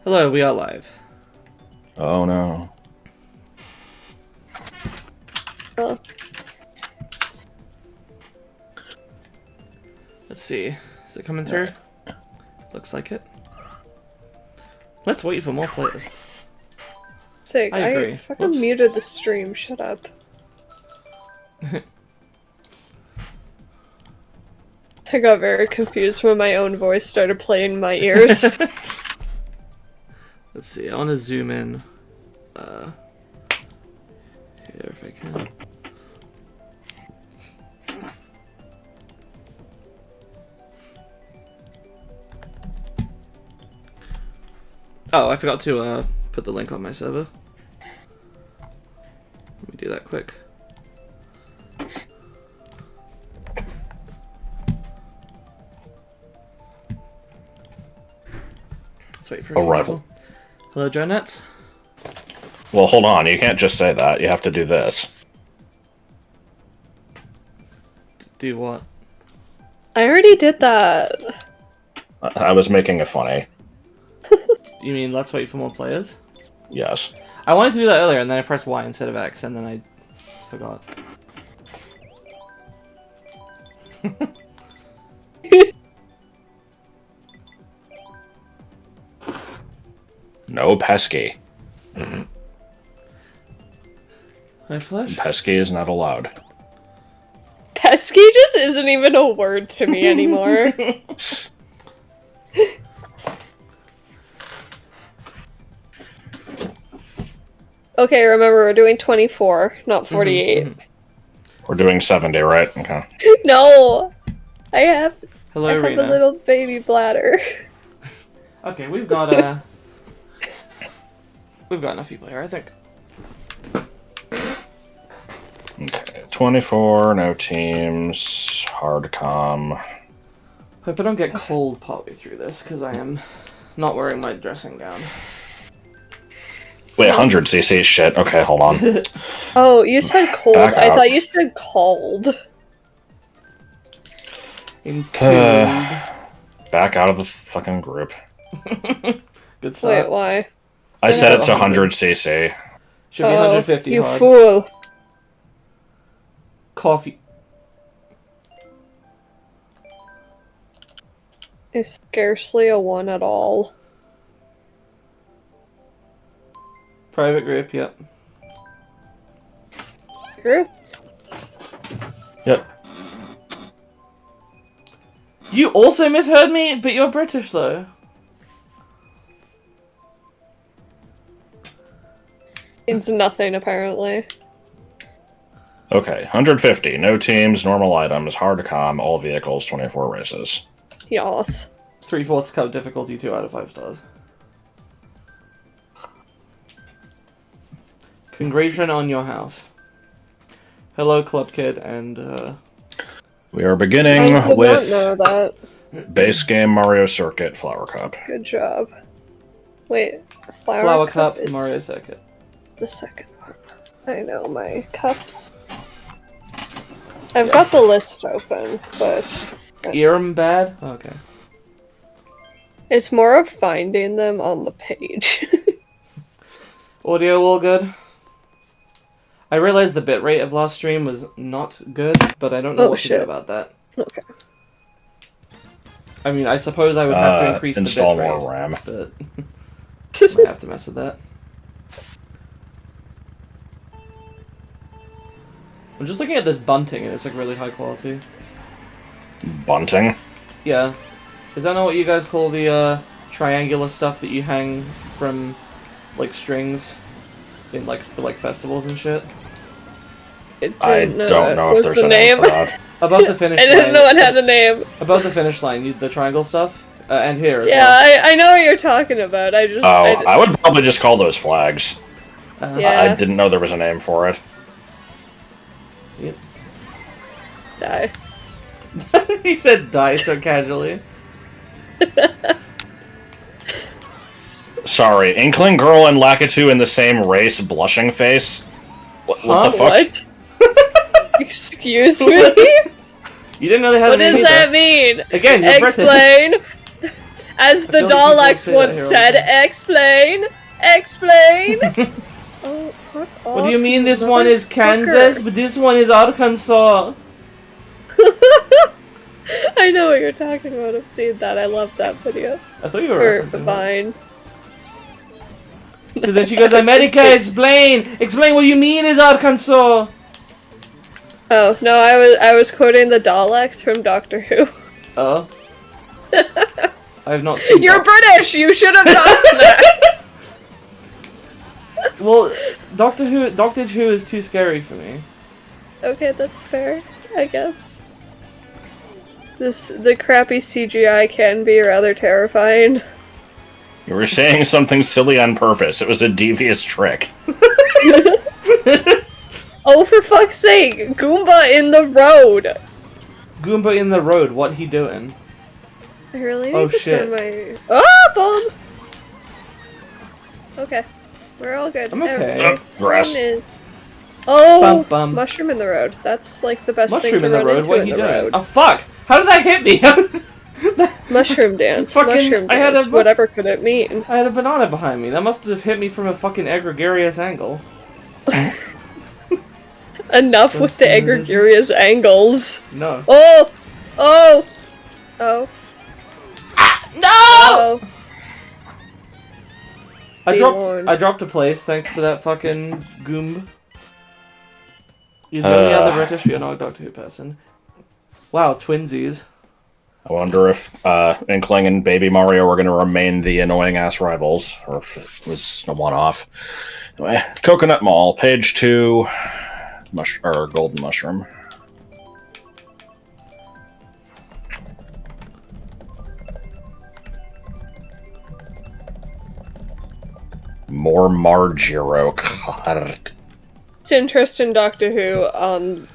Hello, we are live. Oh no. Oh. Let's see. Is it coming through? Looks like it. Let's wait for more players. Sick. I agree. I fucking Whoops. muted the stream. Shut up. I got very confused when my own voice started playing in my ears. Let's see. I want to zoom in. Here if I can. Oh, I forgot to put the link on my server. Let me do that quick. Let's wait for a few Arrival. people. Hello, Jonettes. Well, hold on. You can't just say that. You have to do this. Do what? I already did that. I was making it funny. You mean let's wait for more players? Yes. I wanted to do that earlier, and then I pressed Y instead of X, and then I forgot. No pesky. Hi, Flash. Pesky is not allowed. Pesky just isn't even a word to me anymore. Okay, remember, we're doing 24, not 48. We're doing 70, right? Okay. No! I have Hello, a Rena. little baby bladder. Okay, we've got enough people here, I think. Okay. 24, no teams, hard comm. Hope I don't get cold partway through this, because I am not wearing my dressing gown. Wait, 100 cc? Shit. Okay, hold on. Oh, you said cold. Back I up. thought you said cold. In cold. Back out of the fucking group. Good start. Wait, why? I set it to 100. 100 cc. Should be 150 you hard. fool. Coffee. It's scarcely a 1 at all. Private group, yep. Group? Yep. You also misheard me, but you're British, though. It's nothing, apparently. Okay, 150. No teams, normal items, hard to comm, all vehicles, 24 races. Yas. 3/4 cup difficulty, 2 out of 5 stars. Congratulations on your house. Hello, Club Kid, and We are beginning I did with not know that. base game Mario Circuit Flower Cup. Good job. Wait, Flower Cup is Mario Circuit. the second one. I know my cups. I've got the list open, but Ear'em bad? Okay. it's more of finding them on the page. Audio all good? I realized the bitrate of last stream was not good, but I don't know Oh, what to shit. do about that. Okay. I mean, I suppose I would have to increase the install bitrate, more RAM. but might have to mess with that. I'm just looking at this bunting, and it's like really high quality. Bunting? Yeah. Is that not what you guys call the triangular stuff that you hang from like strings in like for like festivals and shit? I didn't don't know it if was there's the a name for name. that. Above the finish I line. didn't know it had a name. Above the finish line, the triangle stuff, and here as Yeah, well. I know what you're talking about. I just. Oh, I would probably just call those flags. Yeah. I didn't know there was a name for it. Yep. Die. He said die so casually. Sorry, Inkling Girl and Lakitu in the same race, blushing face? What the fuck? What? Excuse me? You didn't know they had What a name does that either. mean? Again, you're British. Explain. As the feel like people Deluxe say that once here all said, the time. explain! Explain! Oh, fuck off. What do you mean you this one is motherfucker. Kansas, but this one is Arkansas? I know what you're talking about. I've seen that. I love that video. I thought you were Or referencing the that. Vine. Because then she goes, America, explain! Explain what you mean is Arkansas! Oh, no, I was quoting the Daleks from Doctor Who. Oh. I have not seen You're British! You should have done that! Well, Doctor Who is too scary for me. Okay, that's fair, I guess. The crappy CGI can be rather terrifying. You were saying something silly on purpose. It was a devious trick. Oh, for fuck's sake! Goomba in the road! Goomba in the road, what he doing? I really need Oh, to shit. turn my... Oh, bomb! Okay. We're all good. I'm okay. Everyone Grass. is- Oh! Bum, bum. Mushroom in the road. That's like the best Mushroom thing in to the run road, into what in he the doing? road. Oh fuck! How did that hit me? Mushroom dance. Fucking- Mushroom I had dance. a- Whatever could it mean? I had a banana behind me. That must have hit me from a fucking egregious angle. Enough with the egregious angles. No. Oh! Oh! Oh. No! Oh. I Be dropped warned. I dropped a place thanks to that fucking goomb. You're the only other British Doctor Who person. Wow, twinsies. I wonder if Inkling and Baby Mario were going to remain the annoying-ass rivals, or if it was a one-off. Anyway, Coconut Mall, page 2, Golden Mushroom. More Margiro Kart. It's interest in Doctor Who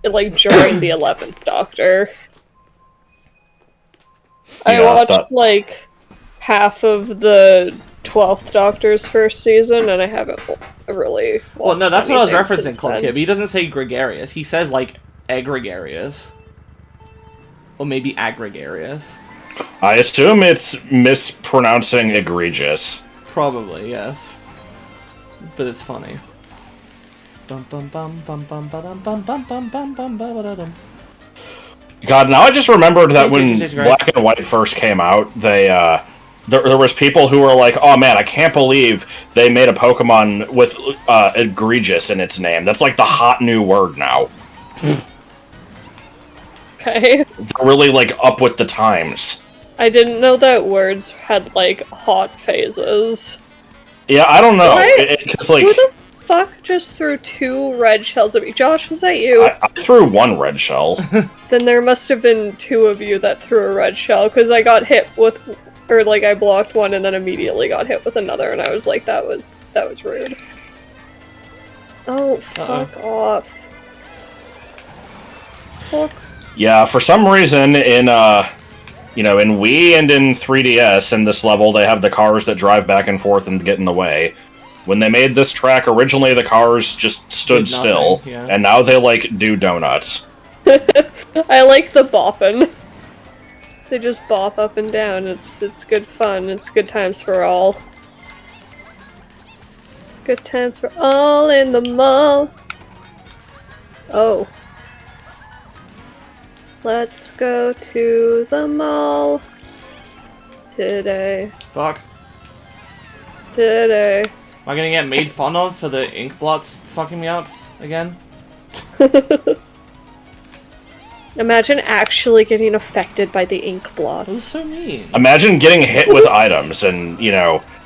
like during the 11th Doctor. I Yeah, watched that- like half of the 12th Doctor's first season, and I haven't really watched Well, no, that's what I was anything referencing, since Club then. Kid, but he doesn't say gregarious. He says, like, egregarious. Or maybe agregarious. I assume it's mispronouncing egregious. Probably, yes. But it's funny. Bum bum bum bum bum ba-dum bum bum bum bum bum ba-da-dum. God, now I just remembered that when Right. Black and White first came out, they there was people who were like, "Oh man, I can't believe they made a Pokemon with egregious in its name. That's like the hot new word now. Okay. They're really like up with the times." I didn't know that words had like hot phases. Yeah, I don't know. What? Because like Who the fuck just threw 2 red shells at me? Josh, was that you? I threw one red shell. Then there must have been 2 of you that threw a red shell, because I got hit with, or like I blocked one and then immediately got hit with another, and I was like, that was rude. Oh, fuck off. Fuck. Yeah, for some reason in in Wii and in 3DS in this level, they have the cars that drive back and forth and get in the way. When they made this track, originally the cars just stood Did nothing, still, yeah. and now they like do donuts. I like the bopping. They just bop up and down. It's good fun. It's good times for all. Good times for all in the mall. Oh. Let's go to the mall today. Fuck. Today. Am I gonna get made fun of for the ink blots fucking me up again? Imagine actually getting affected by the ink That was blots. so mean. Imagine getting hit with items and,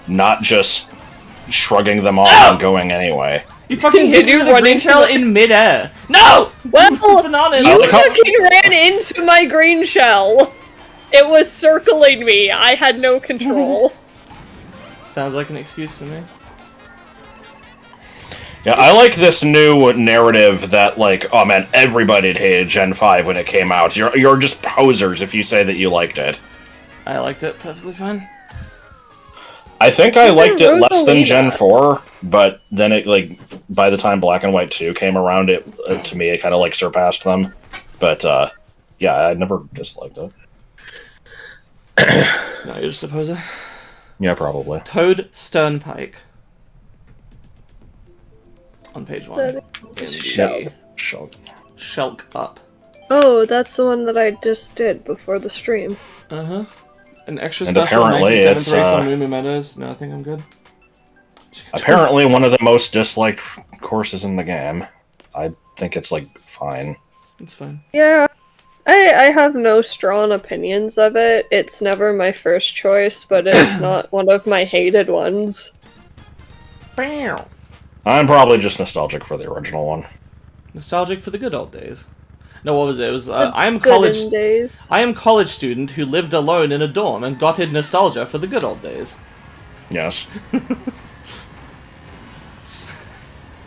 not just shrugging them off and going anyway. You fucking Did hit me you with a run green into shell the- in midair. No! Well, Banana. you like how- fucking ran into my green shell! It was circling me. I had no control. Sounds like an excuse to me. Yeah, I like this new narrative that, like, oh man, everybody hated Gen 5 when it came out. You're just posers if you say that you liked it. I liked it perfectly fine. I think I liked it less than Rosalina. Gen 4, but then it, like, by the time Black and White 2 came around, it to me, it kind of, like, surpassed them. But, yeah, I never disliked it. No, you're just a poser. Yeah, probably. Toad Sternpike. On page 1. That In is the Shellk. Shellk up. Oh, that's the one that I just did before the stream. Uh-huh. An extra And special apparently 97th it's, race on Moo Moo Meadows. No, I think I'm good. Apparently one of the most disliked courses in the game. I think it's, like, fine. It's fine. Yeah. I have no strong opinions of it. It's never my first choice, but it's not one of my hated ones. Bam! I'm probably just nostalgic for the original one. Nostalgic for the good old days. No, what was it? It was, The I am gooden days. I am college student who lived alone in a dorm and got in nostalgia for the good old days. Yes.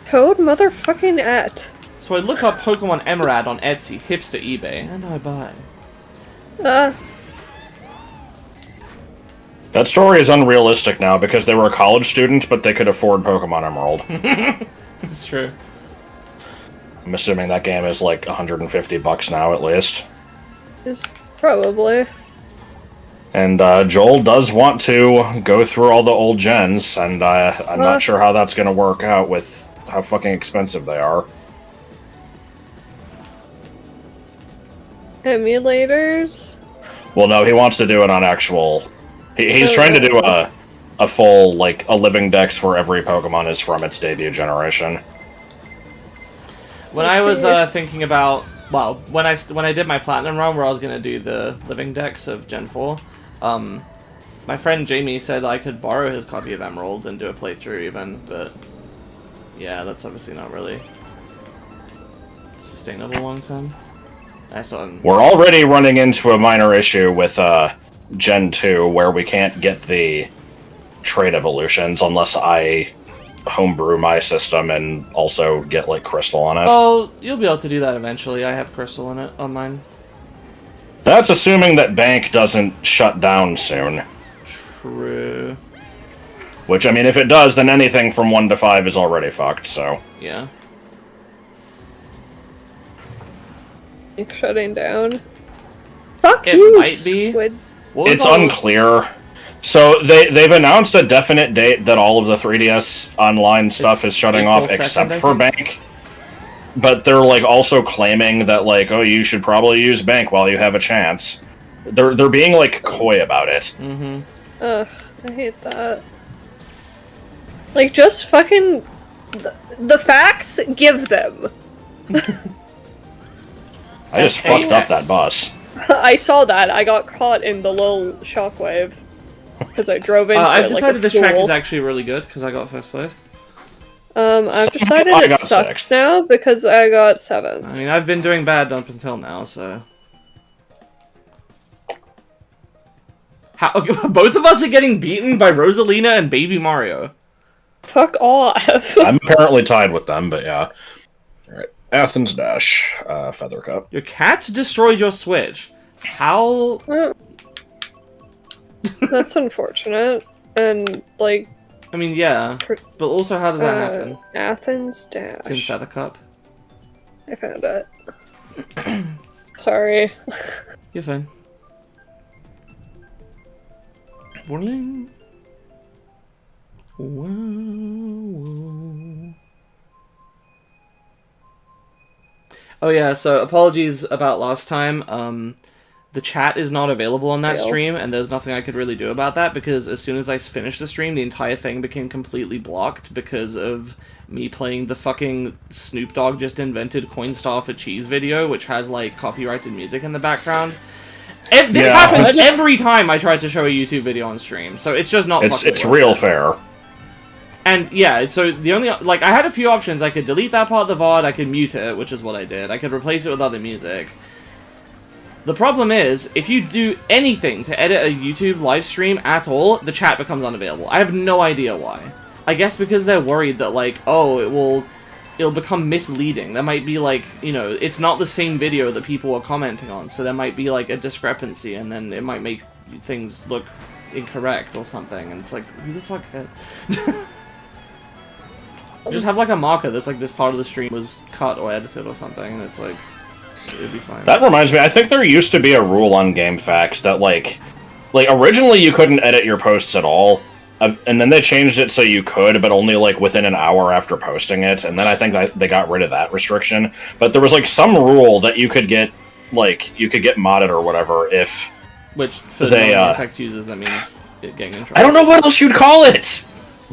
Toad motherfucking et. So I look up Pokemon Emerald on Etsy, hipster eBay, and I buy. That story is unrealistic now because they were a college student, but they could afford Pokemon Emerald. It's true. I'm assuming that game is like $150 now at least. Probably. And Joel does want to go through all the old gens, and I'm not sure how that's going to work out with how fucking expensive they are. Emulators? Well, no, he wants to do it on actual... He's trying to do a full, like, a living dex where every Pokemon is from its debut generation. When I was thinking about... Well, when I did my Platinum run where I was going to do the living dex of Gen 4, my friend Jamie said I could borrow his copy of Emerald and do a playthrough even, but... Yeah, that's obviously not really sustainable long term. We're already running into a minor issue with Gen 2 where we can't get the trait evolutions unless I homebrew my system and also get, like, Crystal on it. Oh, you'll be able to do that eventually. I have Crystal in it on mine. That's assuming that Bank doesn't shut down soon. True. Which, I mean, if it does, then anything from 1 to 5 is already fucked, so... Yeah. Like shutting down. Fuck It you, might be. Squid. It's unclear. So they've announced a definite date that all of the 3DS online stuff is shutting April off 2nd, except I for think. Bank. But they're, like, also claiming that, like, oh, you should probably use Bank while you have a chance. They're being, like, coy about it. Mm-hmm. Ugh, I hate that. Like, just fucking... The facts, give them. I just fucked up that bus. I saw that. I got caught in the little shockwave. Because I drove into I've it decided like a this track fool. is actually really good because I got first place. I've decided I it got sucks 6th. now because I got 7th. I mean, I've been doing bad up until now, so... How, both of us are getting beaten by Rosalina and Baby Mario. Fuck off. I'm apparently tied with them, but yeah. Alright. Athens Dash, Feather Cup. Your cats destroyed your Switch. How... That's unfortunate. And, like... I mean, yeah. But also, how does that happen? Athens Dash. It's in Feather Cup. I found it. Sorry. You're fine. Whirling. Whoa. Oh yeah, so apologies about last time. The chat is not available on that stream, and there's nothing I could really do about that, because as soon as I finished the stream, the entire thing became completely blocked because of me playing the fucking Snoop Dogg just invented Coinstar for Cheese video, which has, like, copyrighted music in the background. This happens every time I try to show a YouTube video on stream, so it's just not fucking It's worth real it. fair. And, yeah, so the only, like, I had a few options. I could delete that part of the VOD, I could mute it, which is what I did. I could replace it with other music. The problem is, if you do anything to edit a YouTube live stream at all, the chat becomes unavailable. I have no idea why. I guess because they're worried that, like, oh, it'll become misleading. There might be, like, you know, it's not the same video that people are commenting on, so there might be, like, a discrepancy, and then it might make things look incorrect or something, and it's like, who the fuck cares? Just have, like, a marker that's like, this part of the stream was cut or edited or something, and it's like, it'd be fine. That reminds me, I think there used to be a rule on GameFAQs that, like, like, originally you couldn't edit your posts at all, and then they changed it so you could, but only, like, within an hour after posting it, and then I think they got rid of that restriction. But there was, like, some rule that you could get, like, modded or whatever if... Which, for the effects users, that means getting in trouble. I don't know what else you'd call it!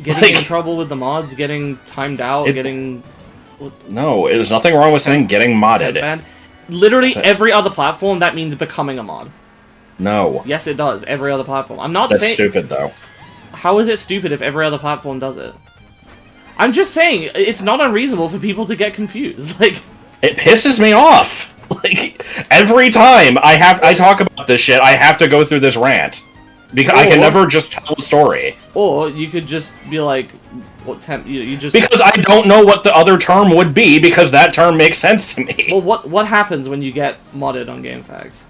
Getting in trouble with the mods, getting timed out, getting... No, there's nothing wrong with saying getting modded. Banned. Literally every other platform, that means becoming a mod. No. Yes, it does. Every other platform. I'm not saying... That's stupid, though. How is it stupid if every other platform does it? I'm just saying, it's not unreasonable for people to get confused. Like, it pisses me off. Like, every time I talk about this shit, I have to go through this rant. Because I can never just tell a story. Or you could just be like, you just... Because I don't know what the other term would be, because that term makes sense to me. Well, what happens when you get modded on GameFAQs?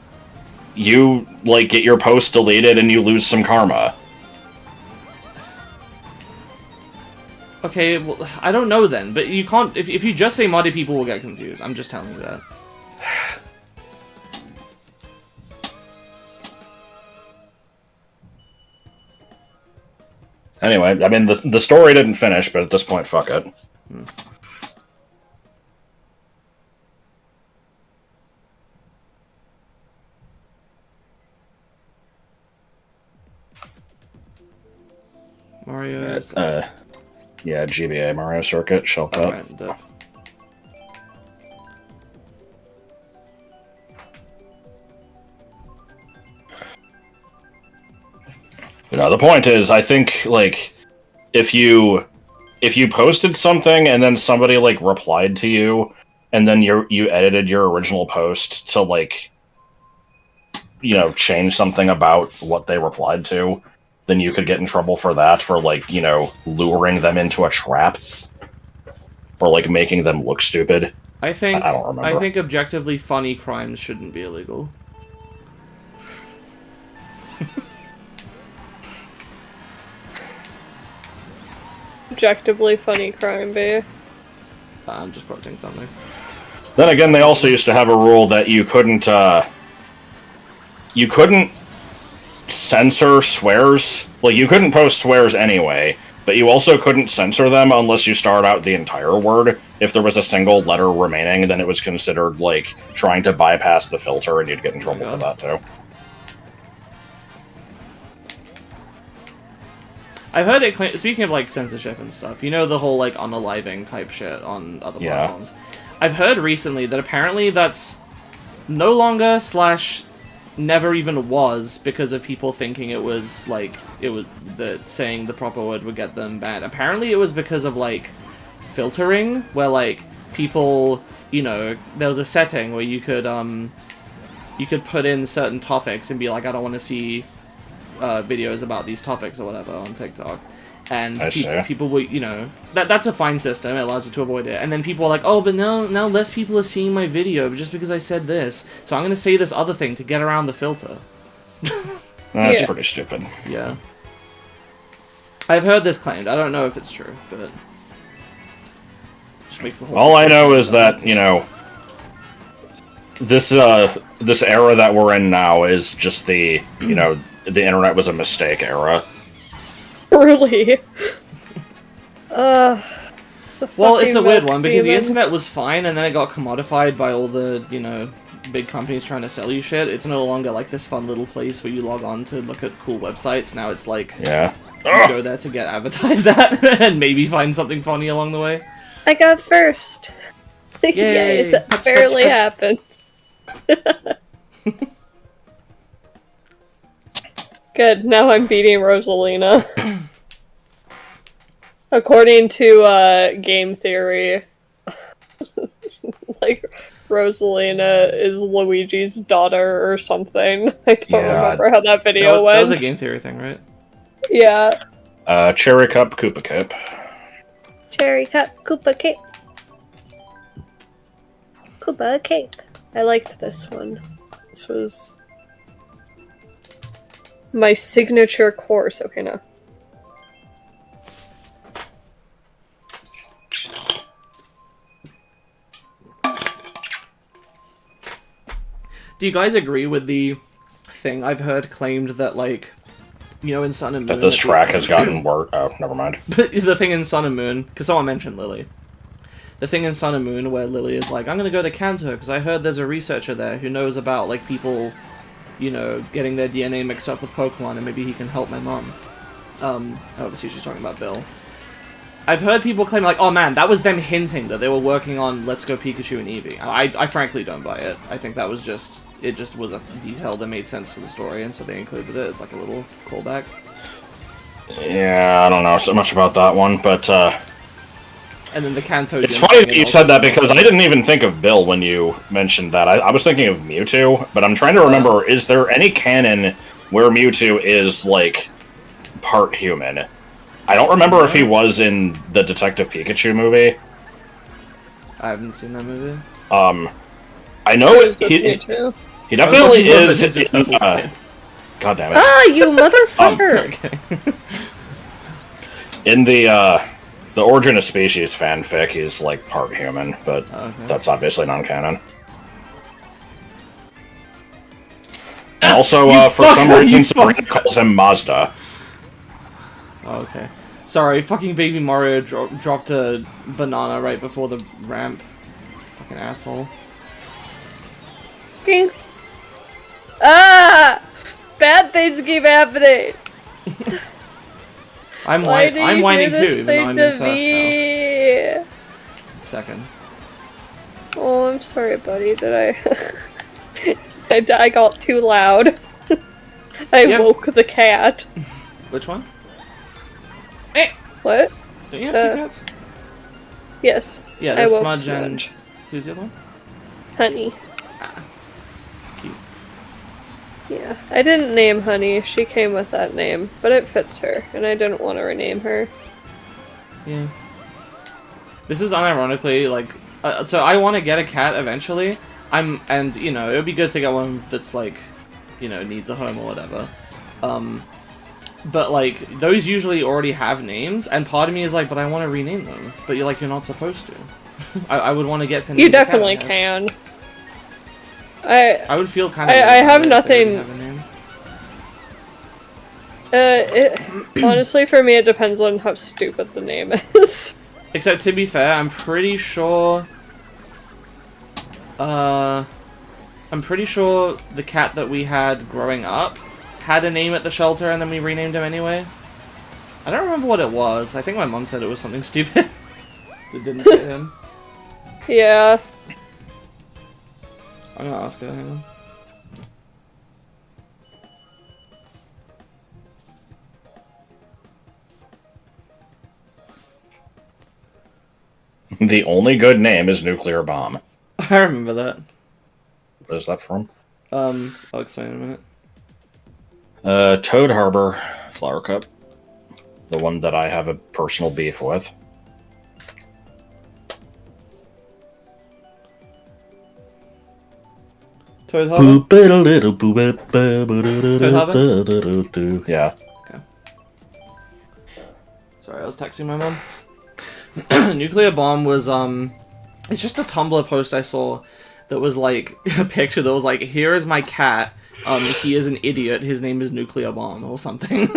You, like, get your post deleted and you lose some karma. Okay, well, I don't know then, but you can't... If you just say modded, people will get confused. I'm just telling you that. Anyway, I mean, the story didn't finish, but at this point, fuck it. Mario is... yeah, GBA Mario Circuit, shell cut. Okay, the point is, I think, like, if you posted something and then somebody, like, replied to you, and then you edited your original post to, like, you know, change something about what they replied to, then you could get in trouble for that, for, like, you know, luring them into a trap. Or, like, making them look stupid. I don't remember. I think objectively funny crimes shouldn't be illegal. Objectively funny crime, babe. I'm just quoting something. Then again, they also used to have a rule that you couldn't censor swears. Like, you couldn't post swears anyway, but you also couldn't censor them unless you start out the entire word. If there was a single letter remaining, then it was considered, like, trying to bypass the filter, and you'd get in trouble for that, too. I've heard it, speaking of, like, censorship and stuff, you know the whole, like, unaliving type shit on other platforms. I've heard recently that apparently that's no longer / never even was because of people thinking it was, like, that saying the proper word would get them banned. Apparently it was because of, like, filtering, where, like, people, you know, there was a setting where you could put in certain topics and be like, I don't want to see videos about these topics or whatever on TikTok, and people will, you know, that's a fine system. It allows you to avoid it. And then people are like, oh, but now less people are seeing my video just because I said this, so I'm gonna say this other thing to get around the filter. That's pretty stupid. Yeah, I've heard this claimed. I don't know if it's true, but it just makes the whole... All I know is that, you know, this era that we're in now is just the, you know, the internet was a mistake era. Really? Well, it's a weird one, because the internet was fine, and then it got commodified by all the, you know, big companies trying to sell you shit. It's no longer, like, this fun little place where you log on to look at cool websites. Now it's like, you go there to get advertised at, and maybe find something funny along the way. I got first! Yay! Yay, that barely happened. Good, now I'm beating Rosalina. According to game theory, like, Rosalina is Luigi's daughter or something. I don't remember how that video went. That was a game theory thing, right? Yeah. Cherry Cup, Koopa Cape. Cherry Cup, Koopa Cape. Koopa Cape. I liked this one. This was my signature course. Okay, no. Do you guys agree with the thing I've heard claimed that, like, you know, in Sun and Moon... That this track has gotten worse. Oh, never mind. But the thing in Sun and Moon, because someone mentioned Lily. The thing in Sun and Moon where Lily is like, I'm gonna go to Kanto because I heard there's a researcher there who knows about, like, people, you know, getting their DNA mixed up with Pokemon and maybe he can help my mom. Obviously she's talking about Bill. I've heard people claim, like, oh man, that was them hinting that they were working on Let's Go Pikachu and Eevee. I frankly don't buy it. I think that was just, it just was a detail that made sense for the story, and so they included it as, like, a little callback. Yeah, I don't know so much about that one, but, And then the Kanto... It's funny that you said that, because I didn't even think of Bill when you mentioned that. I was thinking of Mewtwo, but I'm trying to remember, is there any canon where Mewtwo is, like, part human? I don't remember if he was in the Detective Pikachu movie. I haven't seen that movie. I know he definitely is in, God damn it. Ah, you motherfucker! In the Origin of Species fanfic, he's, like, part human, but that's obviously non-canon. And also, for some reason, Sabrina calls him Mazda. Oh, okay. Sorry, fucking Baby Mario dropped a banana right before the ramp. Fucking asshole. Okay. Ah! Bad things keep happening! I'm whining too, even though I'm in first now. Second. Oh, I'm sorry, buddy. Did I got too loud. I woke the cat. Which one? What? Don't you have two cats? Yes. Yeah, there's Smudge and... Who's the other one? Honey. Ah. Cute. Yeah, I didn't name Honey. She came with that name, but it fits her, and I didn't want to rename her. Yeah. This is unironically, like... so I want to get a cat eventually. And, you know, it would be good to get one that's, like, you know, needs a home or whatever. But, like, those usually already have names, and part of me is like, but I want to rename them. But you're like, you're not supposed to. I would want to get to name You definitely can. I would feel kind of... I have nothing... honestly, for me, it depends on how stupid the name is. Except, to be fair, I'm pretty sure... I'm pretty sure the cat that we had growing up had a name at the shelter and then we renamed him anyway. I don't remember what it was. I think my mom said it was something stupid. That didn't fit him. Yeah. I'm gonna ask her, hang on. The only good name is Nuclear Bomb. I remember that. What is that from? I'll explain in a minute. Toad Harbor Flower Cup. The one that I have a personal beef with. Toad Harbor? Toad Harbor? Yeah. Okay. Sorry, I was texting my mom. Nuclear Bomb was, it's just a Tumblr post I saw that was like a picture that was like, here is my cat. He is an idiot. His name is Nuclear Bomb or something.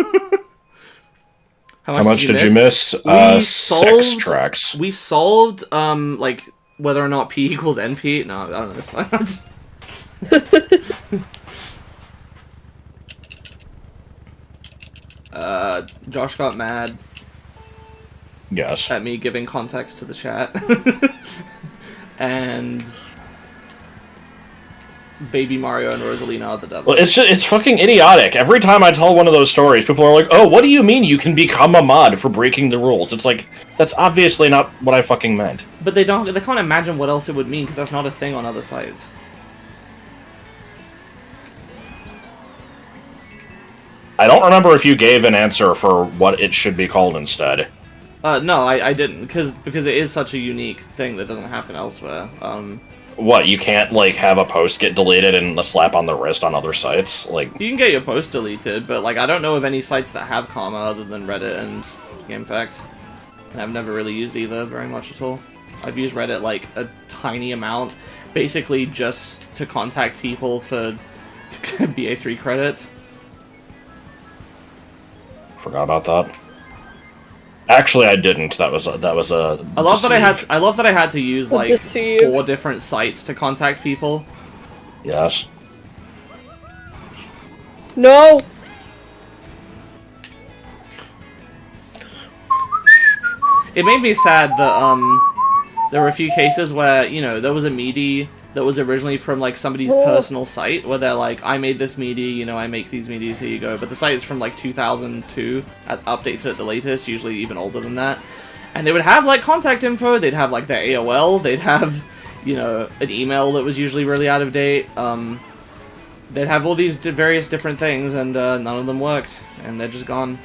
How much did you miss? 6 tracks. We solved like whether or not P equals NP. No, I don't know. Josh got mad. Yes. At me giving context to the chat. And Baby Mario and Rosalina are the devil. Well, it's fucking idiotic. Every time I tell one of those stories, people are like, oh, what do you mean you can become a mod for breaking the rules? It's like, that's obviously not what I fucking meant. But they can't imagine what else it would mean, because that's not a thing on other sites. I don't remember if you gave an answer for what it should be called instead. No, I didn't, because it is such a unique thing that doesn't happen elsewhere. What, you can't, like, have a post get deleted and a slap on the wrist on other sites? Like, you can get your post deleted, but, like, I don't know of any sites that have karma other than Reddit and GameFAQs. And I've never really used either very much at all. I've used Reddit, like, a tiny amount, basically just to contact people for BA3 credits. Forgot about that. Actually, I didn't. That was a. I love that I had to use like Deceive. 4 different sites to contact people. Yes. No! It made me sad that there were a few cases where, you know, there was a meaty that was originally from like somebody's personal site where they're like, I made this meaty, you know, I make these meaties, here you go. But the site is from like 2002, updated at the latest, usually even older than that. And they would have like contact info, they'd have like their AOL, they'd have, you know, an email that was usually really out of date. They'd have all these various different things, and none of them worked, and they're just gone.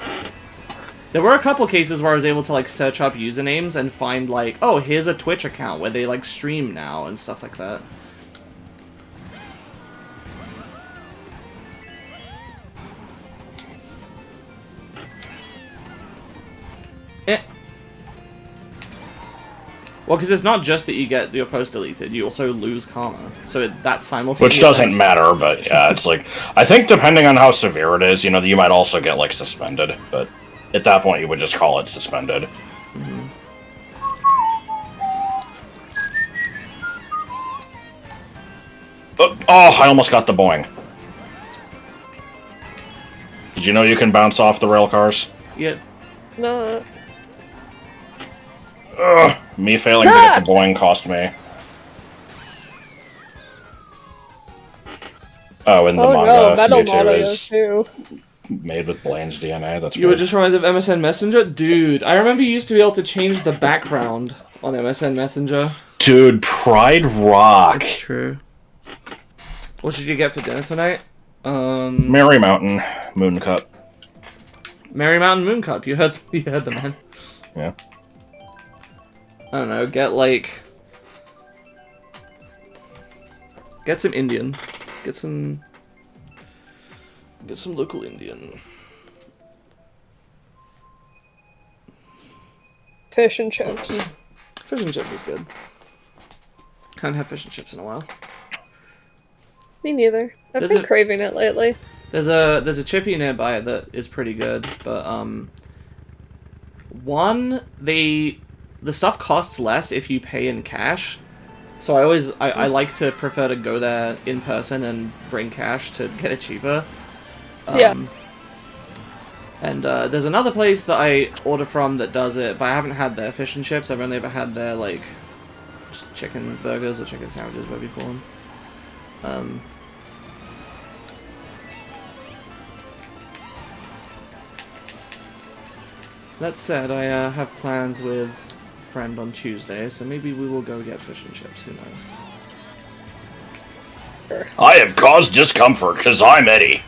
There were a couple cases where I was able to like search up usernames and find like, oh, here's a Twitch account where they like stream now and stuff like that. Well, because it's not just that you get your post deleted, you also lose karma. So that's simultaneous. Which doesn't matter, but yeah, it's like, I think depending on how severe it is, you know, you might also get like suspended, but at that point you would just call it suspended. Mm-hmm. Oh, I almost got the boing. Did you know you can bounce off the rail cars? Yeah. No. Ugh, me failing to get the boing cost me. Oh, in the manga, no, Metal Mewtwo Mono is too. made with Blaine's DNA. That's You were weird. just reminded of MSN Messenger? Dude, I remember you used to be able to change the background on MSN Messenger. Dude, Pride Rock. That's true. What did you get for dinner tonight? Merry Mountain Moon Cup. Merry Mountain Moon Cup. You heard the man. Yeah. I don't know, get some Indian. Get some local Indian. Fish and chips. Fish and chips is good. Haven't had fish and chips in a while. Me neither. I've There's been craving it lately. There's a chippy nearby that is pretty good, but the stuff costs less if you pay in cash. So I like to prefer to go there in person and bring cash to get it cheaper. Yeah. And there's another place that I order from that does it, but I haven't had their fish and chips. I've only ever had their like just chicken burgers or chicken sandwiches, whatever you call them. That said, I have plans with a friend on Tuesday, so maybe we will go get fish and chips. Who knows? I have caused discomfort because I'm Eddie.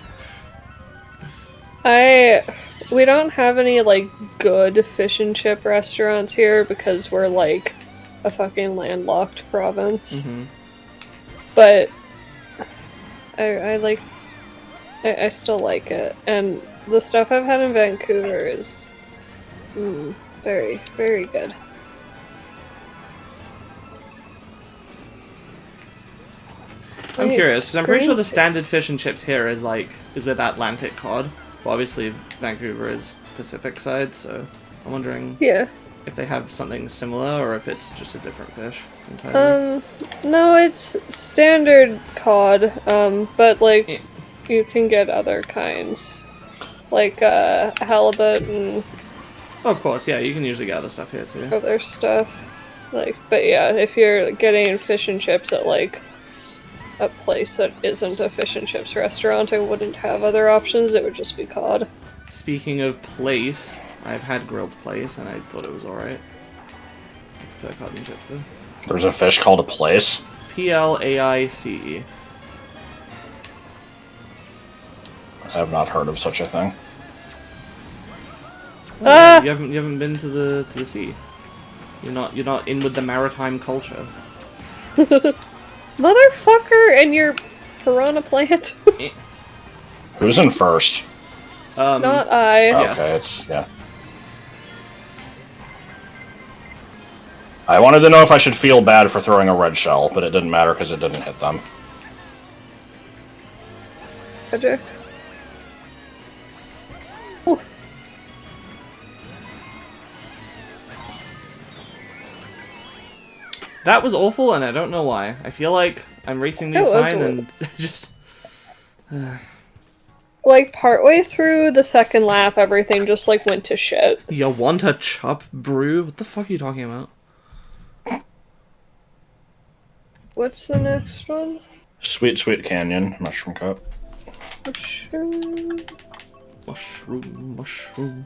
We don't have any, like, good fish and chip restaurants here because we're, like, a fucking landlocked province. Mm-hmm. But I still like it. And the stuff I've had in Vancouver is very, very good. I'm curious, because I'm pretty sure the Screams- standard fish and chips here is with Atlantic cod. But obviously Vancouver is Pacific side, so I'm wondering Yeah. if they have something similar or if it's just a different fish entirely. No, it's standard cod, but, like, Yeah. you can get other kinds. Like, halibut and Oh, of course, yeah, you can usually get other stuff here too. other stuff. Like, but yeah, if you're getting fish and chips at, like, a place that isn't a fish and chips restaurant, I wouldn't have other options, it would just be cod. Speaking of place, I've had grilled place and I thought it was alright. I prefer cod and chips though. There's a fish called a place. Plaice. I have not heard of such a thing. Ah! You haven't been to the sea. You're not in with the maritime culture. Motherfucker and your piranha plant. Who's in first? Not I. Yes. Okay, it's yeah. I wanted to know if I should feel bad for throwing a red shell, but it didn't matter because it didn't hit them. Magic. Ooh. That was awful, and I don't know why. I feel like I'm racing these It was fine, weird. and just... Like, partway through the second lap, everything just, like, went to shit. You want a chop brew? What the fuck are you talking about? What's the next one? Sweet Sweet Canyon Mushroom Cup. Mushroom. Mushroom.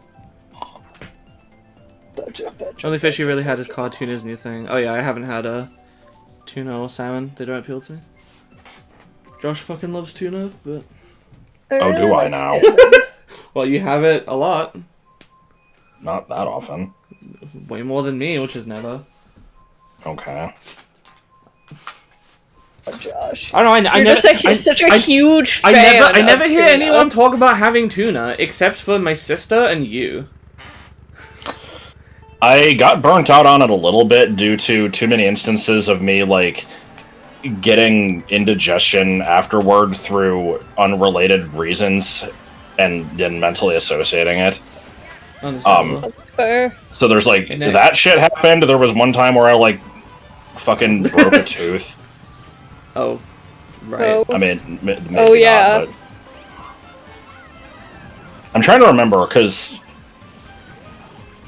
Budget. Only fish you really had is cod tuna's new thing. Oh yeah, I haven't had a tuna or salmon. They don't appeal to me. Josh fucking loves tuna, but... Oh, do I now? Well, you have it a lot. Not that often. Way more than me, which is never. Okay. Oh, Josh. I don't know, You're such a huge fan I never of hear tuna. anyone talk about having tuna, except for my sister and you. I got burnt out on it a little bit due to too many instances of me, like, getting indigestion afterward through unrelated reasons and then mentally associating it. That's fair. So there's, like, Hey, Nick. that shit happened. There was one time where I, like, fucking broke a tooth. Oh, right. I mean, maybe Oh, yeah. not, but... I'm trying to remember, because...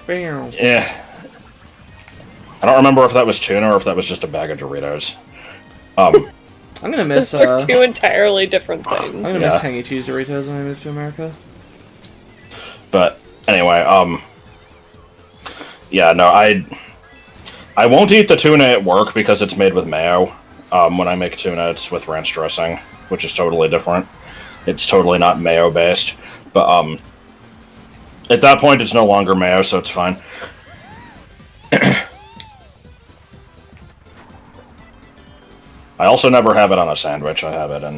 Bam. Yeah. I don't remember if that was tuna or if that was just a bag of Doritos. I'm gonna miss, Those are two entirely different I'm things. gonna Yeah. miss tangy cheese Doritos when I move to America. But anyway, yeah, no, I won't eat the tuna at work because it's made with mayo. When I make tuna, it's with ranch dressing, which is totally different. It's totally not mayo based, but at that point, it's no longer mayo, so it's fine. I also never have it on a sandwich. I have it in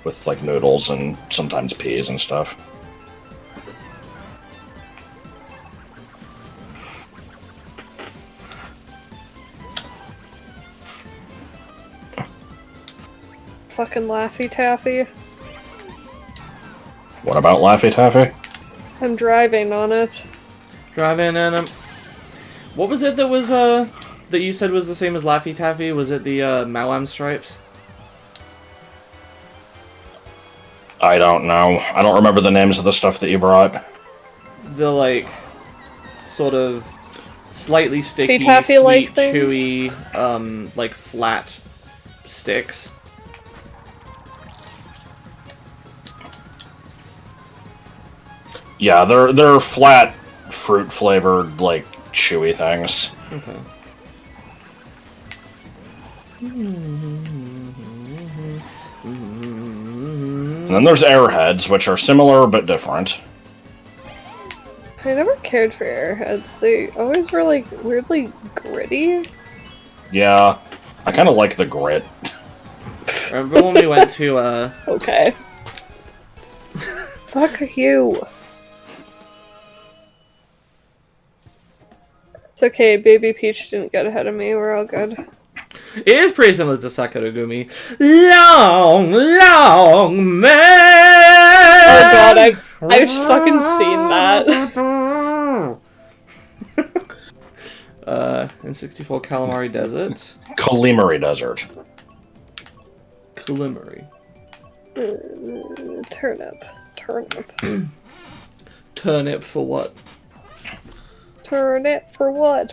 with like noodles and sometimes peas and stuff. Fucking Laffy Taffy. What about Laffy Taffy? I'm driving on it. Driving and what was it that was that you said was the same as Laffy Taffy? Was it the Mawam stripes? I don't know. I don't remember the names of the stuff that you brought. The like sort of slightly sticky, Taffy-like sweet, things? chewy, like flat sticks. Yeah, they're flat, fruit flavored, like chewy things. Okay. And then there's Airheads, which are similar but different. I never cared for airheads. They always were like weirdly gritty. Yeah, I kind of like the grit. Remember when we went to Okay. Fuck you. It's okay, Baby Peach didn't get ahead of me. We're all good. It is pretty similar to Sakuragumi. Long man. Oh god, I've fucking seen that. In 64 Calamari Desert. Kalimari Desert. Calamari. Turnip. Turnip for what? Turnip for what?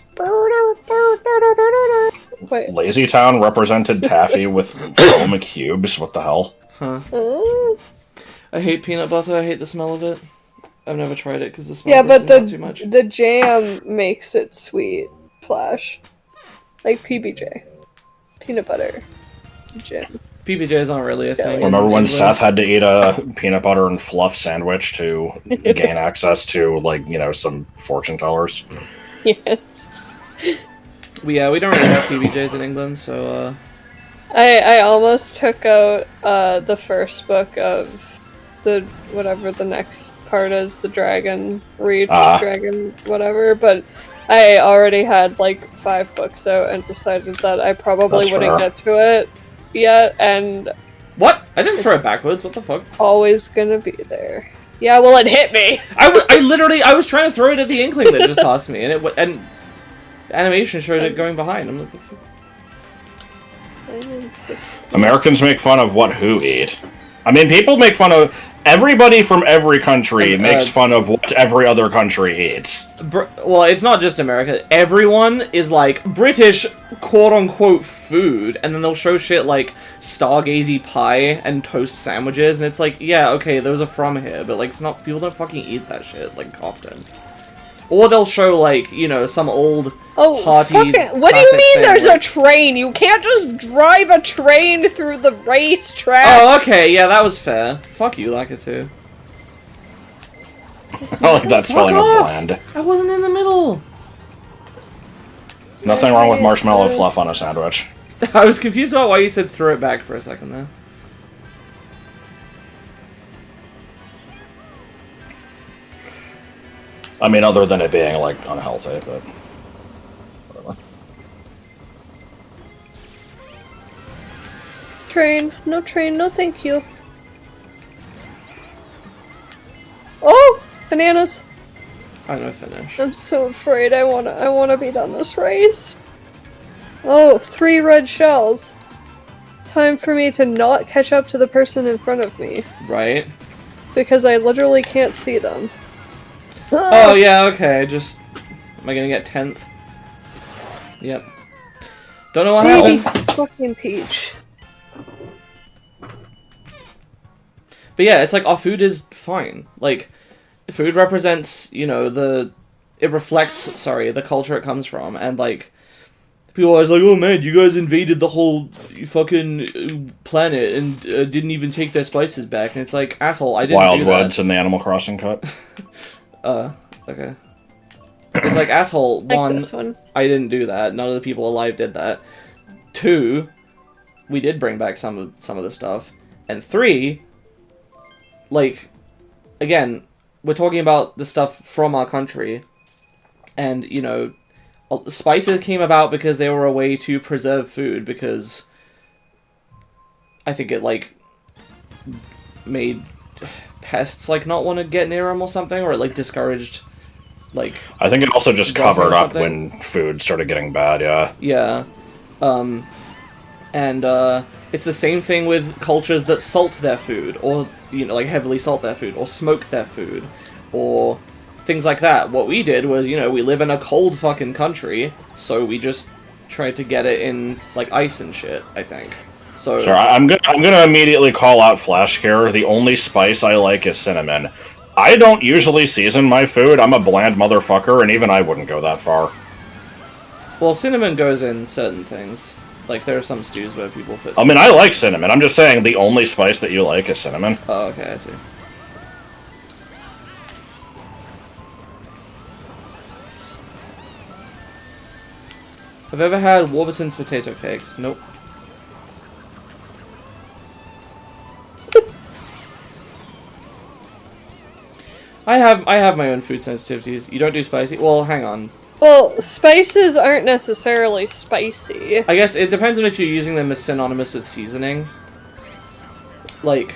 Wait. Lazy Town represented taffy with foam cubes. What the hell? Huh. Mm. I hate peanut butter. I hate the smell of it. I've never tried it because the smell Yeah, but grosses me out too much. the jam makes it sweet. Flash. Like PBJ. Peanut butter. Jam. PBJs aren't really a thing. in Remember when England. Seth had to eat a peanut butter and fluff sandwich to gain access to, like, you know, some fortune tellers? Yes. We don't really have PBJs in England, so I almost took out the first book of the whatever the next part is, the Dragon Reach, Dragon whatever, but I already had like 5 books out and decided that I probably That's wouldn't fair. get to it yet, and What? I didn't throw it backwards. What the fuck? Always gonna be there. Yeah, well, it hit me. I literally, I was trying to throw it at the Inkling that just passed me, and and animation showed it going behind. I'm like, the fuck? Americans make fun of what who eat. I mean, people make fun of... Everybody from every country makes fun of what every other country eats. Well, it's not just America. Everyone is like, British quote-unquote food, and then they'll show shit like Stargazy pie and toast sandwiches, and it's like, yeah, okay, those are from here, but like, it's not... People don't fucking eat that shit, like, often. Or they'll show, like, you know, some old, hearty... What do you mean there's a train? You can't just drive a train through the racetrack! Oh, okay, yeah, that was fair. Fuck you, Lakitu. I like that spelling of bland. I wasn't in the middle! Nothing wrong with marshmallow fluff on a sandwich. I was confused about why you said throw it back for a second there. I mean, other than it being, like, unhealthy, but... whatever. Train. No train, no thank you. Oh! Bananas! I know finish. I'm so afraid I wanna be done this race. Oh, 3 red shells. Time for me to not catch up to the person in front of me. Right? Because I literally can't see them. Oh, yeah, okay, just... Am I gonna get 10th? Yep. Don't know what happened. Fucking Peach. But yeah, it's like, our food is fine. Like, food represents, you know, it reflects, the culture it comes from, and like, people are always like, oh man, you guys invaded the whole fucking planet and didn't even take their spices back, and it's like, asshole, I didn't do that. Wild Woods in the Animal Crossing cut. Okay. It's like, asshole, one, I didn't do that, none of the people alive did that. 2, we did bring back some of the stuff. And 3, like, again, we're talking about the stuff from our country, and, you know, spices came about because they were a way to preserve food, because I think it, like, made pests, like, not want to get near them or something, or it, like, discouraged, like... I think it also just covered up when food started getting bad, yeah. Yeah. It's the same thing with cultures that salt their food, or, you know, like, heavily salt their food, or smoke their food, or things like that. What we did was, you know, we live in a cold fucking country, so we just tried to get it in, like, ice and shit, I think. So... Sure, I'm gonna immediately call out Flash here. The only spice I like is cinnamon. I don't usually season my food. I'm a bland motherfucker, and even I wouldn't go that far. Well, cinnamon goes in certain things. Like, there are some stews where people put cinnamon. I mean, I like cinnamon. I'm just saying the only spice that you like is cinnamon. Oh, okay, I see. Have you ever had Warburton's potato cakes? Nope. I have my own food sensitivities. You don't do spicy? Well, hang on. Well, spices aren't necessarily spicy. I guess it depends on if you're using them as synonymous with seasoning. Like,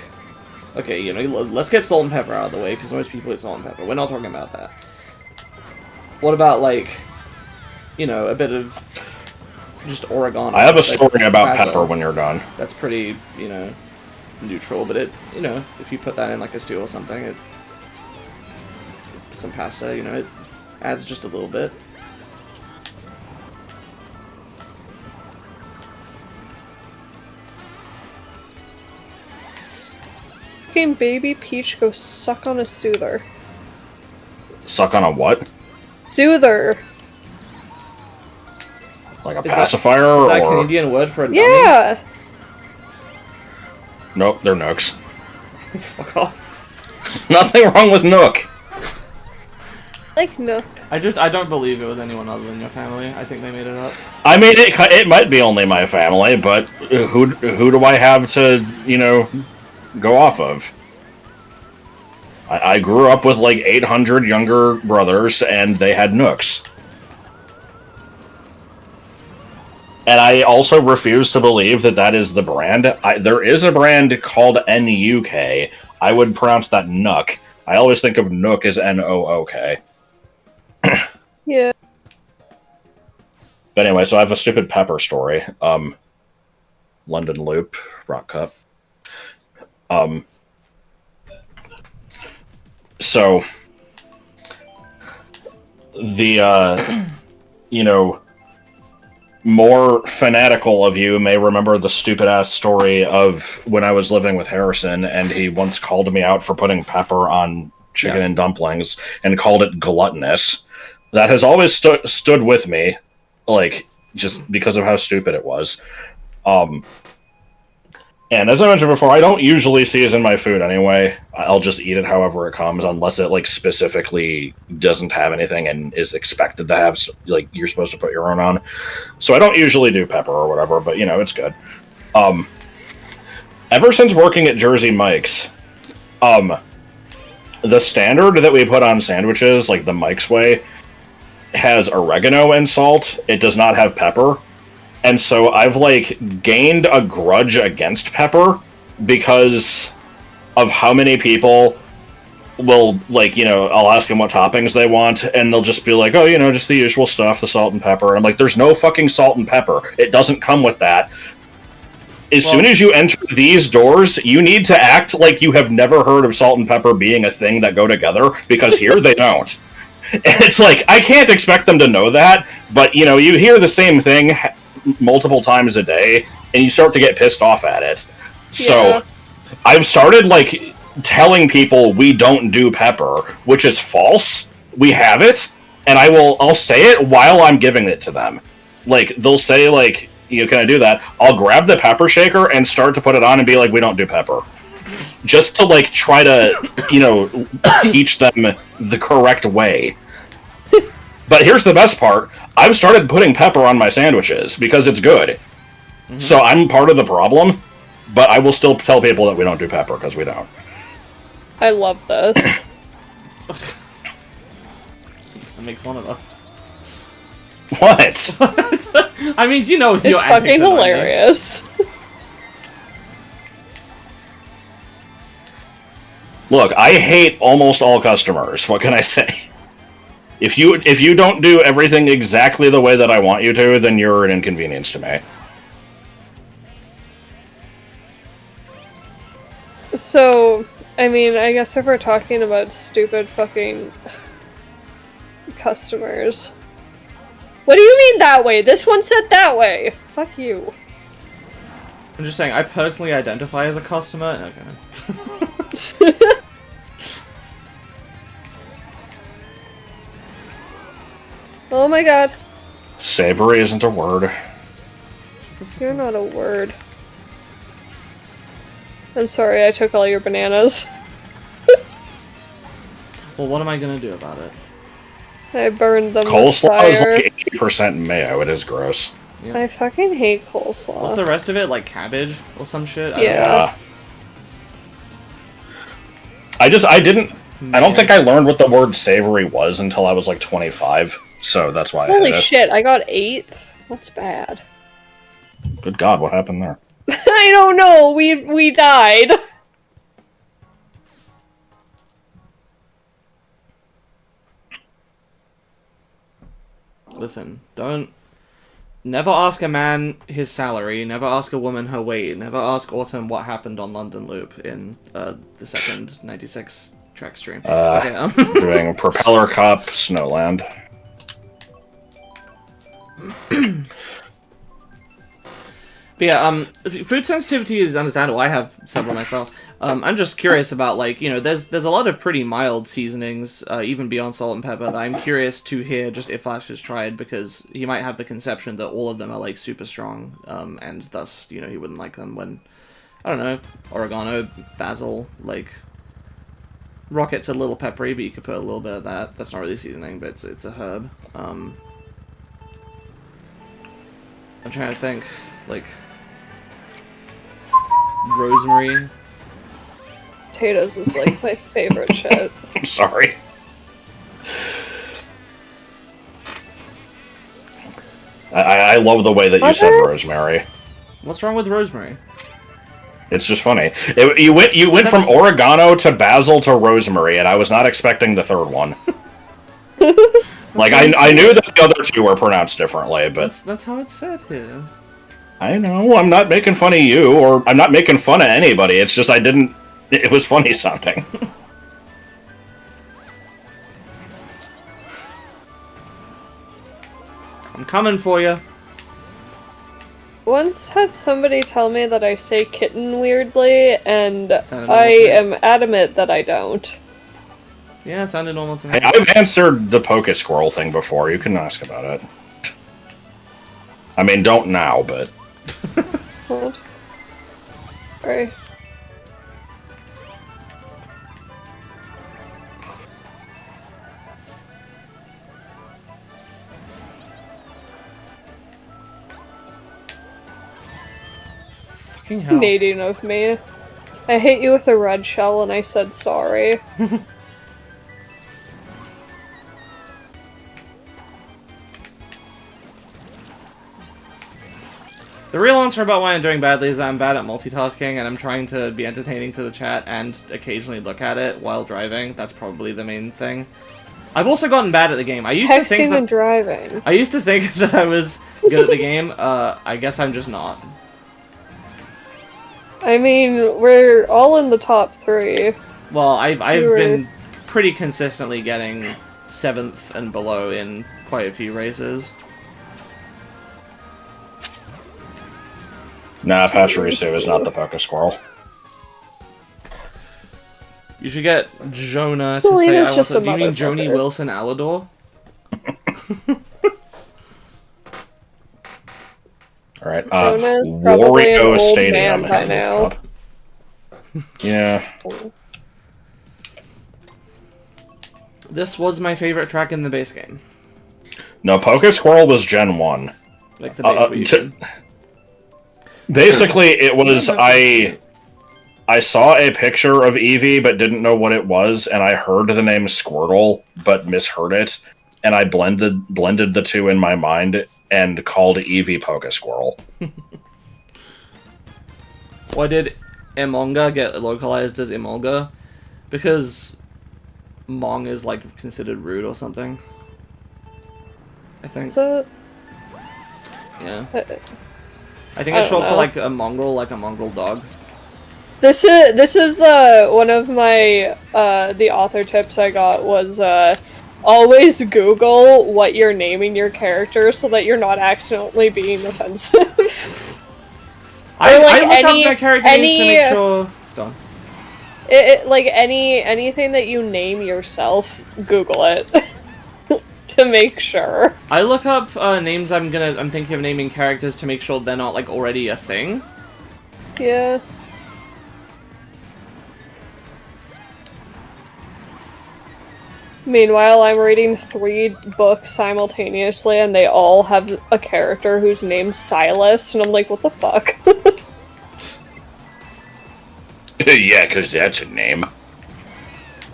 okay, you know, let's get salt and pepper out of the way, because most people eat salt and pepper. We're not talking about that. What about, like, you know, a bit of just oregano? I have a story about pepper when you're done. That's pretty, you know, neutral, but it, you know, if you put that in, like, a stew or something, some pasta, you know, it adds just a little bit. Fucking baby Peach go suck on a soother. Suck on a what? Soother. Like a pacifier, is that a Canadian word for a dummy? Yeah! Nope, they're nooks. Fuck off. Nothing wrong with nook. Like Nook. I don't believe it was anyone other than your family. I think they made it up. I mean, it might be only my family, but who do I have to, you know, go off of? I grew up with like 800 younger brothers, and they had nooks. And I also refuse to believe that that is the brand. There is a brand called NUK. I would pronounce that Nook. I always think of Nook as NOOK. Yeah. But anyway, so I have a stupid pepper story. London Loop, Rock Cup. So the more fanatical of you may remember the stupid ass story of when I was living with Harrison, and he once called me out for putting pepper on chicken and dumplings and called it gluttonous. That has always stood with me, like, just because of how stupid it was. And as I mentioned before, I don't usually season my food anyway. I'll just eat it however it comes, unless it, like, specifically doesn't have anything and is expected to have, like, you're supposed to put your own on. So I don't usually do pepper or whatever, but, you know, it's good. Ever since working at Jersey Mike's, the standard that we put on sandwiches, like the Mike's way, has oregano and salt. It does not have pepper. And so I've, like, gained a grudge against pepper because of how many people will, like, you know, I'll ask them what toppings they want, and they'll just be like, oh, you know, just the usual stuff, the salt and pepper. And I'm like, there's no fucking salt and pepper. It doesn't come with that. As soon as you enter these doors, you need to act like you have never heard of salt and pepper being a thing that go together, because here they don't. And it's like, I can't expect them to know that, but, you know, you hear the same thing multiple times a day, and you start to get pissed off at it. So, I've started, like, telling people we don't do pepper, which is false. We have it, and I'll say it while I'm giving it to them. Like, they'll say, like, you know, can I do that? I'll grab the pepper shaker and start to put it on and be like, we don't do pepper. Just to, like, try to, you know, teach them the correct way. But here's the best part. I've started putting pepper on my sandwiches because it's good. Mm-hmm. So I'm part of the problem, but I will still tell people that we don't do pepper because we don't. I love this. That makes fun of us. What? I mean, you know, it's fucking hilarious. Look, I hate almost all customers. What can I say? If you don't do everything exactly the way that I want you to, then you're an inconvenience to me. So, I mean, I guess if we're talking about stupid fucking customers. What do you mean that way? This one said that way. Fuck you. I'm just saying, I personally identify as a customer. Okay. Oh my god. Savory isn't a word. You're not a word. I'm sorry, I took all your bananas. Well, what am I gonna do about it? I burned them Coleslaw with is fire. like 80% mayo. It is gross. Yeah. I fucking hate coleslaw. What's the rest of it? Like cabbage or some shit? Yeah. I don't think I learned what the word savory was until I was like 25. So that's why Holy I shit, I got 8th? That's bad. Good God, what happened there? I don't know, we died. Listen, never ask a man his salary, never ask a woman her weight, never ask Autumn what happened on London Loop in the second 96 track stream. Okay, doing Propeller Cup, Snowland. But yeah, food sensitivity is understandable. I have several myself. I'm just curious about, like, you know, there's a lot of pretty mild seasonings, even beyond salt and pepper, that I'm curious to hear just if Ash has tried, because he might have the conception that all of them are, like, super strong, and thus, you know, he wouldn't like them when, I don't know, oregano, basil, like, rocket's a little peppery, but you could put a little bit of that. That's not really seasoning, but it's a herb. I'm trying to think, like, rosemary. Potatoes is like my favorite shit. I'm sorry. I love the way that you said Rosemary. What's wrong with Rosemary? It's just funny. You went from oregano to basil to rosemary, and I was not expecting the third one. Like, I knew that the other two were pronounced differently, but... That's how it's said here. I know, I'm not making fun of you, or I'm not making fun of anybody, it's just I didn't... It was funny sounding. I'm coming for you. Once had somebody tell me that I say kitten weirdly, and Sounded I normal am adamant that I don't. Yeah, it sounded normal to me. Hey, I've answered the Poké Squirrel thing before, you can ask about it. I mean, don't now, but... What? Sorry. Fucking hell. Nading of me. I hit you with a red shell and I said sorry. The real answer about why I'm doing badly is that I'm bad at multitasking, and I'm trying to be entertaining to the chat and occasionally look at it while driving. That's probably the main thing. I've also gotten bad at the game. I used to think Texting and driving. I used to think that I was good at the game. I guess I'm just not. I mean, we're all in the top 3. Well, I've been pretty consistently getting 7th and below in quite a few races. Nah, Pachirisu is not the Poké Squirrel. You should get Jonah to Well, say he's I just want to. a Do you mean Joni motherfucker. Wilson Alador? Alright, Jonah's probably an Wario old Stadium. man by now. Yeah. This was my favorite track in the base game. No, Poké Squirrel was Gen 1. Like the base we did. Basically, it was I saw a picture of Eevee but didn't know what it was, and I heard the name Squirtle but misheard it, and I blended the two in my mind and called Eevee Poké Squirrel. Why did Emonga get localized as Emolga? Because Mong is like considered rude or something. I think. So, Yeah. I think it's I don't short for know. like a mongrel dog. this is one of my the author tips I got was always Google what you're naming your character so that you're not accidentally being offensive. I like look up my character names to make sure. Go on. Like anything that you name yourself, Google it to make sure. I look up names I'm thinking of naming characters to make sure they're not like already a thing. Yeah. Meanwhile, I'm reading 3 books simultaneously, and they all have a character whose name's Silas, and I'm like, what the fuck? Yeah, because that's a name.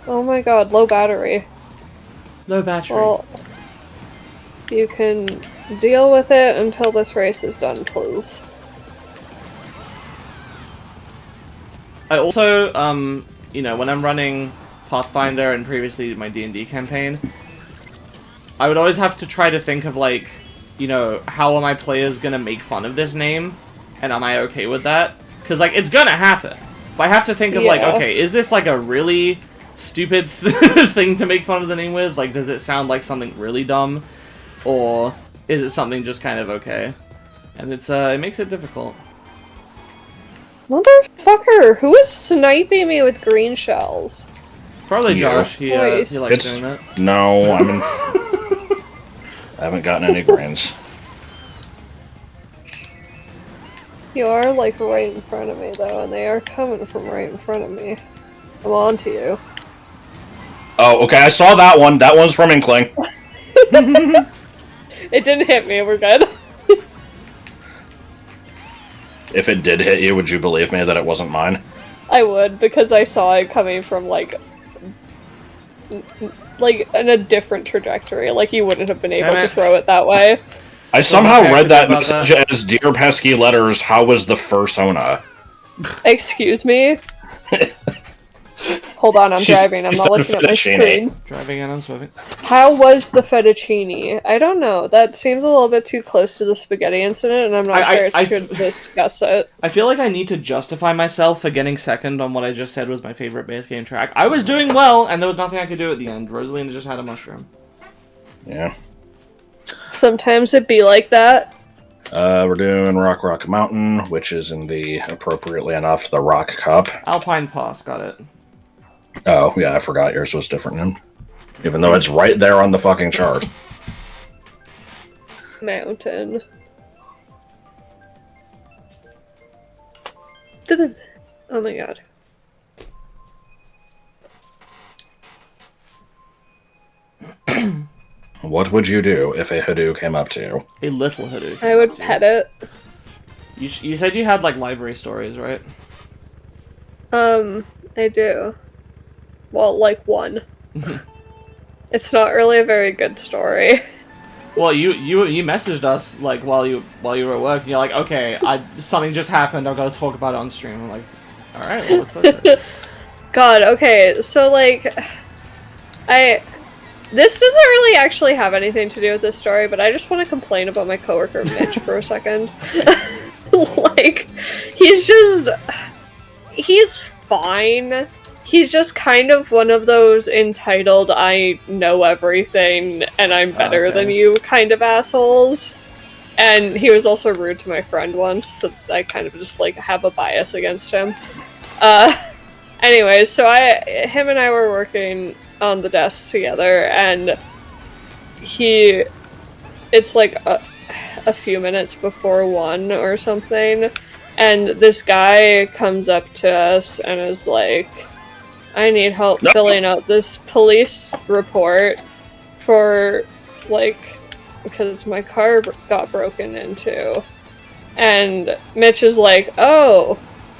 Oh my god, low battery. Low battery. Well, you can deal with it until this race is done, please. I also, you know, when I'm running Pathfinder and previously my D&D campaign, I would always have to try to think of, like, you know, how are my players gonna make fun of this name? And am I okay with that? Because, like, it's gonna happen. But I have to think of, like, Yeah. okay, is this, like, a really stupid thing to make fun of the name with? Like, does it sound like something really dumb? Or is it something just kind of okay? And it makes it difficult. Motherfucker, who is sniping me with green shells? Probably You. Josh. He likes It's- doing that. No, I haven't gotten any grains. You are, like, right in front of me, though, and they are coming from right in front of me. I'm on to you. Oh, okay, I saw that one. That one's from Inkling. It didn't hit me, we're good. If it did hit you, would you believe me that it wasn't mine? I would, because I saw it coming from, like, in a different trajectory. Like, you wouldn't have been able Damn to it. throw it that way. I somehow okay, I read that forgot message about as "Dear pesky letters, how was the fursona?" Excuse me? Hold on, I'm driving. I'm she not said looking at my fettuccine. screen. Driving and unswerving. How was the fettuccine? I don't know. That seems a little bit too close to the spaghetti incident, and I'm not sure I should discuss it. I feel like I need to justify myself for getting second on what I just said was my favorite base game track. I was doing well, and there was nothing I could do at the end. Rosalina just had a mushroom. Yeah. Sometimes it be like that. We're doing Rock Mountain, which is in the, appropriately enough, the Rock Cup. Alpine Pass, got it. Oh, yeah, I forgot yours was different then. Even though it's right there on the fucking chart. Mountain. Oh my god. What would you do if a hoodoo came up to you? A little hoodoo. I would pet it. You said you had, like, library stories, right? I do. Well, like one. It's not really a very good story. Well, you messaged us, like, while you were at work, and you're like, okay, something just happened, I've got to talk about it on stream. I'm like, alright, well, let's God, okay, so, like, this doesn't really actually have anything to do with this story, but I just want to complain about my coworker Mitch for a second. Like, he's fine. He's just kind of one of those entitled, I know everything and I'm better than you kind of assholes. And he was also rude to my friend once, so I kind of just, like, have a bias against him. Anyways, so him and I were working on the desk together, and it's like a few minutes before 1 or something, and this guy comes up to us and is like, I need help filling out this police report for, like, because my car got broken into. And Mitch is like, oh,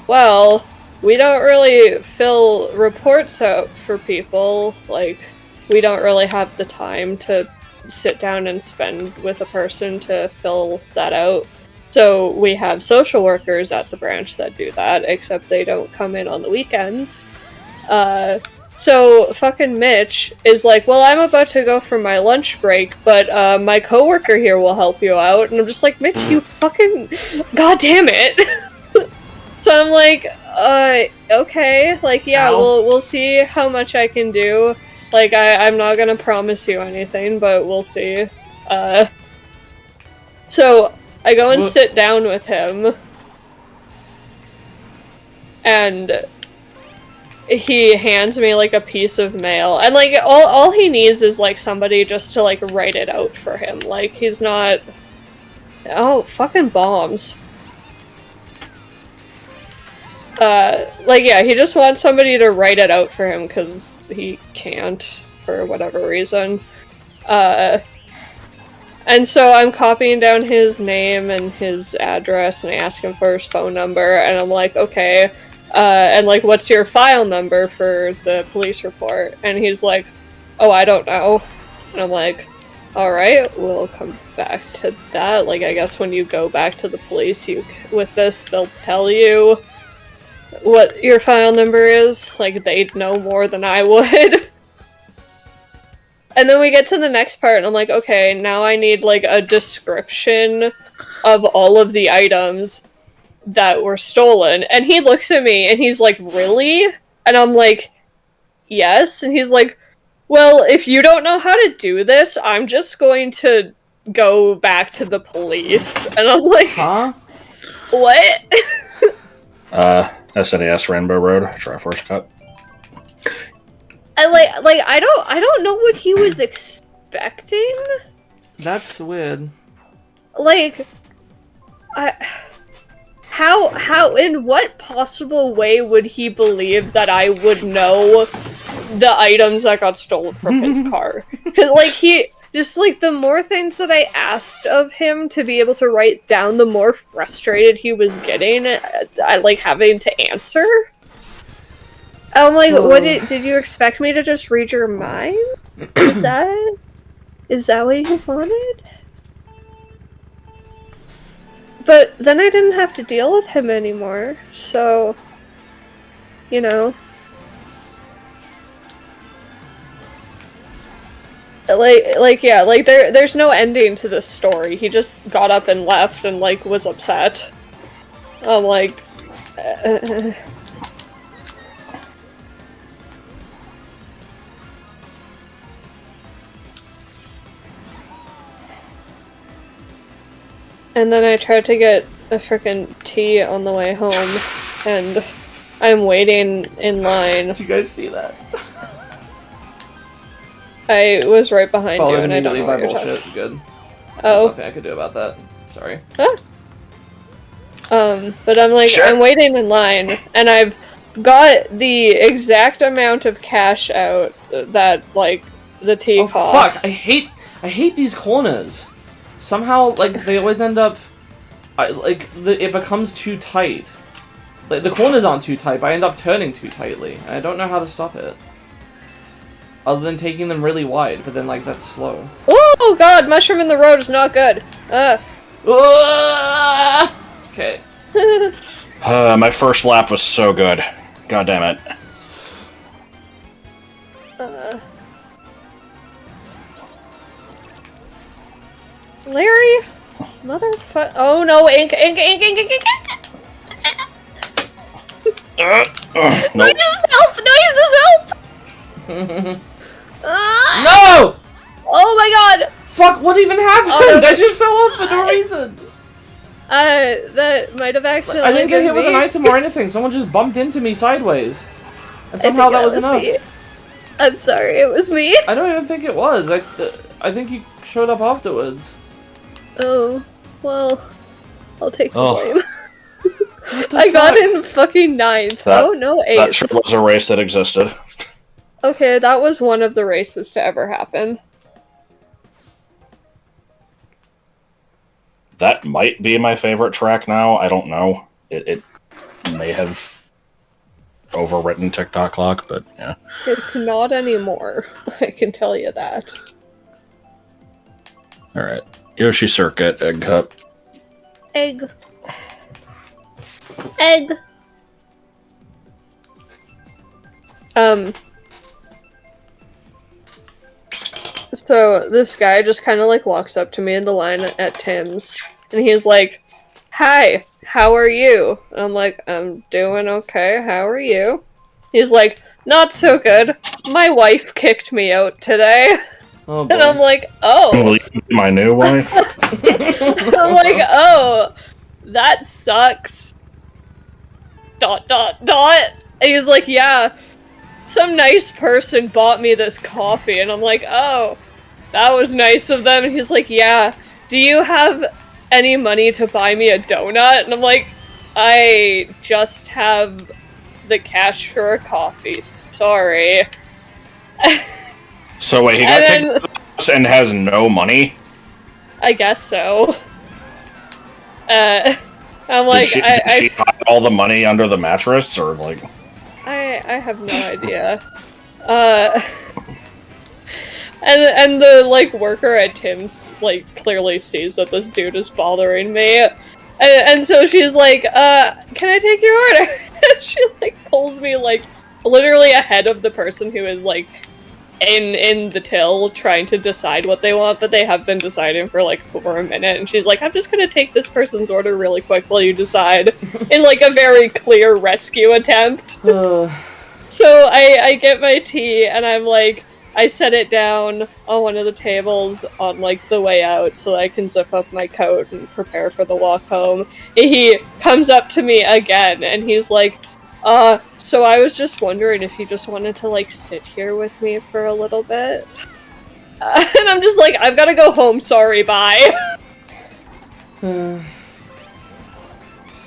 well, we don't really fill reports out for people. Like, we don't really have the time to sit down and spend with a person to fill that out. So we have social workers at the branch that do that, except they don't come in on the weekends. So fucking Mitch is like, well, I'm about to go for my lunch break, but my coworker here will help you out. And I'm just like, Mitch, you fucking god damn it. So I'm like, okay, like, yeah, we'll see how much I can do. Like, I'm not gonna promise you anything, but we'll see. So I go and sit down with him, and he hands me, like, a piece of mail, and, like, all he needs is, like, somebody just to, like, write it out for him. Like, he's not... Oh, fucking bombs. Like, yeah, he just wants somebody to write it out for him, because he can't, for whatever reason. And so I'm copying down his name and his address, and I ask him for his phone number, and I'm like, okay, and, like, what's your file number for the police report? And he's like, oh, I don't know. And I'm like, alright, we'll come back to that. Like, I guess when you go back to the police, with this, they'll tell you what your file number is. Like, they'd know more than I would. And then we get to the next part, and I'm like, okay, now I need, like, a description of all of the items that were stolen. And he looks at me and he's like, really? And I'm like, yes. And he's like, well, if you don't know how to do this, I'm just going to go back to the police. And I'm like, huh? What? SNES Rainbow Road, Triforce Cut. I don't know what he was expecting. That's weird. Like, How, in what possible way would he believe that I would know the items that got stolen from his car? Because, like, the more things that I asked of him to be able to write down, the more frustrated he was getting at, like, having to answer. I'm like, what did you expect me to just read your mind? Is that what you wanted? But then I didn't have to deal with him anymore, so... You know... There's no ending to this story. He just got up and left and, like, was upset. I'm like... And then I tried to get a frickin' tea on the way home, and I'm waiting in line. Did you guys see that? I was right behind you, and I don't know what you're bullshit. talking. Good. Oh. There's nothing I could do about that. Sorry. Ah. But I'm like, Sure. I'm waiting in line, and I've got the exact amount of cash out that, like, the tea Oh costs. fuck! I hate these corners. Somehow, like, they always end up... it becomes too tight. Like, the corners aren't too tight, but I end up turning too tightly. I don't know how to stop it. Other than taking them really wide, but then, like, that's slow. Oh god, mushroom in the road is not good. Okay. My first lap was so good. God damn it. Larry? Motherfucker. Oh no, ink. Nope. Noises help! Noises help! No! Oh my god! Fuck, what even happened? Oh, no. I just fell off for no reason. That might have accidentally I didn't get been hit with an me. item or anything. Someone just bumped into me sideways. And somehow that was enough. Me. I'm sorry, it was me. I don't even think it was. I think you showed up afterwards. Oh, well, I'll take the Oh. blame. What I the got fuck? in fucking 9th. That- Oh, no, 8th. That sure was a race that existed. Okay, that was one of the races to ever happen. That might be my favorite track now. I don't know. It may have overwritten TikTok clock, but yeah. It's not anymore. I can tell you that. All right. Yoshi Circuit, Egg Cup. Egg. Egg. So this guy just kind of like walks up to me in the line at Tim's, and he's like, "Hi, how are you?" And I'm like, "I'm doing okay. How are you?" He's like, "Not so good. My wife kicked me out today." Oh boy. And I'm like, "Oh." Will you be my new wife? I'm like, "Oh, that sucks." ... And he was like, "Yeah, some nice person bought me this coffee." And I'm like, "Oh, that was nice of them." And he's like, "Yeah, do you have any money to buy me a donut?" And I'm like, "I just have the cash for a coffee, sorry." So wait, he got And kicked out of the house and has no money? I guess so. I'm like, did she hide all the money under the mattress, or like? I have no idea. And the like worker at Tim's like clearly sees that this dude is bothering me, and so she's like, "Can I take your order?" And she like pulls me like literally ahead of the person who is like in the till trying to decide what they want, but they have been deciding for like over a minute, and she's like, "I'm just gonna take this person's order really quick while you decide," in like a very clear rescue attempt. So I get my tea, and I'm like, I set it down on one of the tables on like the way out so I can zip up my coat and prepare for the walk home. He comes up to me again, and he's like, so I was just wondering if you just wanted to like sit here with me for a little bit." And I'm just like, "I've gotta go home, sorry, bye."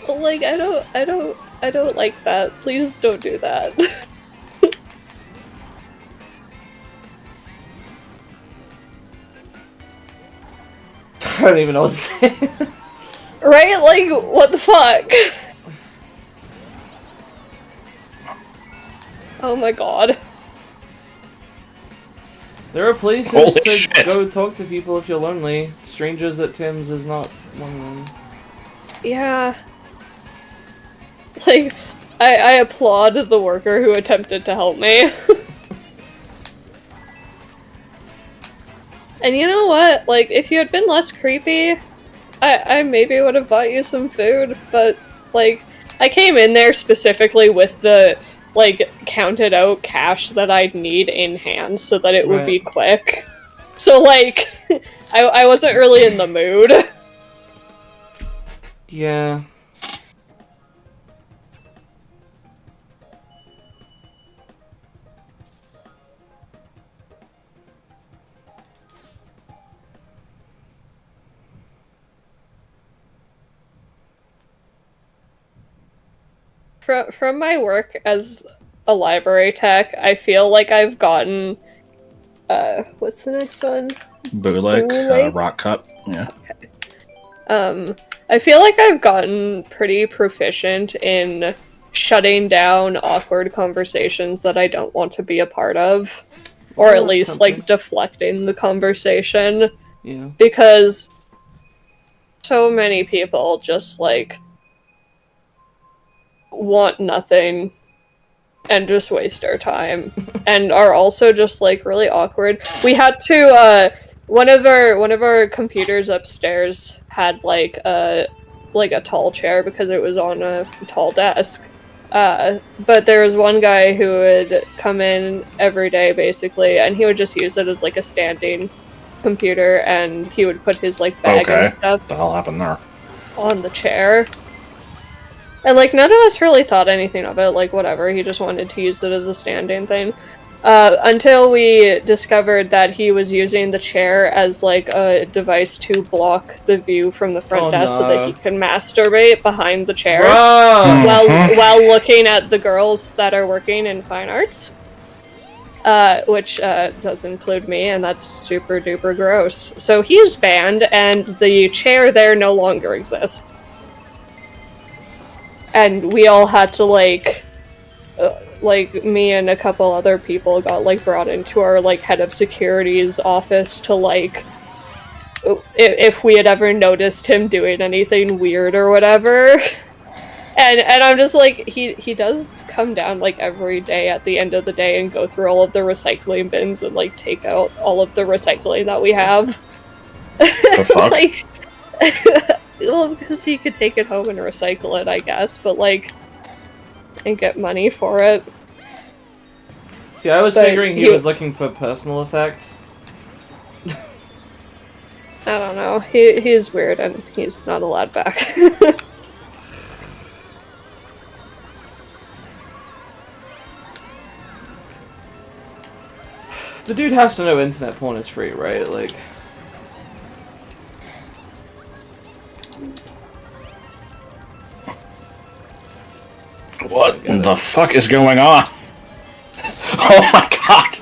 Like, I don't like that. Please don't do that. I don't even know what to say. Right? Like, what the fuck? Oh my god. There are places Holy to shit. go talk to people if you're lonely. Strangers at Tim's is not one of them. Yeah. Like, I applaud the worker who attempted to help me. And you know what? Like, if you had been less creepy, I maybe would have bought you some food, but, like, I came in there specifically with the, like, counted out cash that I'd need in hand so that it would be quick. So, like, I wasn't really in the mood. Yeah. From my work as a library tech, I feel like I've gotten, what's the next one? Bootleg, Rock Cut, yeah. I feel like I've gotten pretty proficient in shutting down awkward conversations that I don't want to be a part of. Or at least, like, deflecting the conversation. Yeah. Because so many people just, like, want nothing and just waste our time and are also just like really awkward. We had to one of our computers upstairs had like a tall chair because it was on a tall desk. But there was one guy who would come in every day basically and he would just use it as like a standing computer and he would put his like bag and stuff what the hell happened there? On the chair. And, like, none of us really thought anything of it, like, whatever, he just wanted to use it as a stand-in thing. Until we discovered that he was using the chair as, like, a device to block the view from the front desk so that he can masturbate behind the chair while looking at the girls that are working in fine arts. Which does include me, and that's super duper gross. So he's banned, and the chair there no longer exists. And we all had to, like, me and a couple other people got, like, brought into our, like, head of security's office to, like, if we had ever noticed him doing anything weird or whatever. And I'm just like, he does come down, like, every day at the end of the day and go through all of the recycling bins and, like, take out all of the recycling that we have. The fuck? Like, well, because he could take it home and recycle it, I guess, but, like, and get money for it. See, I was figuring he was looking for personal effect. I don't know. He's weird, and he's not allowed back. The dude has to know internet porn is free, right? Like... What the fuck is going on? Oh my god!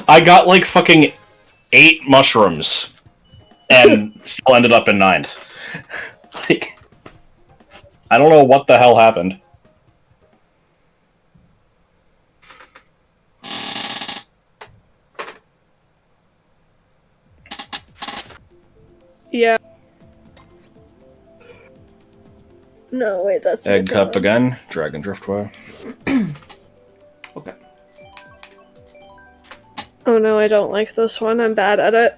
I got like fucking 8 mushrooms and still ended up in 9th. Like, I don't know what the hell happened. Yeah. No, wait, that's Egg cup again. Dragon Driftway. Okay. Oh no, I don't like this one. I'm bad at it.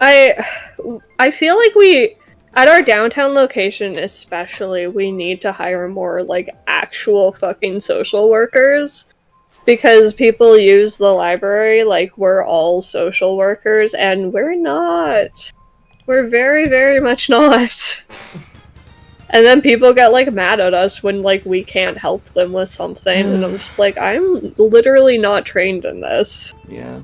I feel like we, at our downtown location especially, we need to hire more, like, actual fucking social workers. Because people use the library like we're all social workers, and we're not. We're very, very much not. And then people get, like, mad at us when, like, we can't help them with something, and I'm just like, I'm literally not trained in this. Yeah.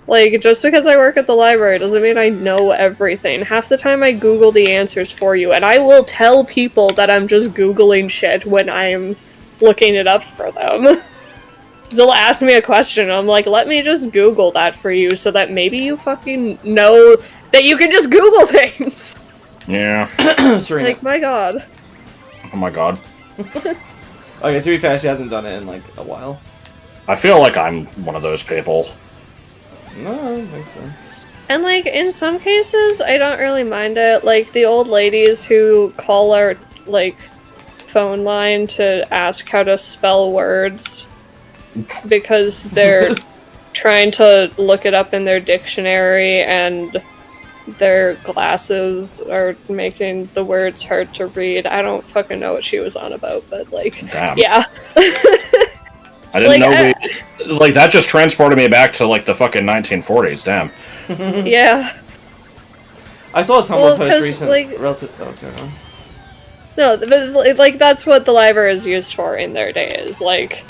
Like, just because I work at the library doesn't mean I know everything. Half the time I Google the answers for you, and I will tell people that I'm just Googling shit when I'm looking it up for them. They'll ask me a question, and I'm like, let me just Google that for you so that maybe you fucking know that you can just Google things! Yeah. Serena. Like, my god. Oh my god. Okay, to be fair, she hasn't done it in, like, a while. I feel like I'm one of those people. No, I don't think so. And, like, in some cases, I don't really mind it. Like, the old ladies who call our, like, phone line to ask how to spell words because they're trying to look it up in their dictionary and their glasses are making the words hard to read. I don't fucking know what she was on about, but, like, Damn. yeah. I didn't know like, that just transported me back to, like, the fucking 1940s, damn. Yeah. I saw a Tumblr post recently. Like, relative. Oh, what's going on? no, but like that's what the library is used for in their days. Like,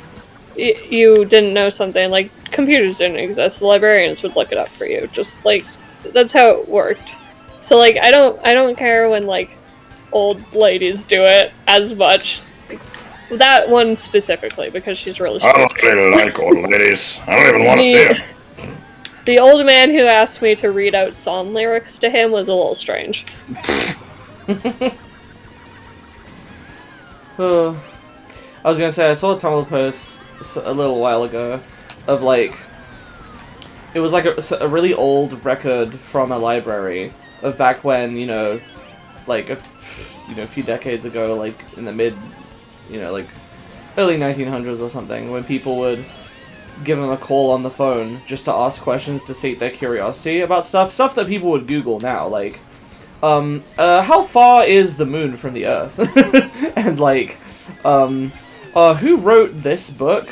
you didn't know something, like computers didn't exist. The librarians would look it up for you. Just like that's how it worked. So like, I don't care when like old ladies do it as much. That one specifically because she's really. I don't really like old ladies. I don't even want to see them. The old man who asked me to read out song lyrics to him was a little strange. I was gonna say, I saw a Tumblr post a little while ago of, like, it was like a really old record from a library of back when, you know, like, a few decades ago, like, in the mid, like, early 1900s or something, when people would give them a call on the phone just to ask questions to sate their curiosity about stuff that people would Google now, like, how far is the moon from the Earth? And, like, who wrote this book?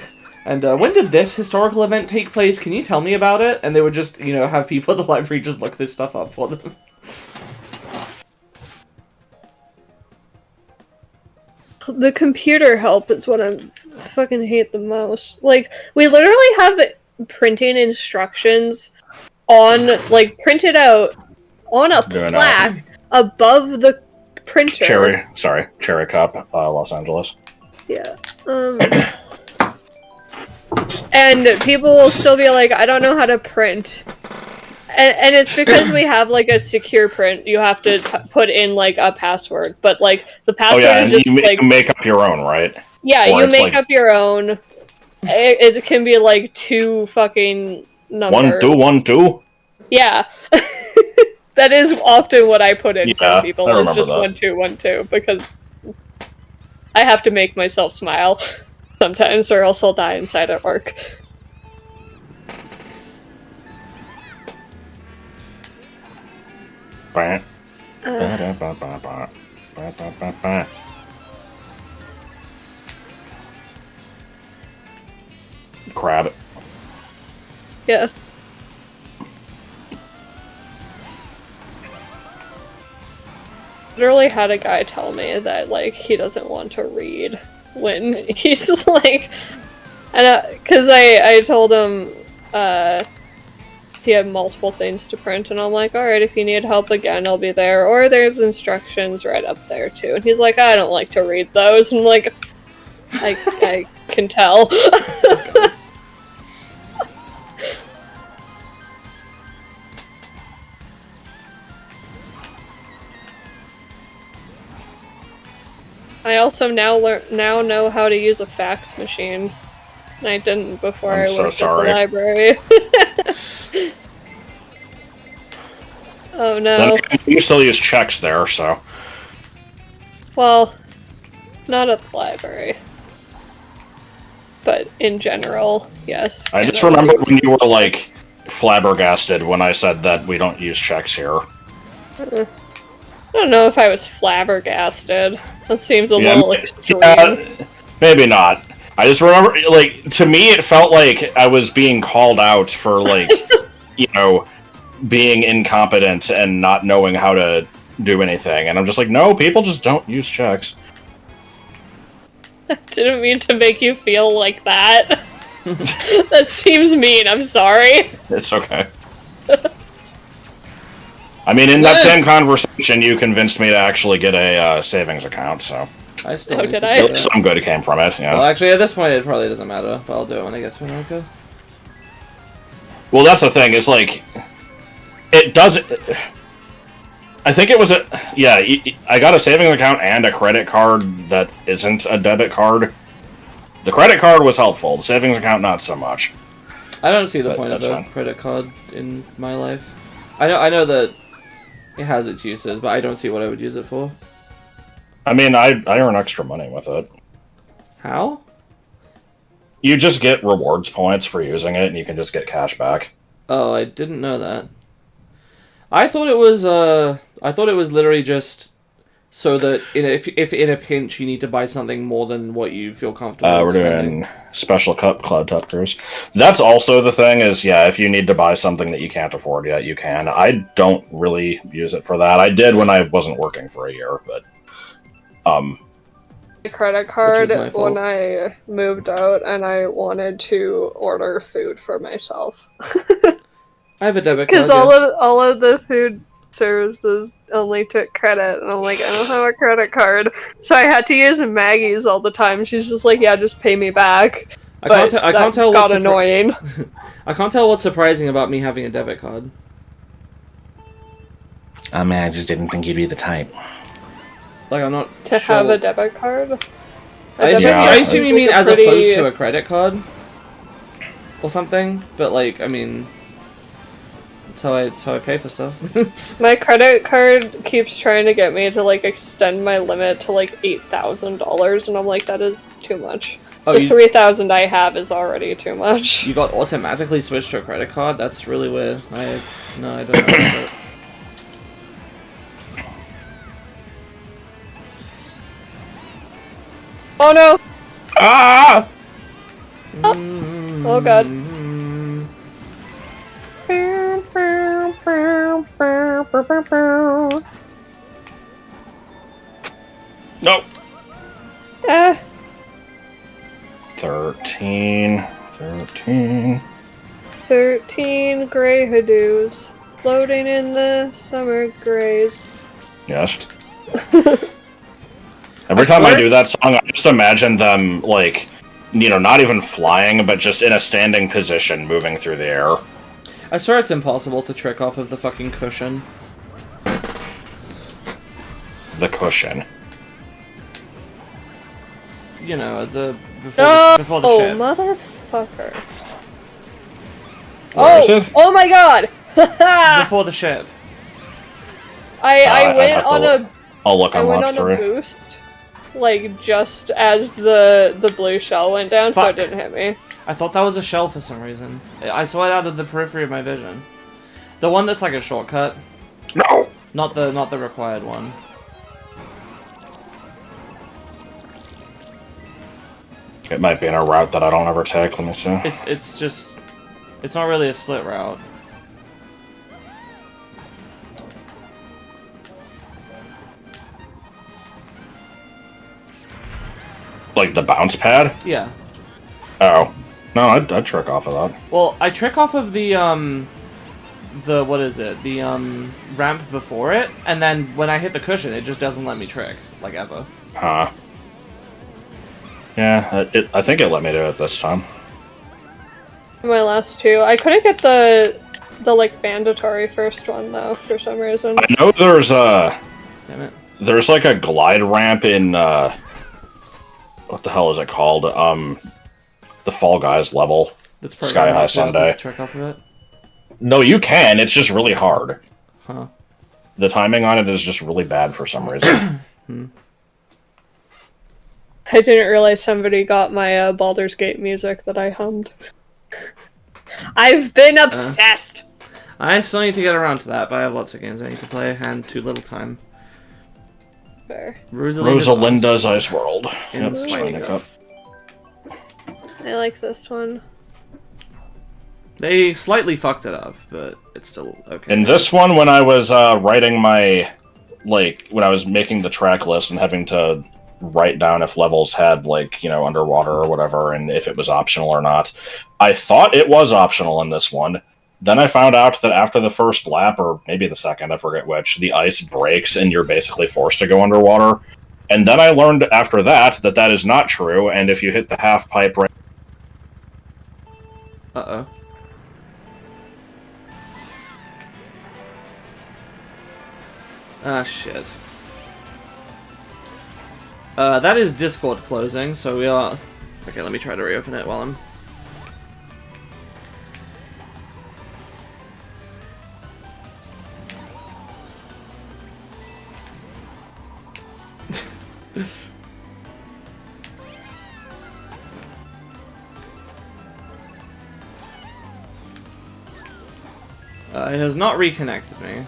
And, when did this historical event take place? Can you tell me about it? And they would just, have people at the library just look this stuff up for them. The computer help is what I fucking hate the most. Like, we literally have printing instructions printed out on a plaque above the printer. Cherry Cup, Los Angeles. Yeah. And people will still be like, I don't know how to print. And it's because we have, like, a secure print. You have to put in, like, a password. But, like, the password is just, you make up your own, right? Yeah, you make up your own. It can be, like, 2 fucking numbers. 1212? Yeah. That is often what I put in for people. It's just 1212, because I have to make myself smile sometimes, or else I'll die inside at work. Crab. Yes. Literally had a guy tell me that, like, he doesn't want to read when he's like, and because I told him he had multiple things to print, and I'm like, alright, if you need help again, I'll be there, or there's instructions right up there too. And he's like, I don't like to read those. And I'm like, I can tell. I also now know how to use a fax machine. And I didn't before I worked at the library. Oh no. You still use checks there, so. Well, not at the library. But in general, yes. I just remember when you were, like, flabbergasted when I said that we don't use checks here. I don't know if I was flabbergasted. That seems a little extreme. Yeah, maybe not. I just remember, like, to me it felt like I was being called out for, like, being incompetent and not knowing how to do anything. And I'm just like, no, people just don't use checks. I didn't mean to make you feel like that. That seems mean, I'm sorry. It's okay. I mean, in that same conversation, you convinced me to actually get a savings account, so. I still did I? Some good came from it, yeah. Well, actually, at this point, it probably doesn't matter, but I'll do it when I get to America. Well, that's the thing, it's like, it doesn't... I think it was I got a savings account and a credit card that isn't a debit card. The credit card was helpful, the savings account not so much. I don't see the point of a credit card in my life. I know that it has its uses, but I don't see what I would use it for. I mean, I earn extra money with it. How? You just get rewards points for using it, and you can just get cash back. Oh, I didn't know that. I thought it was literally just so that if in a pinch you need to buy something more than what you feel comfortable. We're doing Special Cup Cloud Top Cruise. That's also the thing is, yeah, if you need to buy something that you can't afford yet, you can. I don't really use it for that. I did when I wasn't working for a year, but A credit card when I moved out and I wanted to order food for myself. I have a debit card. Because all of the food services only took credit, and I'm like, I don't have a credit card, so I had to use Maggie's all the time. She's just like, yeah, just pay me back. I can't tell. Got annoying. I can't tell what's surprising about me having a debit card. I mean, I just didn't think you'd be the type. Like, I'm not to sure. have a debit card. I assume you mean as opposed to a credit card or something. But like, I mean, that's how I pay for stuff. My credit card keeps trying to get me to like extend my limit to like $8,000, and I'm like, that is too much. Oh, the 3,000 I have is already too much. You got automatically switched to a credit card? That's really weird. I don't know about it. Oh no! Ah! Oh god. Nope. 13 gray Hadoos floating in the summer grays. Yes. Every time I do that song, I just imagine them, like, you know, not even flying, but just in a standing position, moving through the air. I swear it's impossible to trick off of the fucking cushion. The cushion. You know, before the ship. Motherfucker. Where is it? Oh my god! Before the ship. I went on a... I'll look I went on through. a boost, like, just as the blue shell went down, so it didn't hit me. I thought that was a shell for some reason. I saw it out of the periphery of my vision. The one that's like a shortcut. No! Not the required one. It might be in a route that I don't ever take, let me see. It's not really a split route. Like the bounce pad? Yeah. Oh. No, I'd trick off of that. Well, I trick off of the what is it? The ramp before it, and then when I hit the cushion, it just doesn't let me trick, like ever. Huh. Yeah, I think it let me do it this time. My last two. I couldn't get the like mandatory first one though, for some reason. I know there's Damn it. there's like a glide ramp in what the hell is it called? The Fall Guys level. That's Sky High Sunday. Trick off of it. No, you can. It's just really hard. Huh. The timing on it is just really bad for some reason. I didn't realize somebody got my Baldur's Gate music that I hummed. I've been obsessed! I still need to get around to that, but I have lots of games I need to play, and too little time. Fair. Rosalinda's Ice World. In Yep, Spiny Cup. I like this one. They slightly fucked it up, but it's still okay. In this one, when I was writing my, like, when I was making the track list and having to write down if levels had, like, you know, underwater or whatever, and if it was optional or not, I thought it was optional in this one. Then I found out that after the first lap, or maybe the second, I forget which, the ice breaks and you're basically forced to go underwater. And then I learned after that that that is not true, and if you hit the half pipe right... Uh-oh. Ah, shit. That is Discord closing, so we are... Okay, let me try to reopen it while I'm... It has not reconnected me.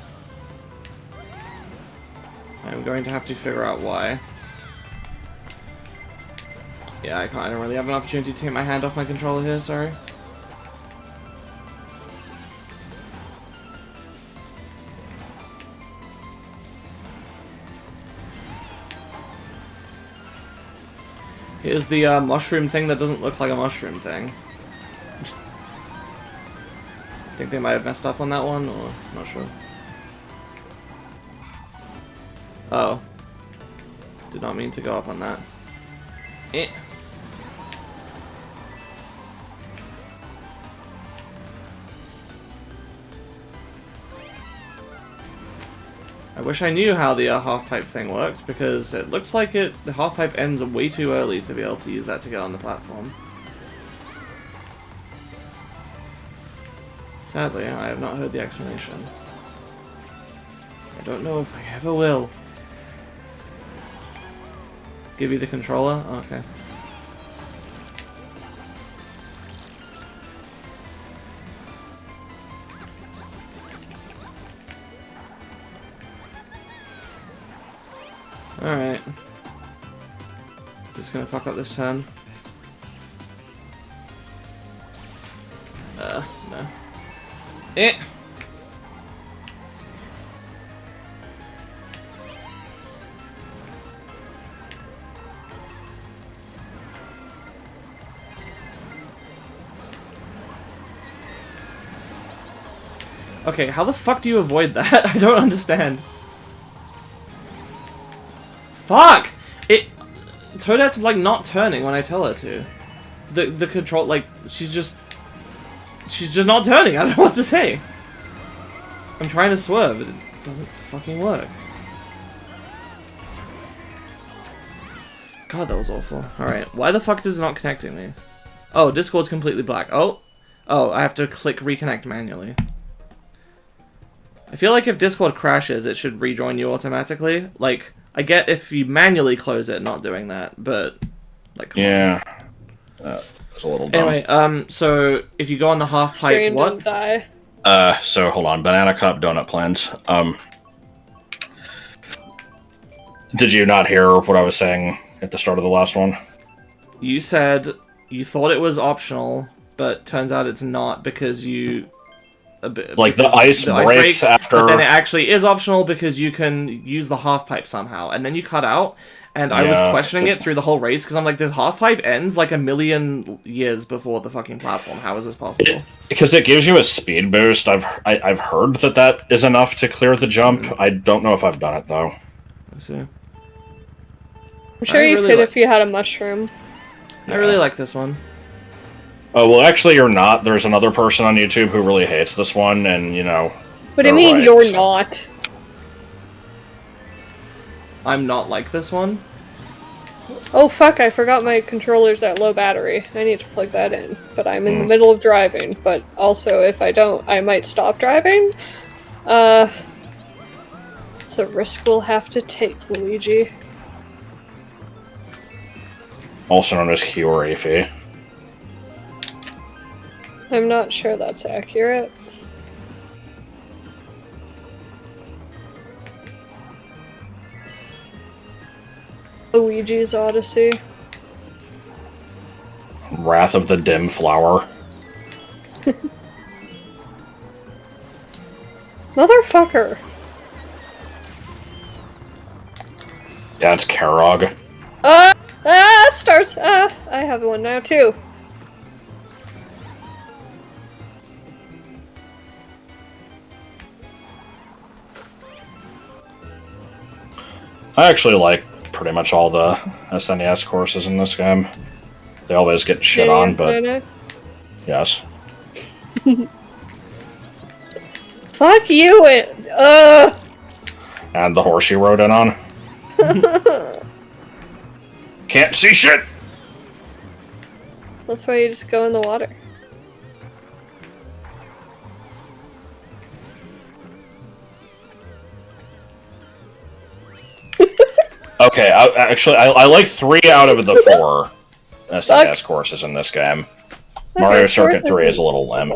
I'm going to have to figure out why. Yeah, I don't really have an opportunity to take my hand off my controller here, sorry. Here's the mushroom thing that doesn't look like a mushroom thing. I think they might have messed up on that one, or not sure. Oh. Did not mean to go up on that. Eh. I wish I knew how the half-pipe thing worked, because it looks like the half-pipe ends way too early to be able to use that to get on the platform. Sadly, I have not heard the explanation. I don't know if I ever will. Give you the controller? Oh, okay. Alright. Is this gonna fuck up this turn? No. Eh! Okay, how the fuck do you avoid that? I don't understand. Fuck! Toadette's like not turning when I tell her to. The control, like, she's just not turning. I don't know what to say. I'm trying to swerve, but it doesn't fucking work. God, that was awful. Alright, why the fuck is it not connecting me? Oh, Discord's completely black. Oh, I have to click reconnect manually. I feel like if Discord crashes, it should rejoin you automatically. Like, I get if you manually close it, not doing that, but like, yeah, that was a little dumb. Anyway, so if you go on the half pipe, Stream what? and die. So hold on, banana cup donut plans. Did you not hear what I was saying at the start of the last one? You said you thought it was optional, but turns out it's not because you. Like the ice breaks after. But then it actually is optional because you can use the half pipe somehow, and then you cut out. And I was questioning it through the whole race because I'm like, this half pipe ends like a million years before the fucking platform. How is this possible? Because it gives you a speed boost. I've heard that is enough to clear the jump. I don't know if I've done it though. Let's see. I'm sure you could if you had a mushroom. I really like this one. Oh, well, actually, you're not. There's another person on YouTube who really hates this one, and, you know... What do you mean you're not? I'm not like this one? Oh, fuck, I forgot my controller's at low battery. I need to plug that in. But I'm in the middle of driving. But also, if I don't, I might stop driving. It's a risk we'll have to take, Luigi. Also known as Hugh or Afie. I'm not sure that's accurate. Luigi's Odyssey. Wrath of the Dim Flower. Motherfucker! Yeah, it's Karog. Stars! I have one now too. I actually like pretty much all the SNES courses in this game. They always get shit on, but... Yes. Fuck you! And the horse you rode in on. Can't see shit! That's why you just go in the water. Okay, I like 3 out of the 4 SNES courses in this game. Mario Circuit 3 is a little lame.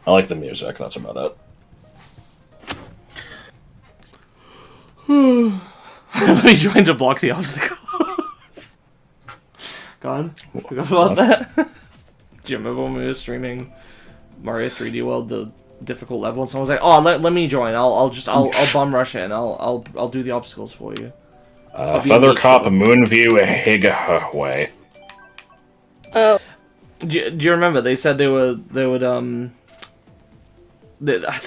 I like the music, that's about it. Let me try to block the obstacle. God, forgot about that. Do you remember when we were streaming Mario 3D World, the difficult level, and someone was like, "Oh, let me join. I'll bum rush in. I'll do the obstacles for you." Feathercop Moonview Higaway. Oh. Do you remember? They said they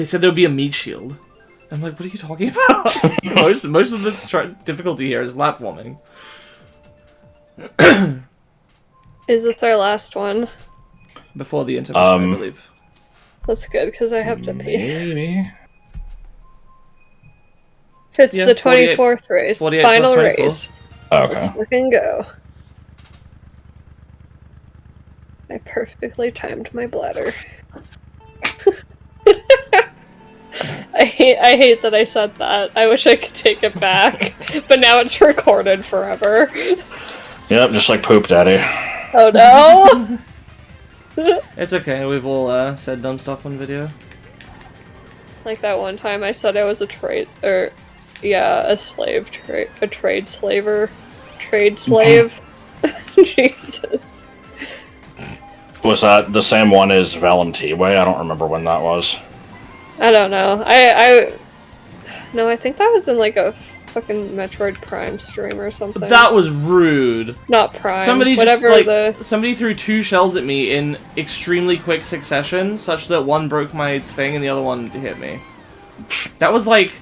said there would be a meat shield. I'm like, what are you talking about? most of the difficulty here is platforming. Is this our last one? Before the intermission, I believe. That's good, because I have to pee. Maybe. It's the 24th race. Final race. Okay. Let's fucking go. I perfectly timed my bladder. I hate that I said that. I wish I could take it back. But now it's recorded forever. Yep, just like Poop Daddy. Oh no! It's okay, we've all said dumb stuff on video. Like that one time I said I was a trade slave. Jesus. Was that the same one as Valentiway? I don't remember when that was. I don't know. No, I think that was in like a fucking Metroid Prime stream or something. That was rude. Not Prime. Somebody whatever somebody threw 2 shells at me in extremely quick succession, such that one broke my thing and the other one hit me. That was like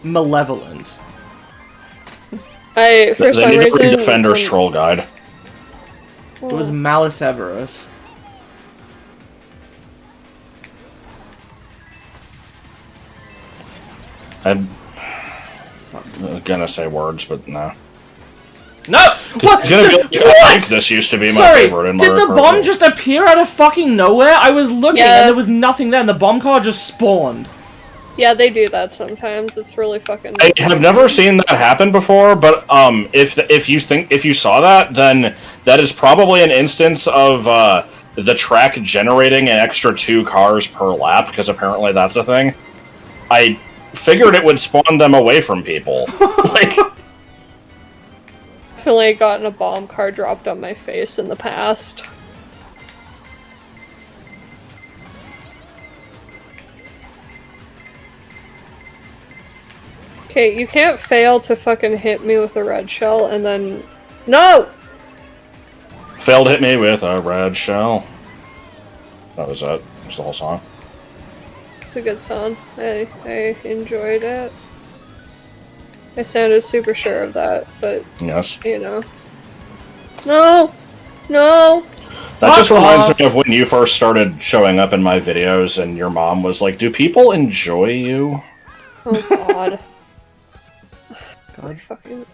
malevolent. They need to read Defender's Troll Guide. It was Maliseverus. I'm gonna say words, but no. No! What? It's gonna be like, what? This used to be my favorite in Mario Did the Kart bomb World. just appear out of fucking nowhere? I was looking and there was nothing there and the bomb car just spawned. Yeah, they do that sometimes. It's really fucking... I have never seen that happen before, but if you saw that, then that is probably an instance of the track generating an extra 2 cars per lap, because apparently that's a thing. I figured it would spawn them away from people. Like, definitely gotten a bomb car dropped on my face in the past. Okay, you can't fail to fucking hit me with a red shell and then... No! failed to hit me with a red shell. That was it. That's the whole song. It's a good song. I enjoyed it. I sounded super sure of that, but... Yes. You know. No! No! That just reminds me of when you first started showing up in my videos and your mom was like, do people enjoy you? Oh god. God. Fucking...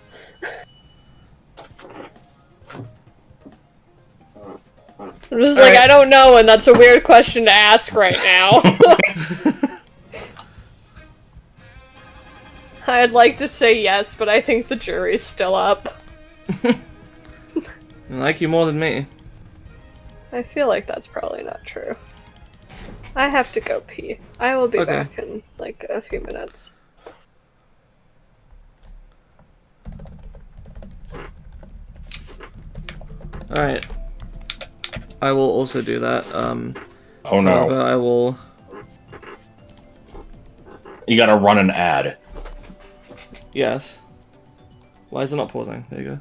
I'm just like, I don't know, and that's a weird question to ask right now. I'd like to say yes, but I think the jury's still up. I like you more than me. I feel like that's probably not true. I have to go pee. I will be back in, like, a few minutes. Alright. I will also do that. Oh no. However, I will... You gotta run an ad. Yes. Why is it not pausing? There you go.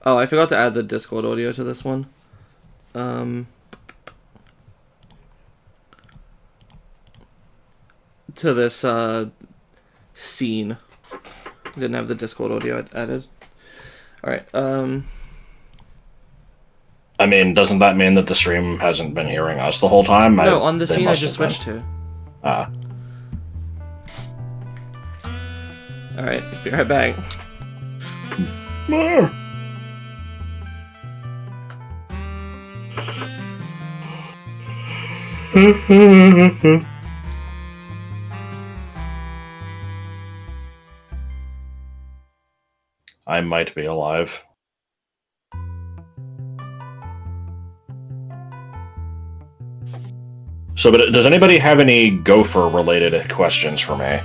Oh, I forgot to add the Discord audio to this one. To this, scene. Didn't have the Discord audio added. Alright, I mean, doesn't that mean that the stream hasn't been hearing us the whole time? No, on the scene I just switched to. Ah. Alright, be right back. More. I might be alive. So, but does anybody have any gopher-related questions for me?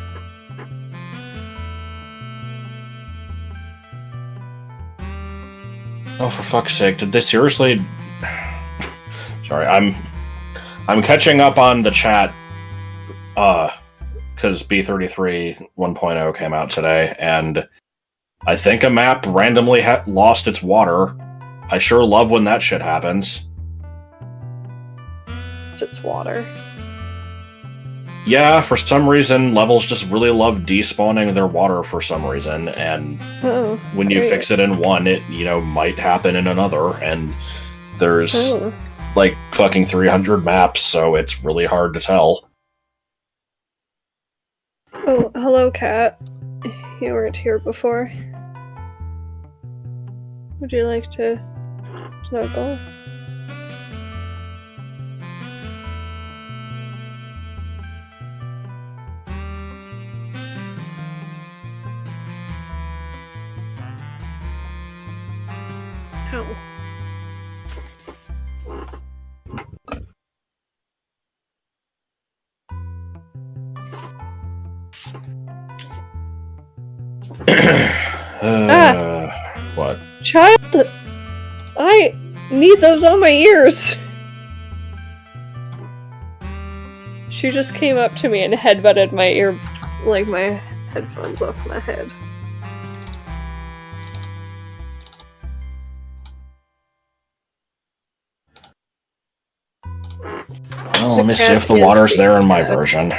Oh, for fuck's sake! Did they seriously? Sorry, I'm catching up on the chat. Because B33 1.0 came out today, and I think a map randomly lost its water. I sure love when that shit happens. It's water. Yeah, for some reason, levels just really love despawning their water for some reason, and when you fix it in one, it, might happen in another, and there's, like, fucking 300 maps, so it's really hard to tell. Oh, hello, cat. You weren't here before. Would you like to snuggle? Ow. What? Child! I need those on my ears! She just came up to me and headbutted my ear, like my headphones off my head. Well, let me see if the water's there in my version.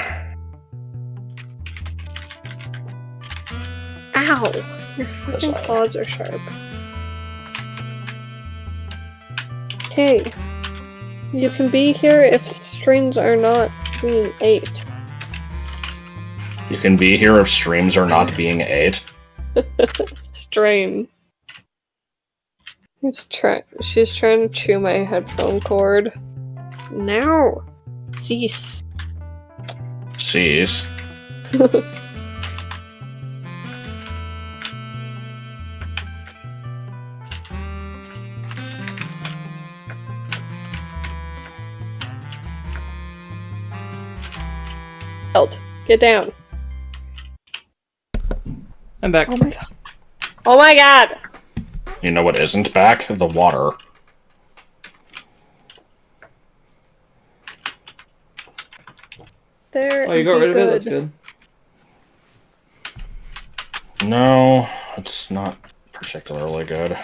Ow! Your fucking claws are sharp. Okay. You can be here if streams are not being ate. You can be here if streams are not being ate. Strain. She's trying to chew my headphone cord. No! Cease. Cease. Get down. I'm back. Oh my god. Oh my god! You know what isn't back? The water. There. Oh, you got rid of it? That's good. No, it's not particularly good.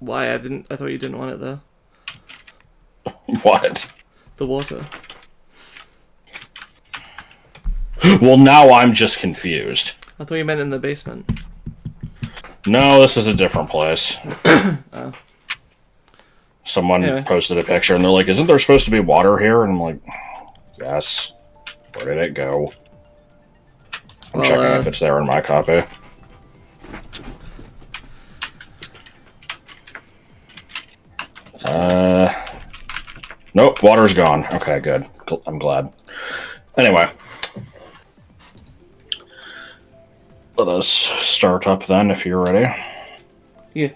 Why? I thought you didn't want it there. What? The water. Well, now I'm just confused. I thought you meant in the basement. No, this is a different place. Oh. Someone posted a picture and they're like, isn't there supposed to be water here? And I'm like, yes. Where did it go? I'm checking if it's there in my copy. Nope, water's gone. Okay, good. I'm glad. Anyway. Let us start up then, if you're ready. Yeah.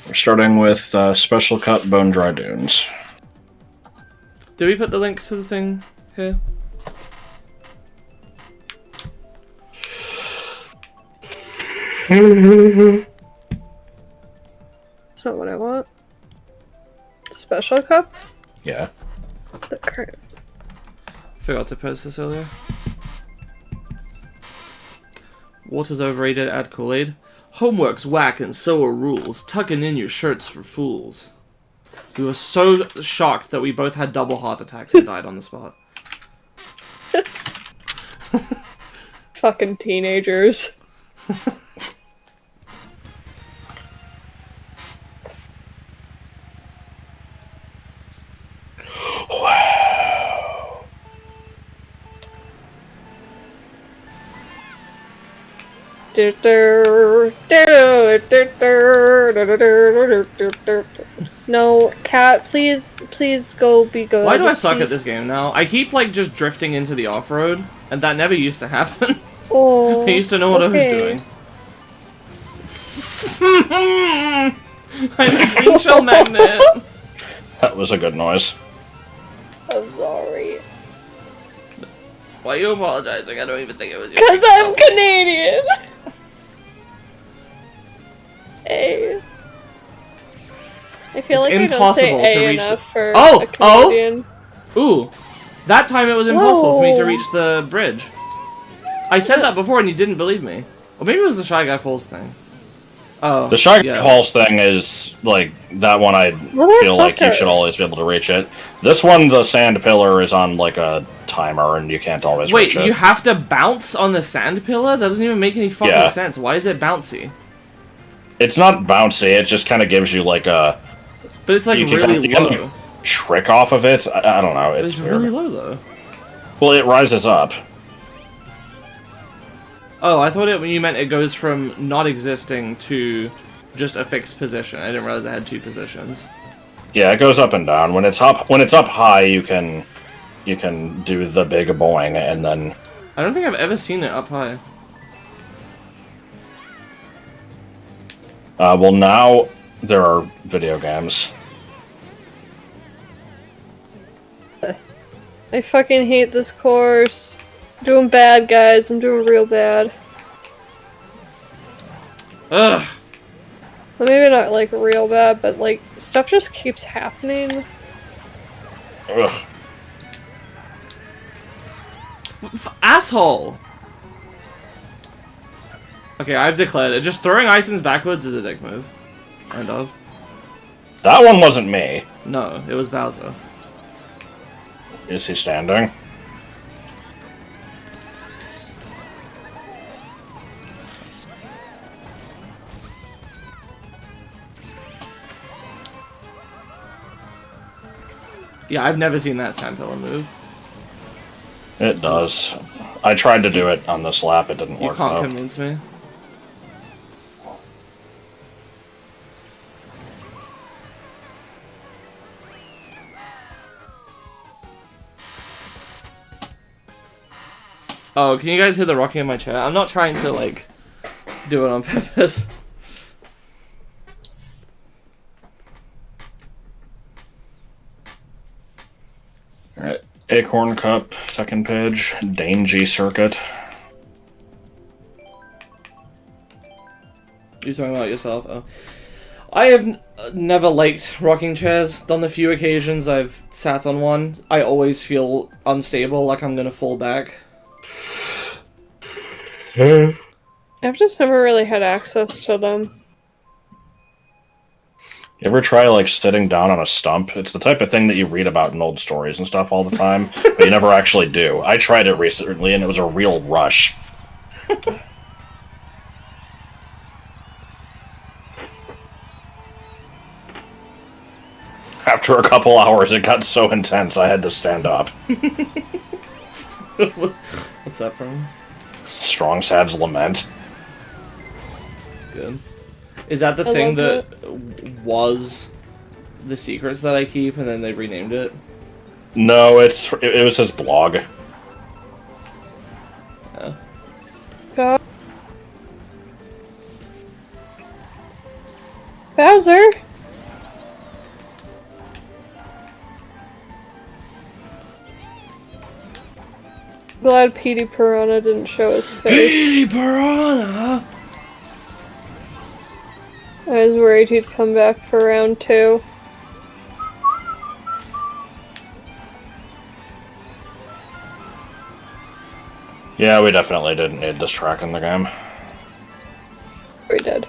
We're starting with Special Cut Bone Dry Dunes. Did we put the link to the thing here? That's not what I want. Special cup? Yeah. The current. Forgot to post this earlier. Water's overrated, add Kool-Aid. Homework's whack and so are rules. Tucking in your shirts for fools. We were so shocked that we both had double heart attacks and died on the spot. Fucking teenagers. No, cat, please go be good. Why do I suck at please. this game now? I keep, like, just drifting into the off-road, and that never used to happen. Oh, I used to know what I was doing. I'm a green shell magnet. That was a good noise. I'm sorry. Why are you apologizing? I don't even think it was your Because green I'm shell. Canadian! A. I feel It's like I don't impossible say to A reach enough the- for Oh! a Canadian. Ooh. That time it was impossible for me to Whoa. reach the bridge. I said that before and you didn't believe me. Or maybe it was the Shy Guy Falls thing. Oh. The Shy yeah. Halls thing is, like, that one I feel like you should always be able to reach it. This one, the sand pillar, is on, like, a timer, and you can't always Wait, reach it. you have to bounce on the sand pillar? That doesn't even make any fucking Yeah. sense. Why is it bouncy? It's not bouncy, it just kind of gives you, like, a But it's like You can really kind of- low. trick off of it. I don't know, But it's it's weird. really low though. Well, it rises up. Oh, I thought you meant it goes from not existing to just a fixed position. I didn't realize it had two positions. Yeah, it goes up and down. When it's up high, you can do the big boing, and then I don't think I've ever seen it up high. well, now there are video games. I fucking hate this course. I'm doing bad, guys. I'm doing real bad. Ugh. Well, maybe not, like, real bad, but, like, stuff just keeps happening. Ugh. Asshole! Okay, I've declared it. Just throwing items backwards is a dick move. Kind of. That one wasn't me. No, it was Bowser. Is he standing? Yeah, I've never seen that sand pillar move. It does. I tried to do it on this lap. It didn't You work can't though. convince me. Oh, can you guys hear the rocking in my chair? I'm not trying to, like, do it on purpose. Alright. Acorn Cup, second page. Dangy Circuit. You're talking about yourself? Oh. I have never liked rocking chairs. On the few occasions I've sat on one, I always feel unstable, like I'm gonna fall back. I've just never really had access to them. You ever try, like, sitting down on a stump? It's the type of thing that you read about in old stories and stuff all the time, but you never actually do. I tried it recently, and it was a real rush. After a couple hours, it got so intense, I had to stand up. What's that from? Strong Sad's Lament. Good. Is that the I thing love that was the secrets that I keep and then they renamed it? No, it was his blog. Yeah. God. Bowser? Glad Petey Piranha didn't show his face. Petey Piranha! I was worried he'd come back for round 2. Yeah, we definitely didn't need this track in the game. We did.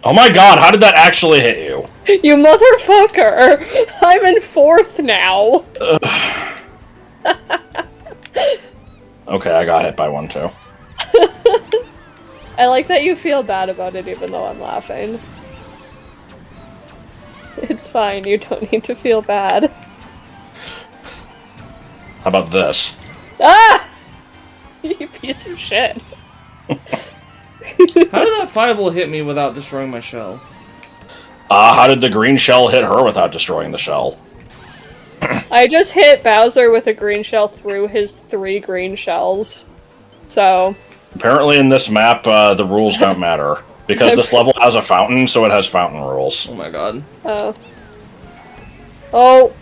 Oh my god, how did that actually hit you? You motherfucker! I'm in 4th now! Okay, I got hit by one too. I like that you feel bad about it even though I'm laughing. It's fine, you don't need to feel bad. How about this? Ah! You piece of shit. How did that fireball hit me without destroying my shell? How did the green shell hit her without destroying the shell? I just hit Bowser with a green shell through his 3 green shells. So... Apparently in this map, the rules don't matter. Because this level has a fountain, so it has fountain rules. Oh my god. Oh. Oh!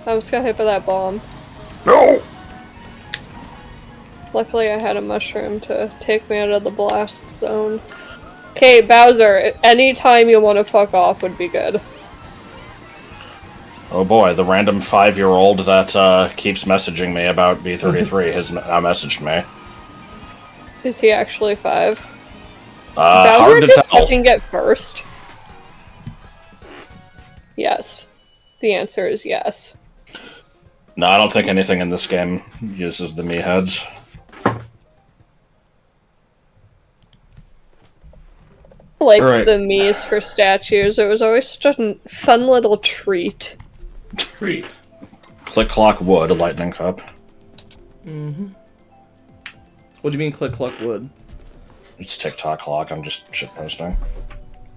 I almost got hit by that bomb. No! Luckily I had a mushroom to take me out of the blast zone. Okay, Bowser, anytime you want to fuck off would be good. Oh boy, the random 5-year-old that keeps messaging me about B33 has now messaged me. Is he actually 5? Hard Bowser to just tell. touching it first? Yes. The answer is yes. No, I don't think anything in this game uses the me heads. Like Right. the Mii's for statues, it was always such a fun little treat. Treat. Click clock wood, a lightning cup. Mm-hmm. What do you mean click clock wood? It's TikTok clock, I'm just shitposting.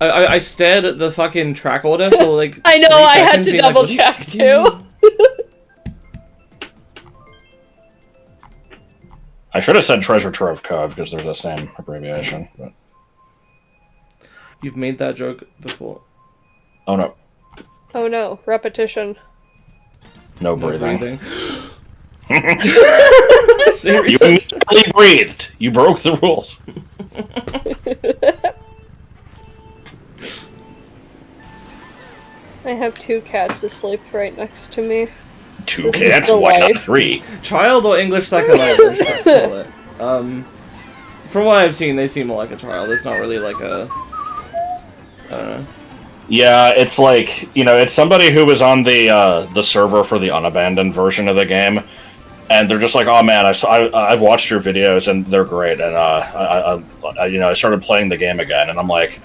I stared at the fucking track order for like I know, 3 I had seconds, to being double like, check what do you too. I should have said Treasure Trove Cove, because there's the same abbreviation. But... You've made that joke before. Oh no. Oh no, repetition. No No breathing. Seriously? You immediately breathed! You broke the rules. I have 2 cats asleep right next to me. 2 This is cats? the Why not life. 3? Child or English second language? Let's call it. From what I've seen, they seem more like a child. It's not really like a. I don't know. Yeah, it's like, you know, it's somebody who was on the server for the unabandoned version of the game, and they're just like, oh man, I've watched your videos and they're great, and I started playing the game again, and I'm like,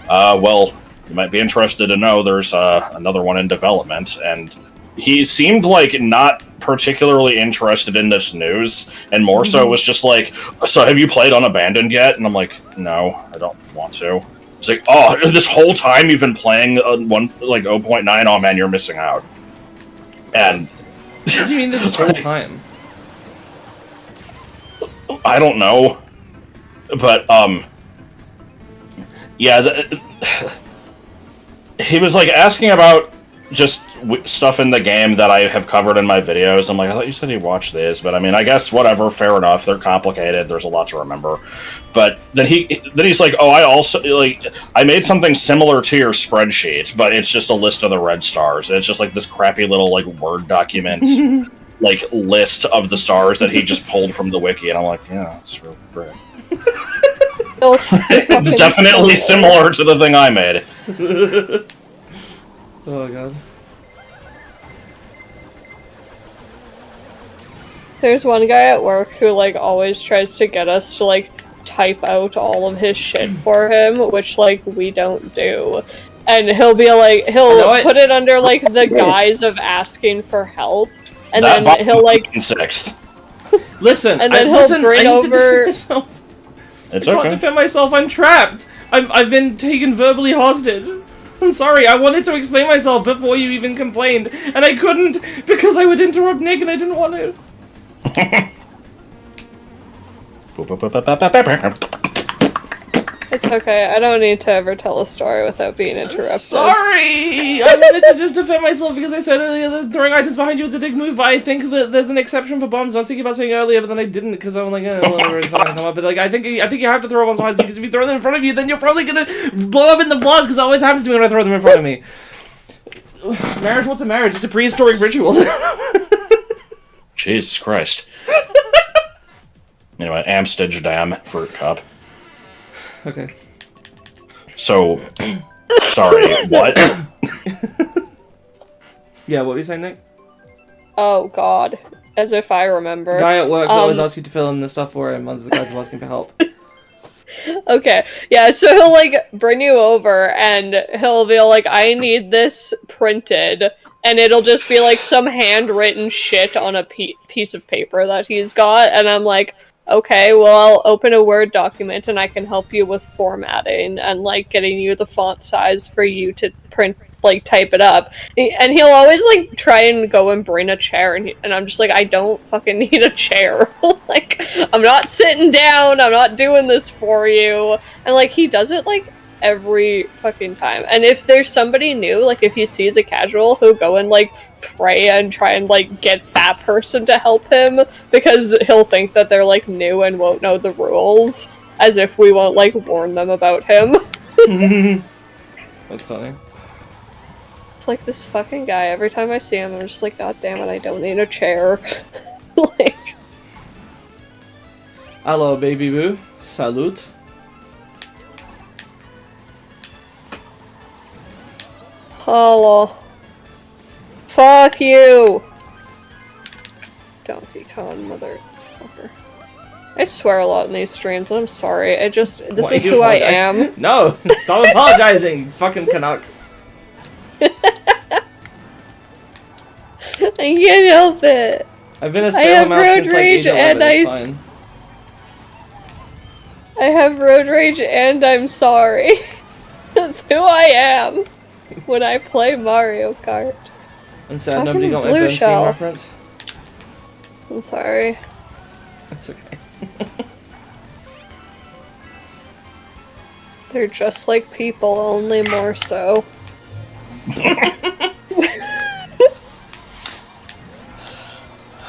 well, you might be interested to know there's another one in development, and he seemed like not particularly interested in this news, and more so was just like, so have you played Unabandoned yet? And I'm like, no, I don't want to. It's like, oh, this whole time you've been playing 0.9, oh man, you're missing out. And What do you mean this whole time? I don't know, but yeah, he was like asking about just stuff in the game that I have covered in my videos. I'm like, I thought you said you watched these, but I mean, I guess whatever, fair enough. They're complicated. There's a lot to remember. But then he's like, oh, I also I made something similar to your spreadsheet, but it's just a list of the red stars. It's just like this crappy little like Word document like list of the stars that he just pulled from the wiki, and I'm like, yeah, that's really great. It's definitely similar to the thing I made. Oh god. There's one guy at work who like always tries to get us to like type out all of his shit for him, which like we don't do. And he'll be like, he'll put it under like the guise of asking for help, and That then he'll like in sixth. Listen, and then he'll bring over. It's I can't okay. defend myself. I'm trapped. I've been taken verbally hostage. I'm sorry. I wanted to explain myself before you even complained, and I couldn't because I would interrupt Nick, and I didn't want to. It's okay. I don't need to ever tell a story without being interrupted. Sorry! I wanted to just defend myself because I said earlier that throwing items behind you is a dick move, but I think that there's an exception for bombs. I was thinking about saying earlier, but then I didn't because I'm like, whatever, it's not gonna come up. But like, I think you have to throw bombs behind you because if you throw them in front of you, then you're probably gonna blow up in the blast because it always happens to me when I throw them in front of me. Marriage? What's a marriage? It's a prehistoric ritual. Jesus Christ. Anyway, Amsterdam Dam fruit cup. Okay. So, sorry, what? Yeah, what were you saying, Nick? Oh God, as if I remember. Guy at work always asks you to fill in the stuff for him under the guise of asking for help. Okay, yeah, so he'll, like, bring you over, and he'll be like, I need this printed, and it'll just be, like, some handwritten shit on a piece of paper that he's got, and I'm like, okay, well, I'll open a Word document, and I can help you with formatting, and, like, getting you the font size for you to print, like, type it up. And he'll always, like, try and go and bring a chair, and I'm just like, I don't fucking need a chair. Like, I'm not sitting down, I'm not doing this for you. And, like, he does it, like, every fucking time. And if there's somebody new, like, if he sees a casual, he'll go and, like, pray and try and, like, get that person to help him, because he'll think that they're, like, new and won't know the rules, as if we won't, like, warn them about him. That's funny. It's like this fucking guy, every time I see him, I'm just like, God damn it, I don't need a chair. Like... Hello, baby boo. Salute. Hello. Fuck you! Donkey Kong, motherfucker. I swear a lot in these streams, and I'm sorry. This is who I am. No! Stop apologizing, you fucking Canuck. I can't help it. I've been a sailor mouse since like age 11, it's fine. I have road rage and I'm sorry. That's who I am when I play Mario Kart. I'm sad nobody got my Bernstein reference. I'm sorry. That's okay. They're just like people, only more so.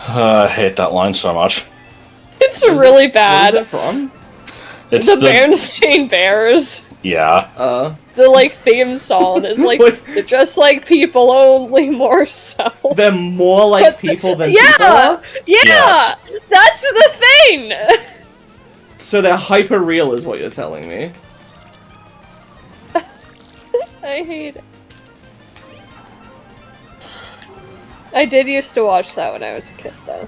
I hate that line so much. It's really bad. What is it from? It's the Bernstein Bears. Yeah. The, like, theme song is like, they're just like people, only more so. They're more like people than people are? Yeah! Yes. That's the thing! So they're hyper real is what you're telling me. I hate it. I did used to watch that when I was a kid, though.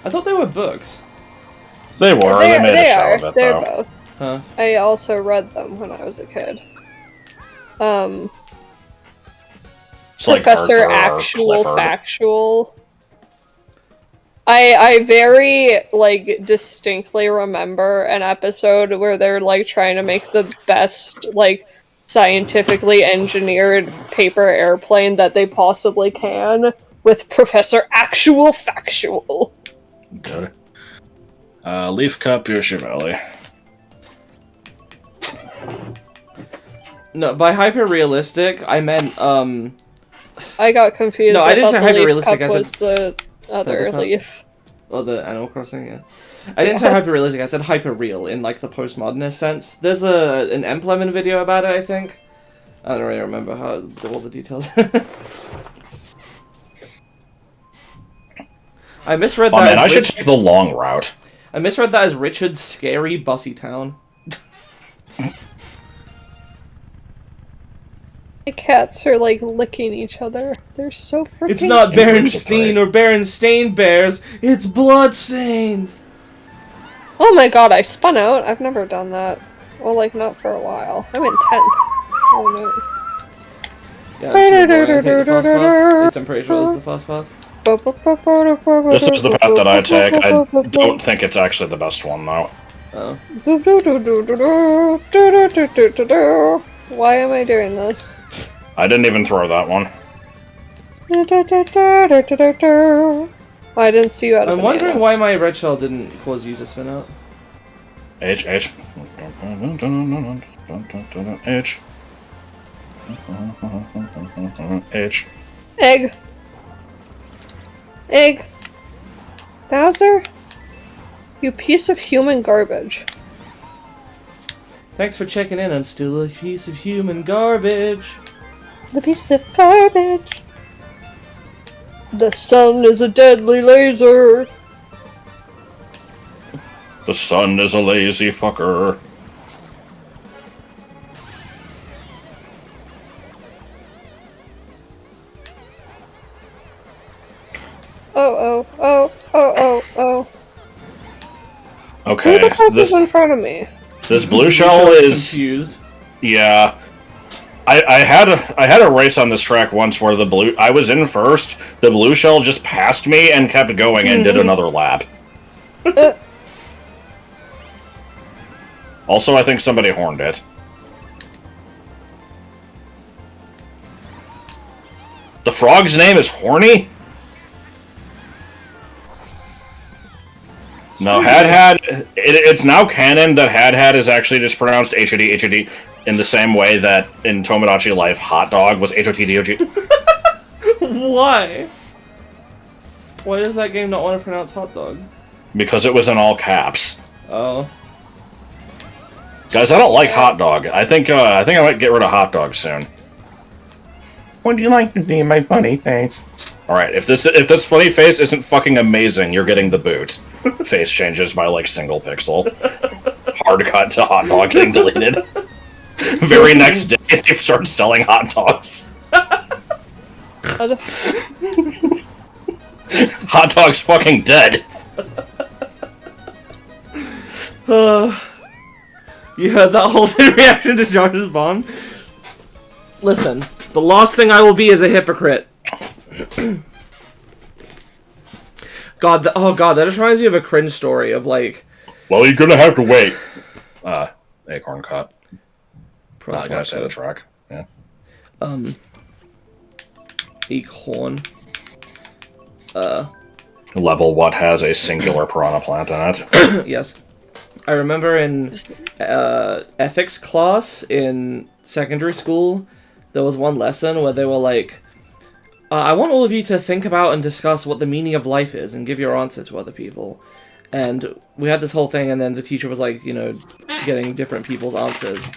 I thought they were books. They were. They made a show of it, They're though. both. Huh. I also read them when I was a kid. It's like Professor Arthur or Actual Clifford. Factual. I very, like, distinctly remember an episode where they're, like, trying to make the best, like, scientifically engineered paper airplane that they possibly can with Professor Actual Factual. Good. Leaf Cup, Yoshi Valley. No, by hyper realistic, I meant I got confused. No, I didn't say thought the hyper Leaf realistic. Cup I said was the other Cup? leaf. Oh, the Animal Crossing, yeah. I didn't say hyper realistic. I said hyper real in like the postmodernist sense. There's an Empleman video about it, I think. I don't really remember all the details. I misread that. Oh man, I should take the long route. I misread that as Richard's scary bussy town. The cats are like licking each other. They're so freaking. It's not Berenstain or Berenstain Bears. It's Bloodstain. Oh my god, I spun out. I've never done that. Well, like not for a while. I'm in 10th. Oh no. Yeah, I'm pretty sure it's the fast path. This is the path that I take. I don't think it's actually the best one, though. Oh. Why am I doing this? I didn't even throw that one. Oh, I didn't see you out of I'm wondering why my red shell didn't cause you to spin out. H. H. H. Egg. Egg. Bowser? You piece of human garbage. Thanks for checking in. I'm still a piece of human garbage. The piece of garbage. The sun is a deadly laser. The sun is a lazy fucker. Oh, oh, oh, oh, oh, oh. Okay, Who the fuck this is in front of me? This blue shell is confused. Yeah. I had a race on this track once where I was in first, the blue shell just passed me and kept going and did another lap. Also, I think somebody horned it. The frog's name is Horny? No, it's now canon that Had is actually just pronounced HOD in the same way that in Tomodachi Life, hot dog was HOTDOG. Why? Why does that game not want to pronounce hot dog? Because it was in all caps. Oh. Guys, I don't like hot dog. I think I might get rid of hot dog soon. Would you like to see my funny face? Alright, if this funny face isn't fucking amazing, you're getting the boot. Face changes by like single pixel. Hard cut to hot dog getting deleted. Very next day, they start selling hot dogs. Hot dog's fucking dead. You heard that whole reaction to Josh's bomb? Listen, the last thing I will be is a hypocrite. God, oh god, that just reminds me of a cringe story of like... Well, you're gonna have to wait. Acorn cut. Not gonna say the track. Yeah. Acorn. Level what has a singular piranha plant in it. Yes. I remember in ethics class in secondary school, there was one lesson where they were like, I want all of you to think about and discuss what the meaning of life is and give your answer to other people. And we had this whole thing, and then the teacher was like, you know, getting different people's answers.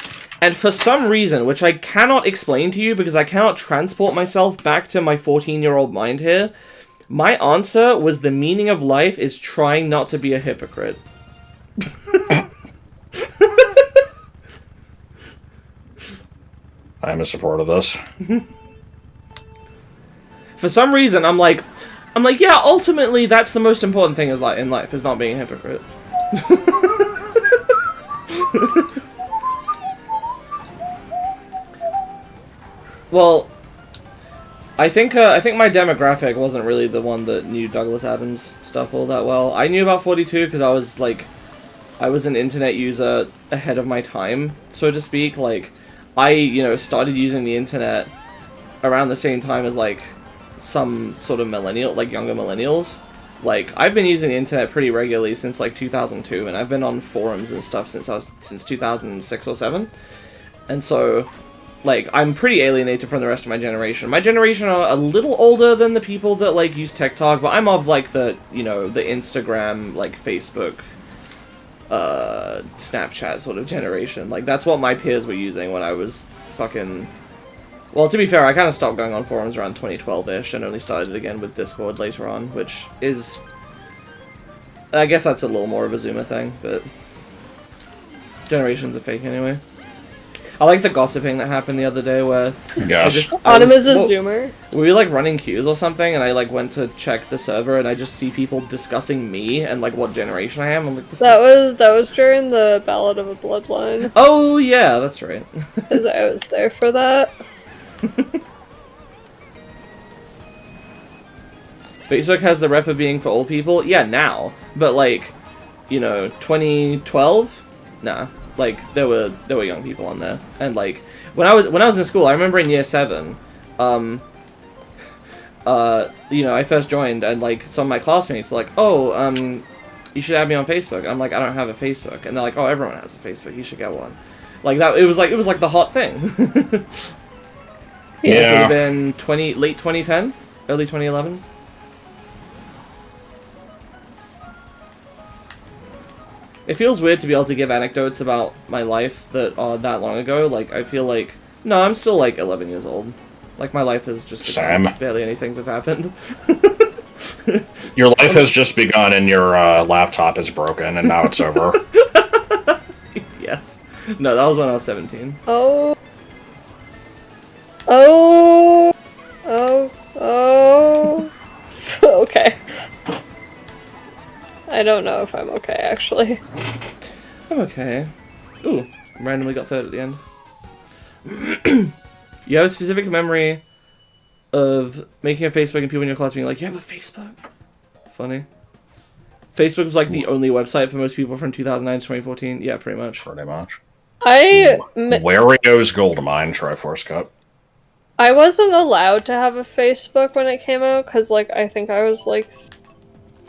And for some reason, which I cannot explain to you because I cannot transport myself back to my 14-year-old mind here, my answer was the meaning of life is trying not to be a hypocrite. I'm in support of this. For some reason, I'm like, yeah, ultimately, that's the most important thing in life, is not being a hypocrite. Well, I think my demographic wasn't really the one that knew Douglas Adams stuff all that well. I knew about 42 because I was an internet user ahead of my time, so to speak. Like, I, started using the internet around the same time as, like, some sort of millennial, like, younger millennials. Like, I've been using the internet pretty regularly since, like, 2002, and I've been on forums and stuff since 2006 or 7. And so, like, I'm pretty alienated from the rest of my generation. My generation are a little older than the people that, like, use TikTok, but I'm of, like, the Instagram, like, Facebook, Snapchat sort of generation. Like, that's what my peers were using when I was fucking... Well, to be fair, I kind of stopped going on forums around 2012-ish and only started again with Discord later on, which is... I guess that's a little more of a Zoomer thing, but... Generations are fake anyway. I like the gossiping that happened the other day where... Yes. Autumn is a Zoomer. We were, like, running queues or something, and I, like, went to check the server, and I just see people discussing me and, like, what generation I am. I'm like, that was during the Ballad of a Bloodline. Oh, yeah, that's right. Because I was there for that. Facebook has the rep of being for old people? Yeah, now. But, like, 2012? Nah. Like, there were young people on there. And, like, when I was in school, I remember in year 7, I first joined, and, like, some of my classmates were like, oh, you should add me on Facebook. I'm like, I don't have a Facebook. And they're like, oh, everyone has a Facebook. You should get one. Like, it was like the hot thing. Yeah. This would have been late 2010? Early 2011? It feels weird to be able to give anecdotes about my life that are that long ago. Like, I feel like... No, I'm still, like, 11 years old. Like, my life has just begun. Barely any things have happened. Your life has just begun and your laptop is broken and now it's over. Yes. No, that was when I was 17. Oh. Okay. I don't know if I'm okay, actually. I'm okay. Ooh, randomly got third at the end. You have a specific memory of making a Facebook and people in your class being like, you have a Facebook? Funny. Facebook was like the only website for most people from 2009 to 2014. Yeah, pretty much. Pretty much. Wario's Goldmine Triforce Cup. I wasn't allowed to have a Facebook when it came out, because, like, I think I was, like,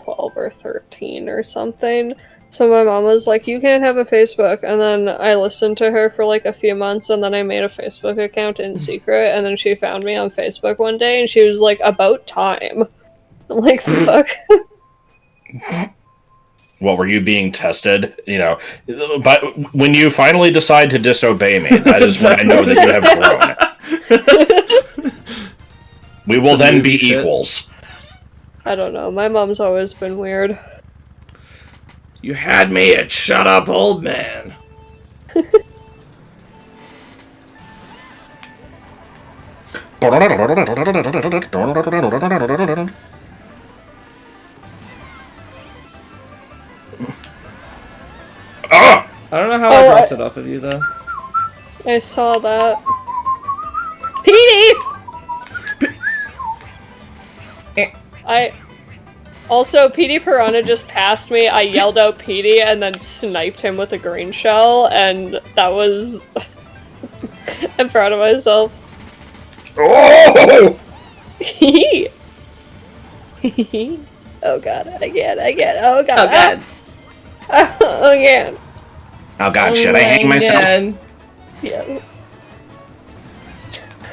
12 or 13 or something. So my mom was like, you can't have a Facebook, and then I listened to her for, like, a few months, and then I made a Facebook account in secret, and then she found me on Facebook one day, and she was like, about time. I'm like, fuck. What, were you being tested? You know, but when you finally decide to disobey me, that is when I know that you have grown. We will then be equals. I don't know. My mom's always been weird. You had me at shut up, old man. I don't know how I dropped it off of you, though. I saw that. Petey! Also, Petey Piranha just passed me, I yelled out Petey, and then sniped him with a green shell, and that was... I'm proud of myself. Oh! Oh god, again, oh god. Oh god. Again. Oh god, should I hang myself? Yeah.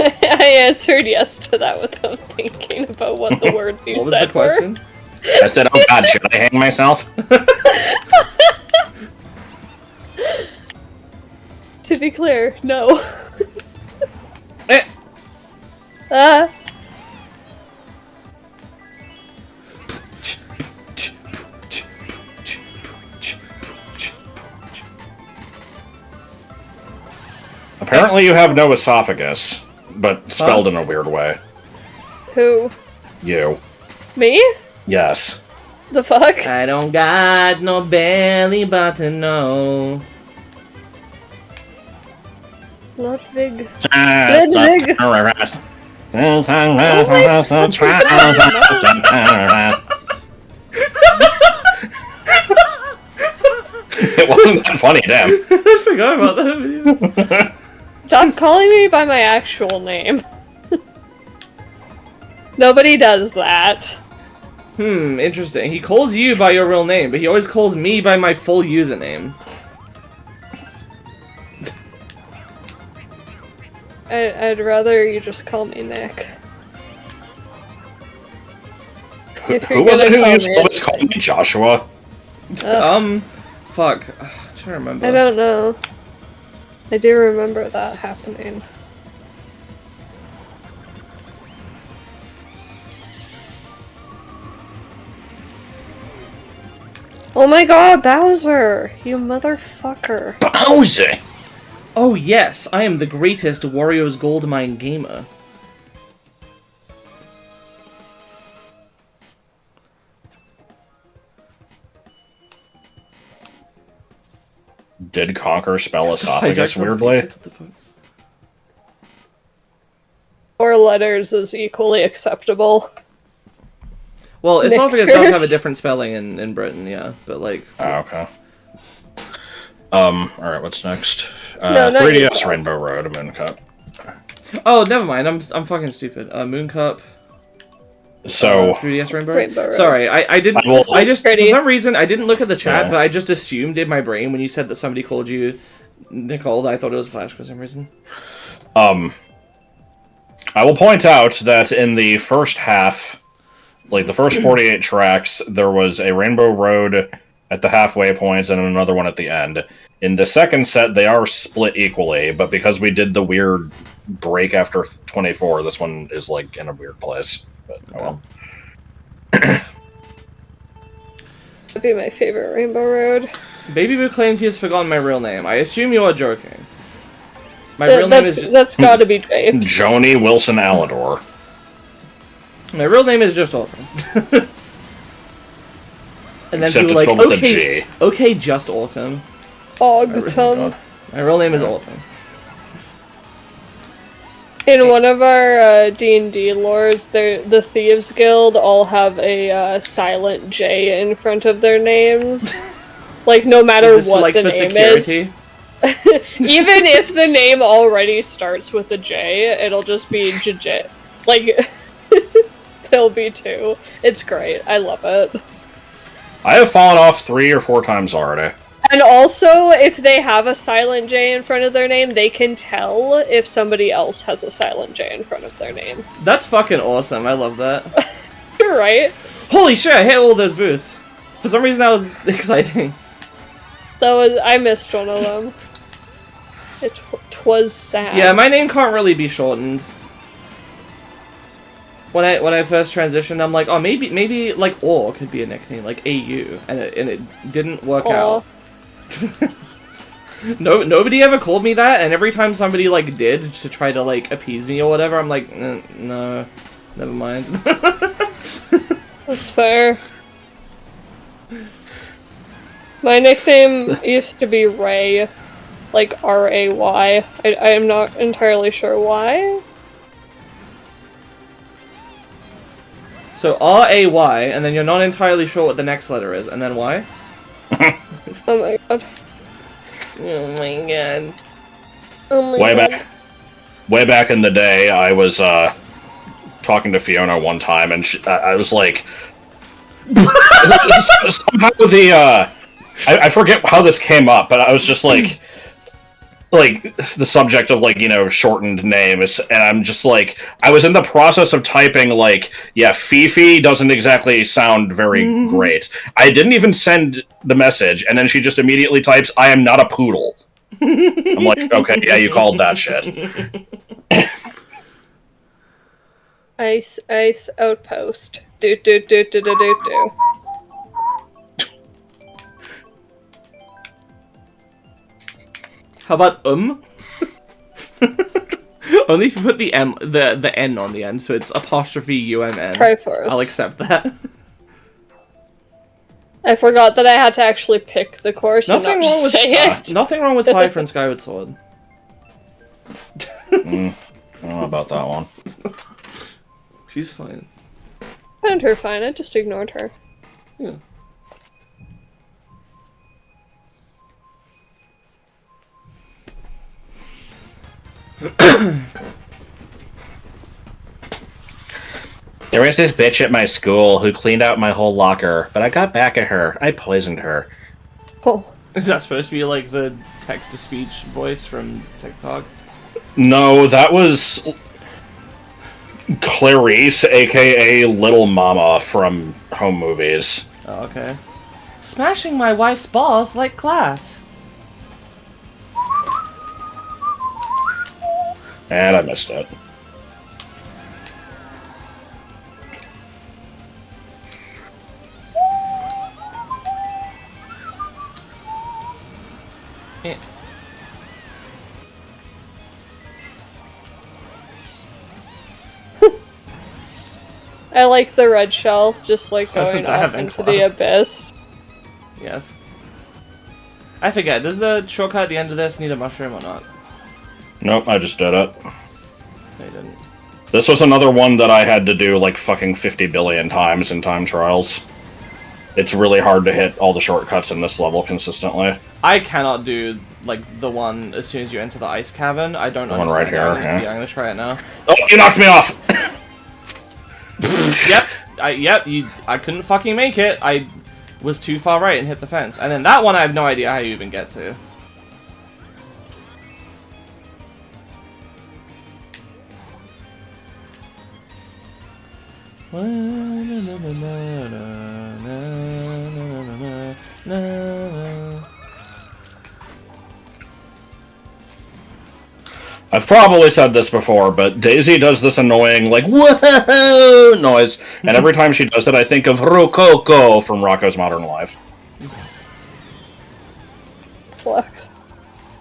I answered yes to that without thinking about what the word you What was said the question? I said, oh god, should I hang myself? To be clear, no. Eh. Apparently you have no esophagus, but spelled in a weird way. Who? You. Me? Yes. The fuck? I don't got no belly button, no. Ludwig. Ludwig. It wasn't that funny, damn. I forgot about that video. Stop calling me by my actual name. Nobody does that. Interesting. He calls you by your real name, but he always calls me by my full username. I'd rather you just call me Nick. Who was it who used to always call me Joshua? Fuck. I'm trying to remember. I don't know. I do remember that happening. Oh my god, Bowser! You motherfucker. Bowser! Oh yes, I am the greatest Wario's Goldmine gamer. Did Conquer spell esophagus weirdly? What the fuck? 4 letters is equally acceptable. Well, esophagus Nectars. does have a different spelling in Britain, yeah, but like... Oh, okay. Alright, what's next? No, not 3DS you. Rainbow Road, Moon Cup. Oh, never mind, I'm fucking stupid. Moon Cup... So... 3DS Rainbow? Road. Sorry, I didn't... I just, for pretty. some reason, I didn't look at the chat, Yeah. but I just assumed in my brain when you said that somebody called you Nicole, I thought it was Flash for some reason. I will point out that in the first half, like the first 48 tracks, there was a Rainbow Road at the halfway point and another one at the end. In the second set, they are split equally, but because we did the weird break after 24, this one is like in a weird place. But oh well. That'd be my favorite Rainbow Road. Baby Boo claims he has forgotten my real name. I assume you are joking. My real name is... That's gotta be James. Joni Wilson Alador. My real name is just Autumn. And then Except people it's are like, spelled with a okay, G. okay, just Autumn. Autumn. My real name is Autumn. In one of our D&D lores, the Thieves Guild all have a silent J in front of their names. Like, no matter Is this what like the for name security? is. Even if the name already starts with a J, it'll just be JJ. Like, there'll be two. It's great. I love it. I have fallen off 3 or 4 times already. And also, if they have a silent J in front of their name, they can tell if somebody else has a silent J in front of their name. That's fucking awesome. I love that. You're right. Holy shit, I hit all those boosts. For some reason that was exciting. I missed one of them. Twas sad. Yeah, my name can't really be shortened. When I first transitioned, I'm like, oh, maybe like Or could be a nickname, like AU, and it didn't work out. Nobody ever called me that, and every time somebody like did to try to like appease me or whatever, I'm like, no, never mind. That's fair. My nickname used to be Ray, like R-A-Y. I am not entirely sure why. So R-A-Y, and then you're not entirely sure what the next letter is, and then Y? Oh my god. Oh my god. Oh my Way god. Way back in the day, I was talking to Fiona one time, and I was like, somehow I forget how this came up, but I was just like the subject of like, you know, shortened names, and I'm just like, I was in the process of typing like, yeah, Fifi doesn't exactly sound very great. I didn't even send the message, and then she just immediately types, I am not a poodle. I'm like, okay, yeah, you called that shit. Ice outpost. Do do do do do do do. How about Only if you put the the N on the end, so it's apostrophe UMN. Triforce. I'll accept that. I forgot that I had to actually pick the course Nothing and not wrong just with say it. Nothing wrong with Fire and Skyward Sword. I don't know about that one. She's fine. I found her fine, I just ignored her. Yeah. There was this bitch at my school who cleaned out my whole locker, but I got back at her. I poisoned her. Oh. Is that supposed to be like the text-to-speech voice from TikTok? No, that was Clarice, aka Little Mama from Home Movies. Oh, okay. Smashing my wife's balls like glass. And I missed it. Yeah. I like the red shell, just like going Since I off haven't into the abyss. Yes. I forget, does the shortcut at the end of this need a mushroom or not? Nope, I just did it. No, you didn't. This was another one that I had to do like fucking 50 billion times in time trials. It's really hard to hit all the shortcuts in this level consistently. I cannot do, like, the one as soon as you enter the ice cavern. I don't The one understand right that. here, I'm yeah. gonna try it now. Oh, you knocked me off! Yep, I couldn't fucking make it. I was too far right and hit the fence. And then that one I have no idea how you even get to. I've probably said this before, but Daisy does this annoying, like, whoa noise, and every time she does it, I think of Rococo from Rocko's Modern Life.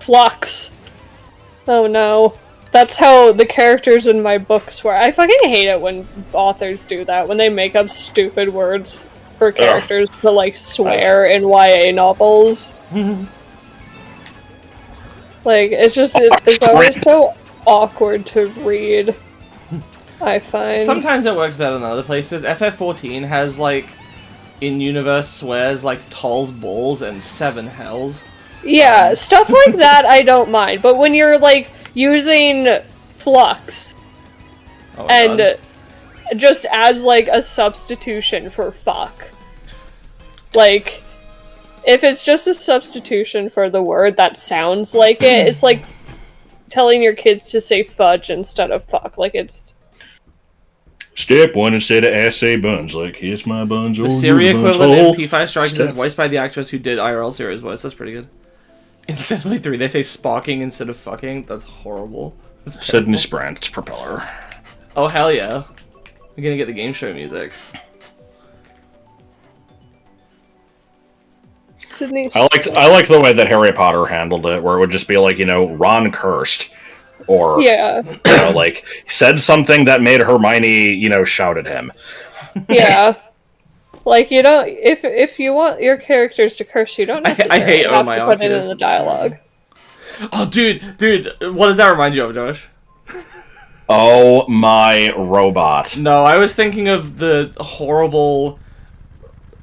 Flux. Oh no. That's how the characters in my books were. I fucking hate it when authors do that, when they make up stupid words for characters to, like, swear in YA novels. Like, it's always so awkward to read, I find. Sometimes it works better than other places. FF14 has, like, in-universe swears like Toll's balls and 7 hells. Yeah, stuff like that I don't mind, but when you're, like, using flux and God. just as, like, a substitution for fuck. Like, if it's just a substitution for the word that sounds like it, it's like telling your kids to say fudge instead of fuck. Like, it's... Step 1 instead of assay buns. Like, here's my buns. The Siri equivalent in P5 Strikers is voiced by the actress who did IRL Siri's voice. That's pretty good. In Assembly 3, they say sparking instead of fucking. That's horrible. That's Sydney Sprint propeller. Oh, hell yeah. I'm gonna get the game show music. I like the way that Harry Potter handled it, where it would just be like, you know, Ron cursed. Or, Yeah. you know, like, said something that made Hermione, you know, shout at him. Yeah. Like, you don't... If you want your characters to curse, you don't necessarily hate have to put it in Omiakis. the dialogue. Oh, dude, what does that remind you of, Josh? Oh my robot. No, I was thinking of the horrible,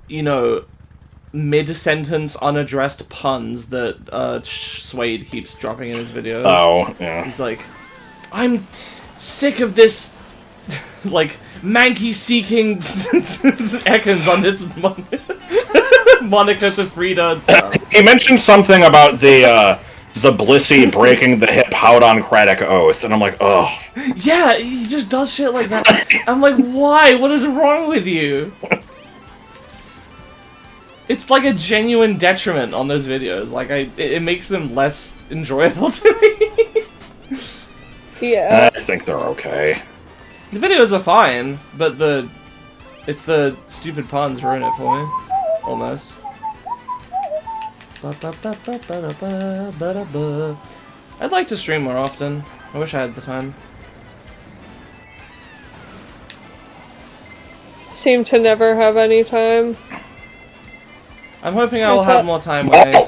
you know, mid-sentence unaddressed puns that Suede keeps dropping in his videos. Oh, yeah. He's like, I'm sick of this, like, manky-seeking Ekans on this Monica to Frida. He mentioned something about the Blissey breaking the hip Houdon-cratic oath, and I'm like, oh. Yeah, he just does shit like that. I'm like, why? What is wrong with you? It's like a genuine detriment on those videos. Like, it makes them less enjoyable to me. Yeah. I think they're okay. The videos are fine, but it's the stupid puns ruin it for me. Almost. I'd like to stream more often. I wish I had the time. Seem to never have any time. I'm hoping I will have more time when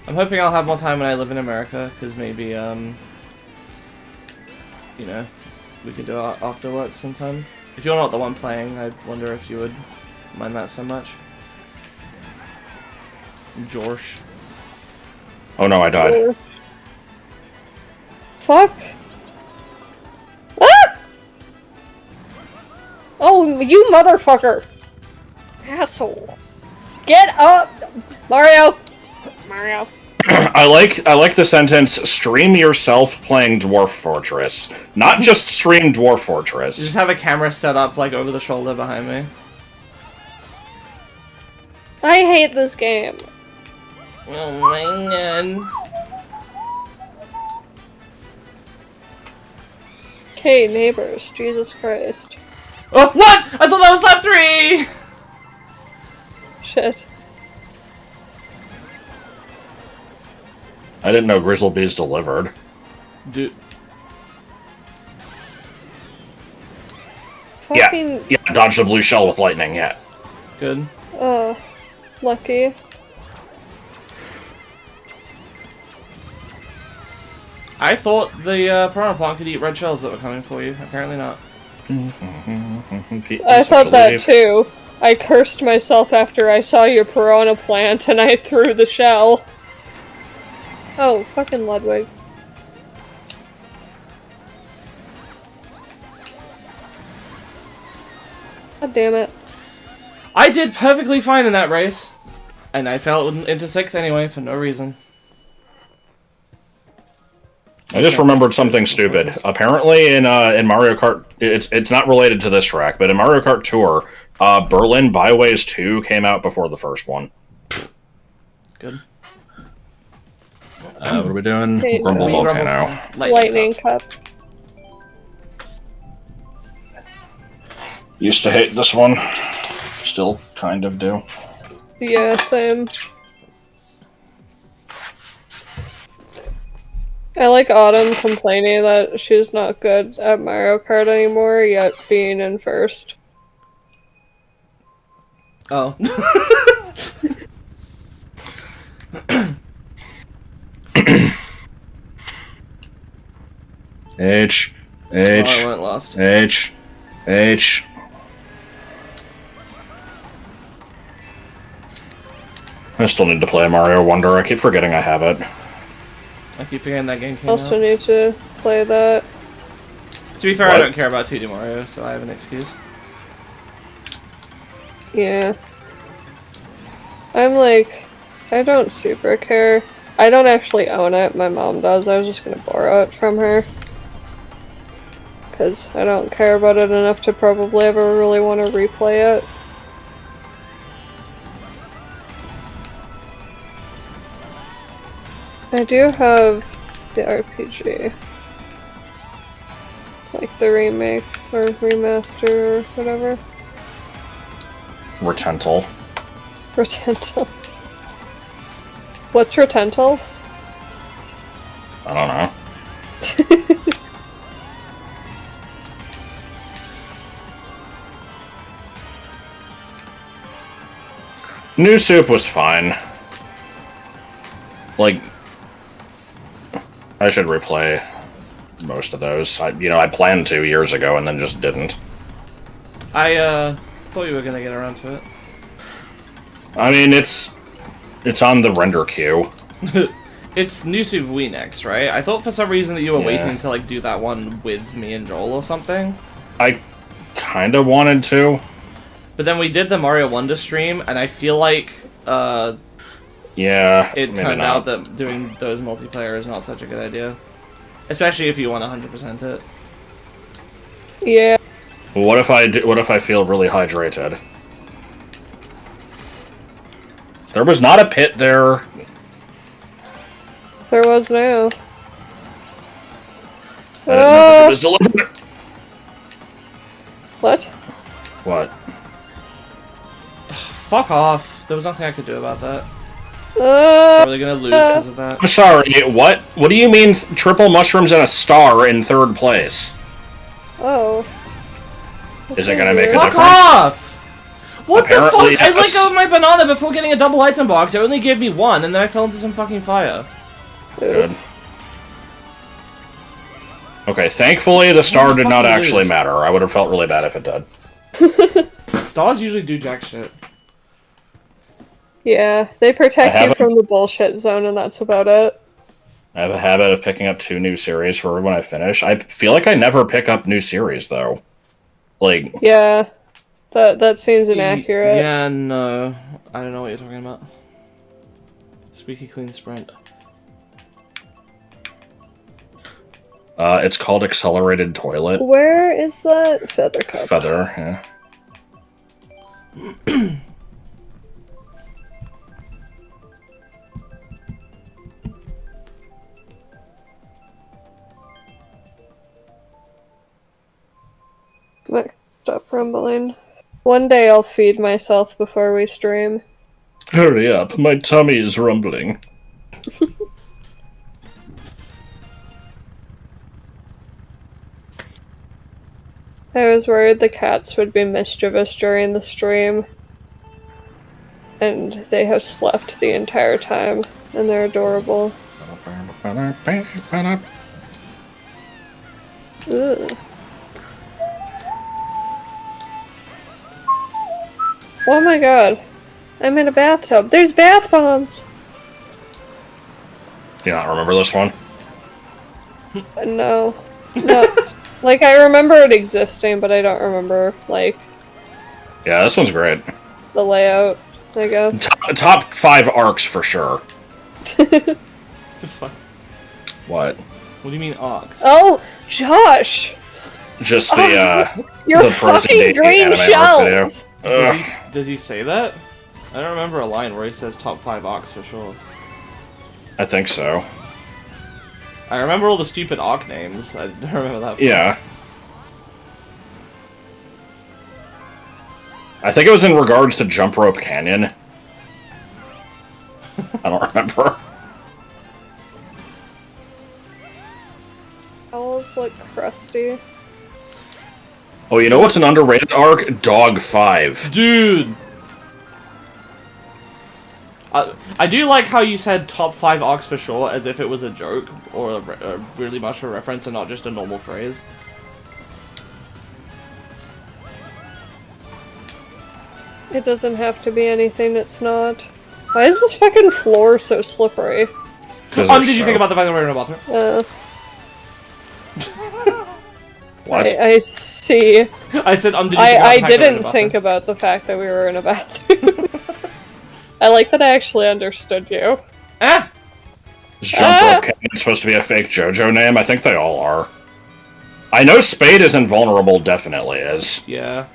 I'm hoping I'll have more time when I live in America, because maybe, you know, we could do it after work sometime. If you're not the one playing, I wonder if you would mind that so much. George. Oh no, I died. Fuck. Ah! Oh, you motherfucker! Asshole. Get up! Mario! Mario. I like the sentence, stream yourself playing Dwarf Fortress. Not just stream Dwarf Fortress. Just have a camera set up, like, over the shoulder behind me. I hate this game. Oh my god. Okay, neighbors. Jesus Christ. Oh, what? I thought that was lap 3! Shit. I didn't know Grizzlebees delivered. Dude. Fucking... Yeah, dodge the blue shell with lightning, yeah. Good. Lucky. I thought the piranha plant could eat red shells that were coming for you. Apparently not. I thought that too. I cursed myself after I saw your piranha plant and I threw the shell. Oh, fucking Ludwig. God damn it. I did perfectly fine in that race. And I fell into 6th anyway, for no reason. I just remembered something stupid. Apparently, in Mario Kart, it's not related to this track, but in Mario Kart Tour, Berlin Byways 2 came out before the first one. Good. What are we doing? Okay, Grumble no. Volcano. Lightning Cup. Used to hate this one. Still kind of do. Yeah, same. I like Autumn complaining that she's not good at Mario Kart anymore, yet being in first. Oh. H. Oh, I H. went lost. H. H. I still need to play Mario Wonder. I keep forgetting I have it. I keep forgetting that game came Also out. need to play that. To be fair, What? I don't care about 2D Mario, so I have an excuse. Yeah. I'm like, I don't super care. I don't actually own it, my mom does. I was just gonna borrow it from her. Because I don't care about it enough to probably ever really want to replay it. I do have the RPG. Like the remake or remaster or whatever. Retental. Retental. What's Retental? I don't know. New Soup was fine. Like, I should replay most of those. I planned to years ago and then just didn't. I thought you were gonna get around to it. I mean, it's on the render queue. It's New Super Wii next, right? I thought for some reason that you were Yeah. waiting to like do that one with me and Joel or something. I kind of wanted to. But then we did the Mario Wonder stream, and I feel like Yeah, it maybe turned not. out that doing those multiplayer is not such a good idea. Especially if you want 100% it. Yeah. What if I feel really hydrated? There was not a pit there. There was now. I didn't know if it was delivered. What? What? Fuck off. There was nothing I could do about that. Uh, Probably gonna lose because of that. I'm sorry, what? What do you mean triple mushrooms and a star in third place? oh. Is it gonna make a Fuck difference? off! What Apparently, the fuck? I let yes. go of my banana before getting a double item box. It only gave me one, and then I fell into some fucking fire. Good. Okay, thankfully the star did not fucking actually lose? matter. I would have felt really bad if it did. Stars usually do jack shit. Yeah, they protect I you haven't- from the bullshit zone, and that's about it. I have a habit of picking up 2 new series for when I finish. I feel like I never pick up new series, though. Like, Yeah, that seems inaccurate. Yeah, no. I don't know what you're talking about. Squeaky clean sprint. it's called Accelerated Toilet. Where is that feather cup? Feather, yeah. Stop rumbling. One day I'll feed myself before we stream. Hurry up, my tummy is rumbling. I was worried the cats would be mischievous during the stream. And they have slept the entire time, and they're adorable. Ugh. Oh my god. I'm in a bathtub. There's bath bombs! You not remember this one? No. No. Like, I remember it existing, but I don't remember, like, Yeah, this one's great. the layout, I guess. Top 5 arcs for sure. The fuck? What? What do you mean ox? Oh, Josh! Just the, Your the Frozen fucking Day green anime arc video. shells! Ugh. Does he say that? I don't remember a line where he says top 5 ox for sure. I think so. I remember all the stupid Ock names. I don't remember that. Yeah. I think it was in regards to Jump Rope Canyon. I don't remember. Owls look crusty. Oh, you know what's an underrated arc? Dog 5. Dude! I do like how you said top 5 arcs for sure, as if it was a joke or a really much of a reference and not just a normal phrase. It doesn't have to be anything that's not. Why is this fucking floor so slippery? Did you think about the fact that we're in a bathroom? What? I see. I said, did you think about the fact that we're in a I didn't bathroom? think about the fact that we were in a bathroom. I like that I actually understood you. Ah! Is Jump Rope Canyon supposed to be a fake JoJo name? I think they all are. I know Spade is invulnerable, definitely is. Yeah.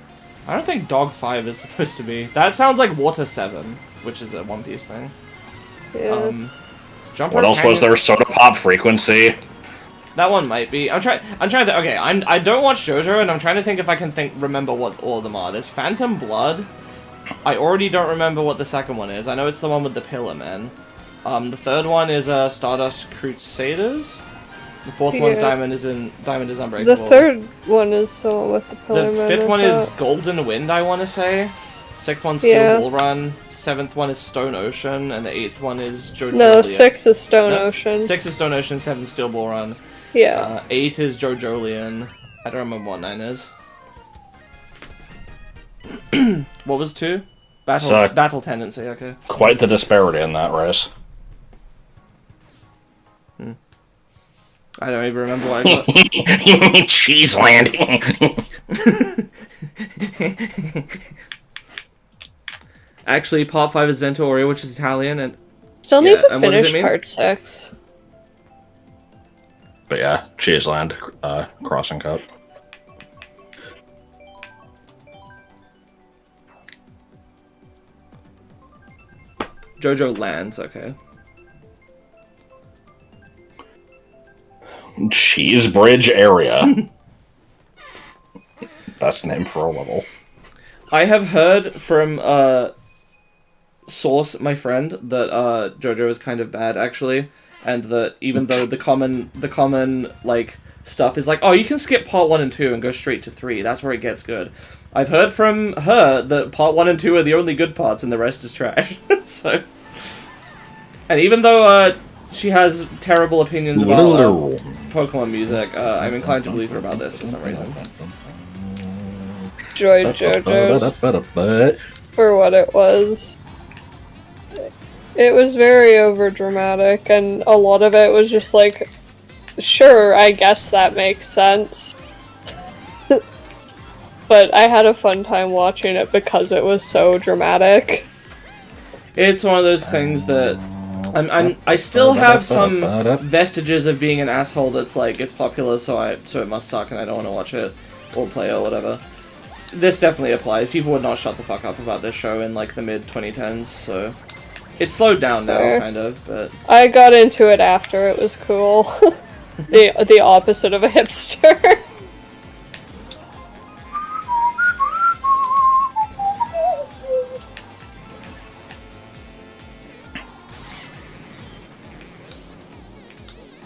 I don't think Dog 5 is supposed to be. That sounds like Water 7, which is a One Piece thing. Yeah. Jump What Rope else Canyon, was there? Soda Pop Frequency? That one might be. I'm trying to. Okay, I don't watch JoJo, and I'm trying to think if I can remember what all of them are. There's Phantom Blood. I already don't remember what the second one is. I know it's the one with the Pillar Men. The third one is Stardust Crusaders. The fourth one's Diamond is Unbreakable. The third one is the one with the Pillar The Men. fifth one is Golden Wind, I want to say. Sixth one's Steel Bull Run. Seventh one is Stone Ocean, and the eighth one is JoJo. No, 6 is Stone Ocean. 6 is Stone Ocean, 7 Steel Bull Run. Yeah. 8 is JoJolian. I don't remember what 9 is. What was 2? Battle Tendency, okay. Quite the disparity in that race. I don't even remember what I got. Cheese landing. Actually, part 5 is Ventoria, which is Italian, and Still need to and what does it finish mean? part 6. But yeah, Cheeseland, Crossing Cup. JoJo Lands, okay. Cheese Bridge area. Best name for a level. I have heard from Source, my friend, that JoJo is kind of bad actually, and that even though the common like stuff is like, oh, you can skip part 1 and 2 and go straight to 3. That's where it gets good. I've heard from her that part 1 and 2 are the only good parts, and the rest is trash. So, and even though she has terrible opinions about Pokemon music, I'm inclined to believe her about this for some reason. Joy JoJo's for what it was. It was very overdramatic, and a lot of it was just like, sure, I guess that makes sense. But I had a fun time watching it because it was so dramatic. It's one of those things that I still have some vestiges of being an asshole that's like, it's popular, so it must suck and I don't want to watch it or play it or whatever. This definitely applies. People would not shut the fuck up about this show in like the mid-2010s, so it's slowed down now, kind of, but I got into it after it was cool. the opposite of a hipster.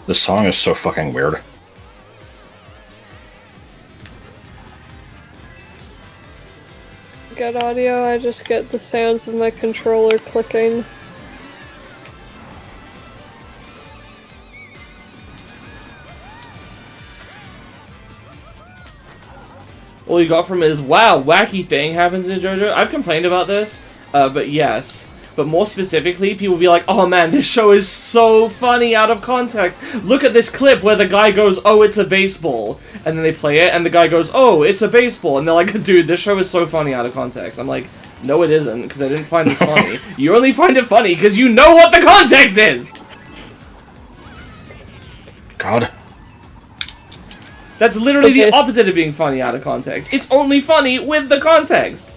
This song is so fucking weird. Get audio, I just get the sounds of my controller clicking. all you got from it is, wow, wacky thing happens in JoJo. I've complained about this, but yes. But more specifically, people be like, oh man, this show is so funny out of context. Look at this clip where the guy goes, oh, it's a baseball. And then they play it, and the guy goes, oh, it's a baseball. And they're like, dude, this show is so funny out of context. I'm like, no, it isn't, because I didn't find this funny. You only find it funny because you know what the context is! God. That's literally the opposite of being funny out of context. It's only funny with the context.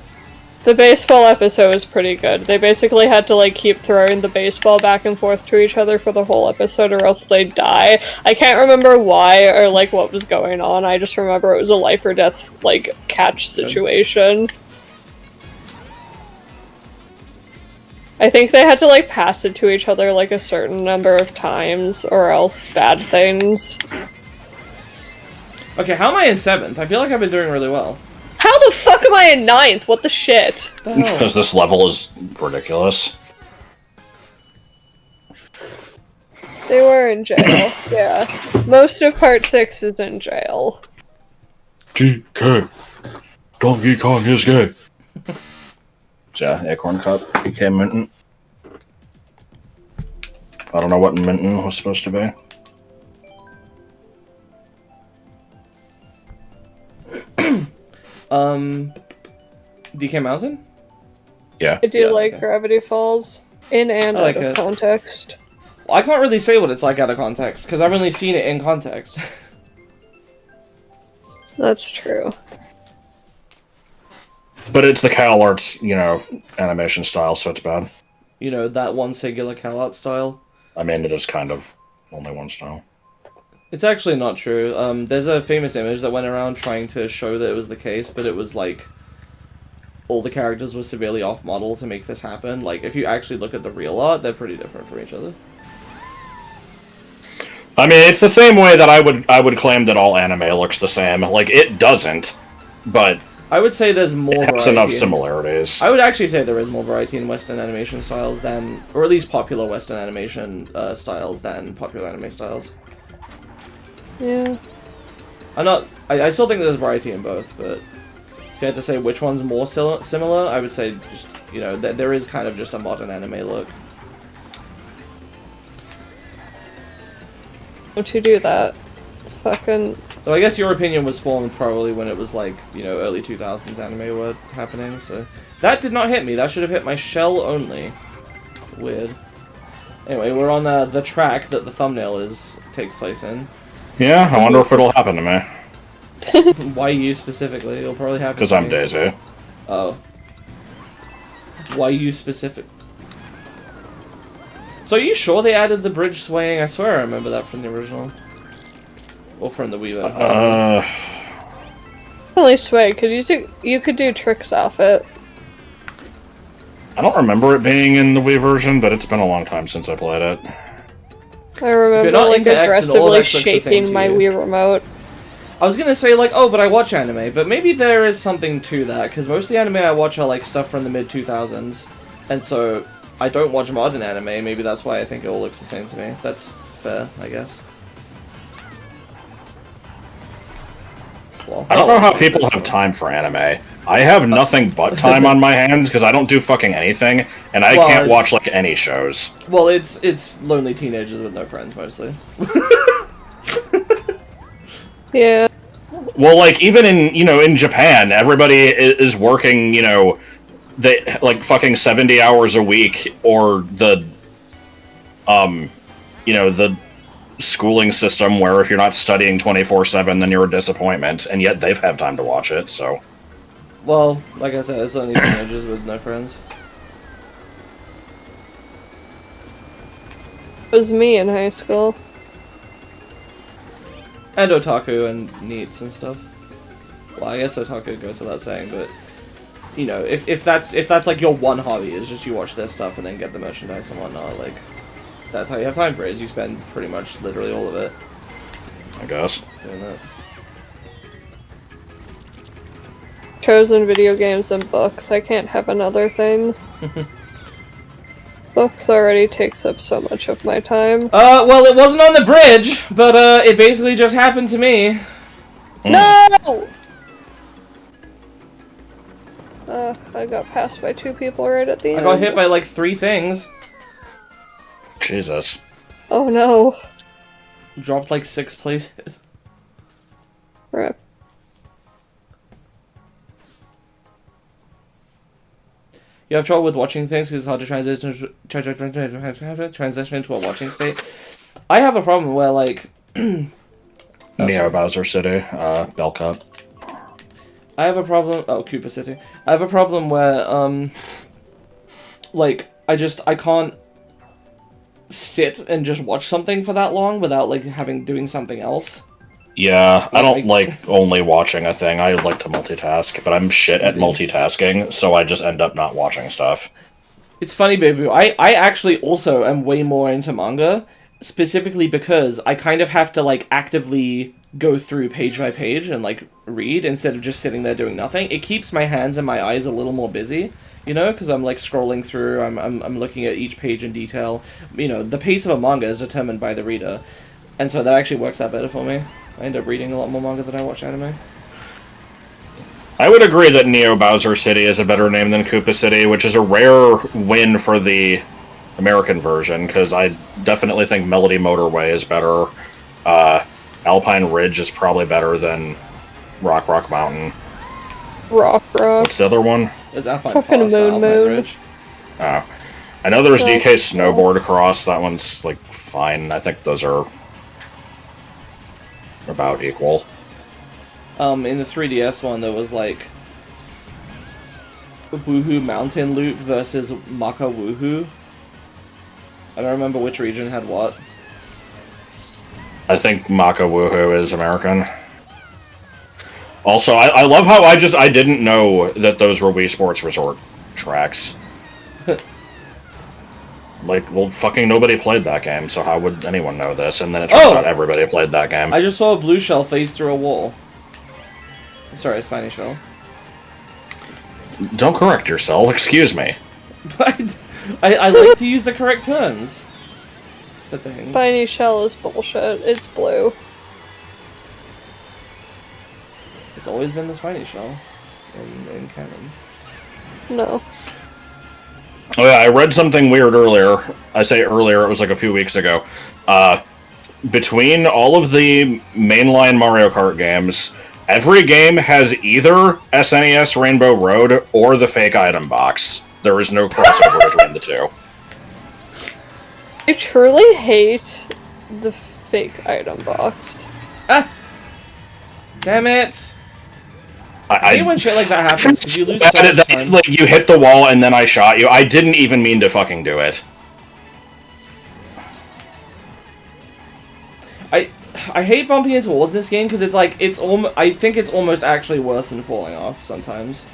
The baseball episode was pretty good. They basically had to like keep throwing the baseball back and forth to each other for the whole episode or else they'd die. I can't remember why or like what was going on. I just remember it was a life or death like catch situation. I think they had to like pass it to each other like a certain number of times or else bad things. Okay, how am I in 7th? I feel like I've been doing really well. How the fuck am I in 9th? What the shit? Because this level is ridiculous. They were in jail, yeah. Most of Part 6 is in jail. GK. Donkey Kong is gay. Yeah, Acorn Cup became Minton. I don't know what Minton was supposed to be. DK Mountain? Yeah. I do Yeah, like okay. Gravity Falls, in and I like out of it. context. Well, I can't really say what it's like out of context, because I've only seen it in context. That's true. But it's the Cal Arts, animation style, so it's bad. You know, that one singular CalArt style. I mean, it is kind of only one style. It's actually not true. There's a famous image that went around trying to show that it was the case, but it was like all the characters were severely off model to make this happen. Like, if you actually look at the real art, they're pretty different from each other. I mean, it's the same way that I would claim that all anime looks the same. Like, it doesn't, but I would say there's more it has variety. enough similarities. I would actually say there is more variety in Western animation styles than, or at least popular Western animation styles than popular anime styles. Yeah. I still think there's variety in both, but if you had to say which one's more similar, I would say just, there is kind of just a modern anime look. To do that. Fucking... Though I guess your opinion was formed probably when it was like, early 2000s anime were happening, so... That did not hit me, that should have hit my shell only. Weird. Anyway, we're on the track that the thumbnail takes place in. Yeah, I wonder if it'll happen to me. Why you specifically? It'll probably happen Because to I'm me. Daisy. Oh. Why you specific? So are you sure they added the bridge swaying? I swear I remember that from the original. Or from the Wii version. Only sway, you could do tricks off it. I don't remember it being in the Wii version, but it's been a long time since I played it. I remember not like into X, then all of aggressively X looks the same shaking to my you. Wii remote. I was gonna say, like, oh, but I watch anime, but maybe there is something to that, because most of the anime I watch are, like, stuff from the mid-2000s, and so I don't watch modern anime, maybe that's why I think it all looks the same to me. That's fair, I guess. Well, I don't know how people have time for anime. I have nothing but time on my hands because I don't do fucking anything, and I can't watch, like, any shows. Well, it's lonely teenagers with no friends, mostly. Yeah. Well, like, even in Japan, everybody is working, they, like, fucking 70 hours a week, or the schooling system where if you're not studying 24/7, then you're a disappointment, and yet they have time to watch it, so... Well, like I said, it's only teenagers with no friends. It was me in high school. And otaku and neets and stuff. Well, I guess otaku goes without saying, but if that's like your one hobby is just you watch this stuff and then get the merchandise and whatnot, like that's how you have time for it. Is you spend pretty much literally all of it I guess. doing that. Chosen video games and books. I can't have another thing. Books already takes up so much of my time. Well, it wasn't on the bridge, but it basically just happened to me. No! I got passed by 2 people right at the end. I got hit by like 3 things. Jesus. Oh no. Dropped like 6 places. Rip. You have trouble with watching things because it's hard to transition into a watching state. I have a problem where, like... Neo Bowser City, Bell Cup. I have a problem... Oh, Cooper City. I have a problem where, like, I can't sit and just watch something for that long without, like, doing something else. Yeah, I don't like only watching a thing. I like to multitask, but I'm shit at multitasking, so I just end up not watching stuff. It's funny, baby. I actually also am way more into manga, specifically because I kind of have to, like, actively go through page by page and like read instead of just sitting there doing nothing. It keeps my hands and my eyes a little more busy, you know, because I'm like scrolling through, I'm looking at each page in detail. You know, the pace of a manga is determined by the reader, and so that actually works out better for me. I end up reading a lot more manga than I watch anime. I would agree that Neo Bowser City is a better name than Koopa City, which is a rare win for the American version, because I definitely think Melody Motorway is better. Alpine Ridge is probably better than Rock Mountain. Rock. What's the other one? It's Alpine Fucking Pass, Moon Alpine Moon. Ridge. Oh. I know there's DK Snowboard Cross. That one's, like, fine. I think those are about equal. In the 3DS one, there was, like, Woohoo Mountain Loop versus Maka Woohoo. I don't remember which region had what. I think Maka Woohoo is American. Also, I love how I didn't know that those were Wii Sports Resort tracks. Like, well, fucking nobody played that game, so how would anyone know this? And then it turns out everybody played that game. I just saw a blue shell phase through a wall. Sorry, a spiny shell. Don't correct yourself, excuse me. But I like to use the correct terms for things. Spiny shell is bullshit. It's blue. It's always been the spiny shell in canon. No. Oh yeah, I read something weird earlier. I say earlier, it was like a few weeks ago. Between all of the mainline Mario Kart games, every game has either SNES Rainbow Road or the fake item box. There is no crossover between the two. I truly hate the fake item boxed. Ah! Damn it! I hate when shit like that happens, because you lose so much time. Like, you hit the wall and then I shot you. I didn't even mean to fucking do it. I hate bumping into walls in this game, because it's like, I think it's almost actually worse than falling off, sometimes.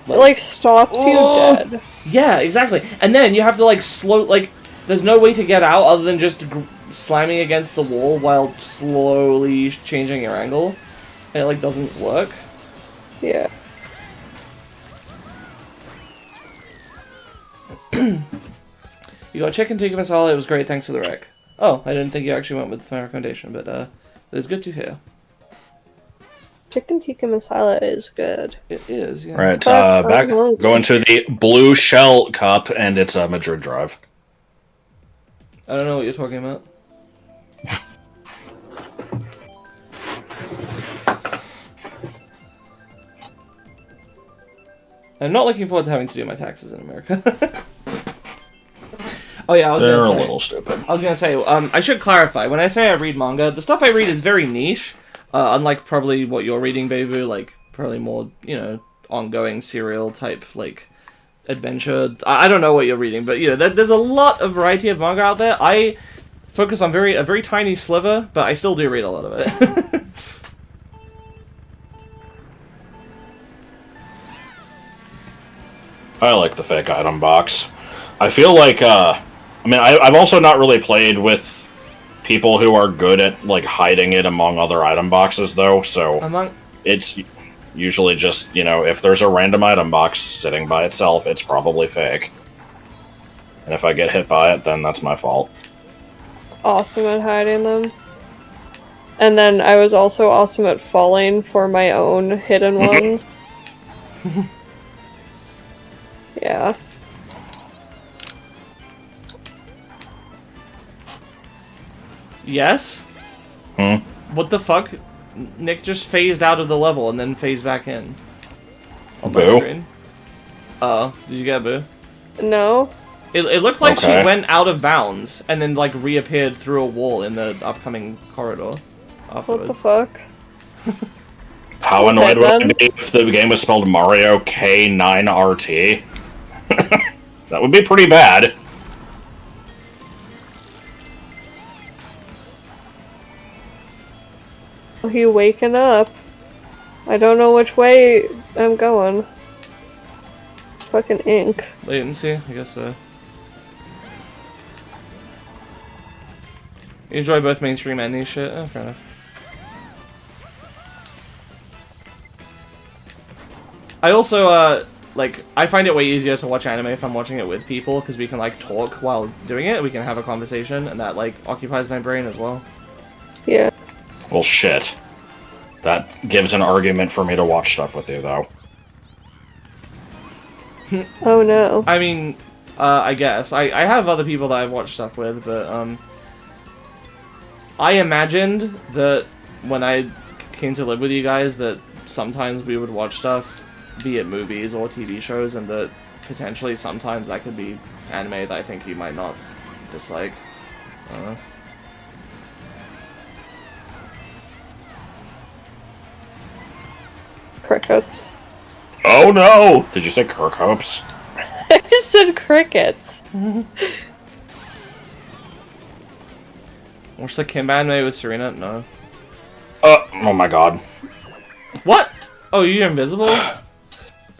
It, like, stops you dead. Yeah, exactly. And then you have to, like, there's no way to get out other than just slamming against the wall while slowly changing your angle. And it, like, doesn't work. Yeah. You got chicken tikka masala, it was great, thanks for the rec. Oh, I didn't think you actually went with my recommendation, but it is good to hear. Chicken tikka masala is good. It is, yeah. Right, back, going to the Blue Shell Cup, and it's Madrid Drive. I don't know what you're talking about. I'm not looking forward to having to do my taxes in America. Oh yeah, They're a little stupid. I was gonna say, I should clarify. When I say I read manga, the stuff I read is very niche. Unlike probably what you're reading, Beibu, like probably more, you know, ongoing serial type, like adventure. I don't know what you're reading, but you know, there's a lot of variety of manga out there. I focus on a very tiny sliver, but I still do read a lot of it. I like the fake item box. I feel like, I mean, I've also not really played with people who are good at, like, hiding it among other item boxes, though, so it's usually just, you know, if there's a random item box sitting by itself, it's probably fake. And if I get hit by it, then that's my fault. Awesome at hiding them. And then I was also awesome at falling for my own hidden ones. Yeah. Yes? What the fuck? Nick just phased out of the level and then phased back in. On my screen. Oh, did you get Boo? No. It looked like she went out of bounds and then like reappeared through a wall in the upcoming corridor afterwards. What the fuck? How annoyed would I be if the game was spelled Mario K9RT? That would be pretty bad. Oh, you waking up? I don't know which way I'm going. Fucking ink. Latency, I guess so. You enjoy both mainstream and niche shit? Oh, fair enough. I also, like, I find it way easier to watch anime if I'm watching it with people, because we can, like, talk while doing it, we can have a conversation, and that, like, occupies my brain as well. Yeah. Well, shit. That gives an argument for me to watch stuff with you, though. Oh no. I mean, I guess. I have other people that I've watched stuff with, but, I imagined that when I came to live with you guys that sometimes we would watch stuff, be it movies or TV shows, and that potentially sometimes that could be anime that I think you might not dislike. I don't know. Crickets. Oh no! Did you say Kirkhopes? I just said crickets. Watch the Kim anime with Serena? No. Oh my god. What? Oh, you're invisible?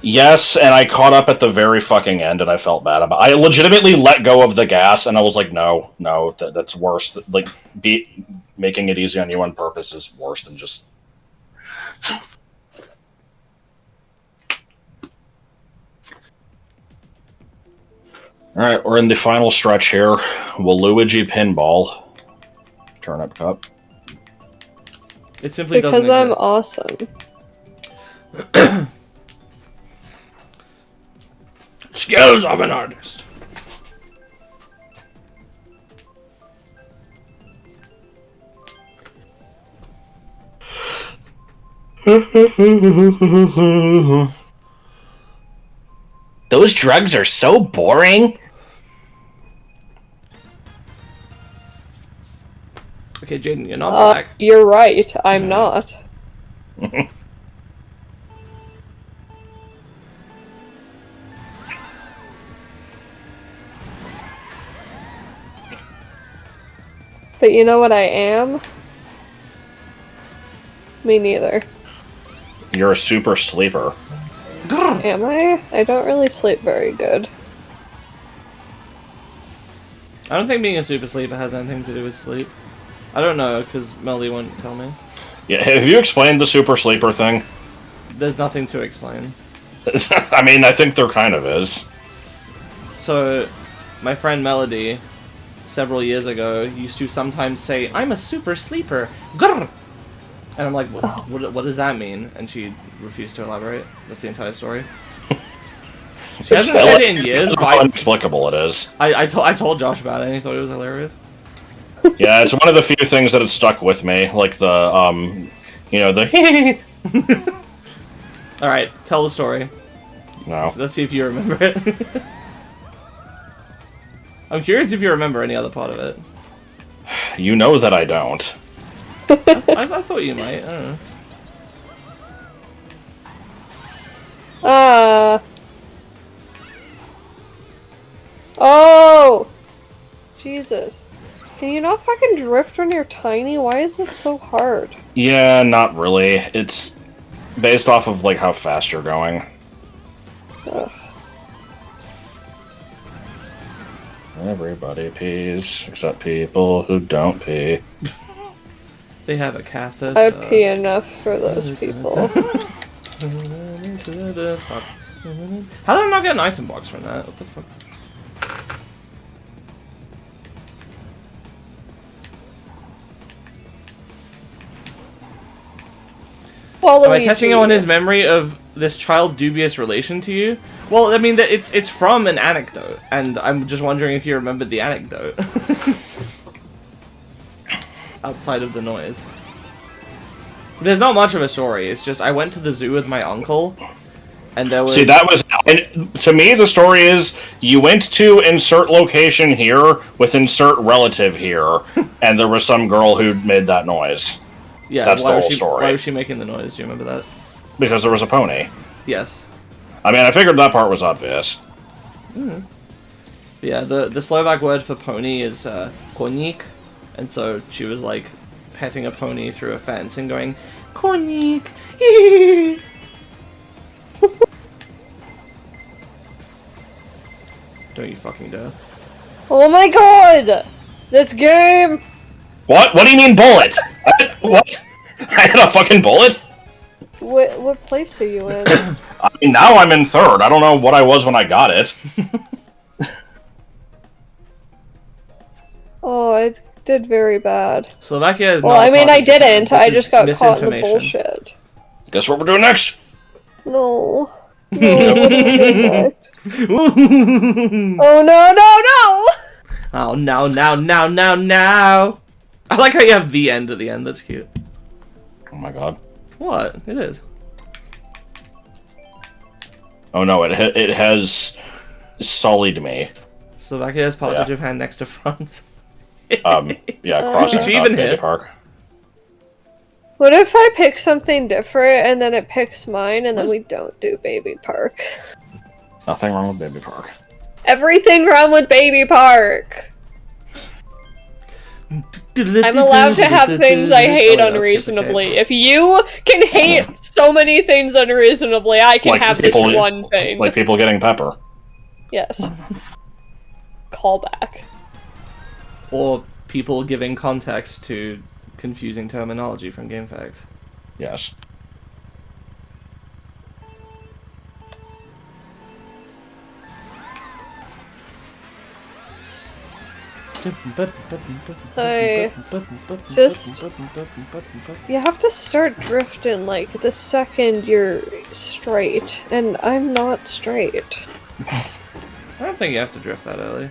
Yes, and I caught up at the very fucking end, and I felt bad about it. I legitimately let go of the gas, and I was like, no, that's worse. Like, making it easy on you on purpose is worse than just... Alright, we're in the final stretch here. Waluigi Pinball. Turnip Cup. It simply Because doesn't I'm exist. awesome. Skills of an artist. Those drugs are so boring. Okay, Jaden, you're not black. You're right. I'm not. But you know what I am? Me neither. You're a super sleeper. Am I? I don't really sleep very good. I don't think being a super sleeper has anything to do with sleep. I don't know, because Melody won't tell me. Yeah, have you explained the super sleeper thing? There's nothing to explain. I mean, I think there kind of is. So, my friend Melody, several years ago, used to sometimes say, "I'm a super sleeper." Grr! And I'm like, what does that mean? And she refused to elaborate. That's the entire story. She hasn't said it in years, but How inexplicable it is. I told Josh about it and he thought it was hilarious. Yeah, it's one of the few things that has stuck with me, like the, you know, the Alright, tell the story. No. Let's see if you remember it. I'm curious if you remember any other part of it. You know that I don't. I thought you might, I don't know. Oh! Jesus. Can you not fucking drift when you're tiny? Why is this so hard? Yeah, not really. It's based off of, like, how fast you're going. Ugh. Everybody pees, except people who don't pee. They have a catheter. I pee enough for those people. How did I not get an item box from that? What the fuck? Am I testing on his memory of this child's dubious relation to you? Well, I mean, it's from an anecdote, and I'm just wondering if you remembered the anecdote. Outside of the noise. There's not much of a story, it's just I went to the zoo with my uncle, and there was... See, that was... And to me, the story is, you went to insert location here with insert relative here, and there was some girl who made that noise. Yeah, that's the whole story. Why was she making the noise? Do you remember that? Because there was a pony. Yes. I mean, I figured that part was obvious. Mm. Yeah, the Slovak word for pony is koník, and so she was like petting a pony through a fence and going, koník. Don't you fucking dare. Oh my god! This game! What? What do you mean bullet? What? I had a fucking bullet? What place are you in? I mean, now I'm in third. I don't know what I was when I got it. Oh, I did very bad. Slovakia is Well, not I a mean, part I of Japan. didn't. This I is just got caught in the misinformation. bullshit. Guess what we're doing next? No. No, what are we doing next? Oh, no! Oh, no. I like how you have the end at the end. That's cute. Oh my god. What? It is. Oh no, it has sullied me. Slovakia is part of Japan next to France. Yeah, crossing Is she even Baby here? Park. What if I pick something different and then it picks mine and then we don't do Baby Park? Nothing wrong with Baby Park. Everything wrong with Baby Park! I'm allowed to have things I hate unreasonably. If you can hate so many things unreasonably, I can Like have this people- one thing. Like people getting pepper. Yes. Callback. Or people giving context to confusing terminology from GameFAQs. Yes. You have to start drifting like the second you're straight, and I'm not straight. I don't think you have to drift that early.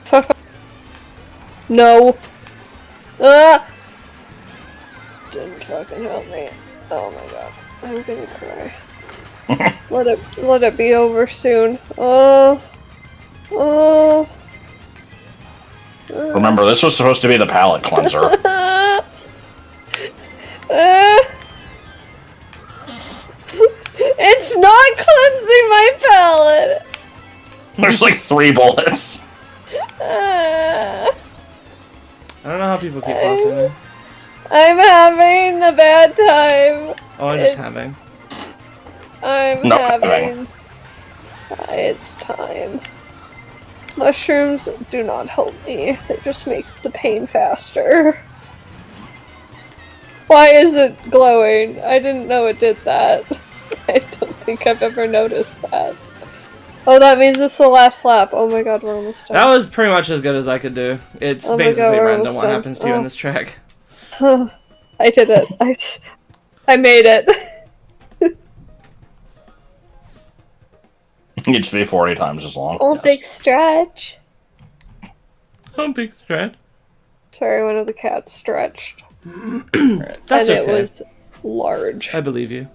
Fuck off. No. Ah! Didn't fucking help me. Oh my god. I'm gonna cry. Let it be over soon. Oh. Oh. Remember, this was supposed to be the palate cleanser. It's not cleansing my palate. There's like 3 bullets. Ah. I don't know how people keep passing me. I'm having a bad time. Oh, I'm just having. I'm No, having. It's time. Mushrooms do not help me. They just make the pain faster. Why is it glowing? I didn't know it did that. I don't think I've ever noticed that. Oh, that means it's the last lap. Oh my god, we're almost done. That was pretty much as good as I could do. It's Oh my basically God, we're random almost what done. happens to you in Oh. this track. I did it. I made it. It needs to be 40 times as long. Oh, yes. big stretch. Oh, big thread. Sorry, one of the cats stretched. That's and okay. it was large. I believe you.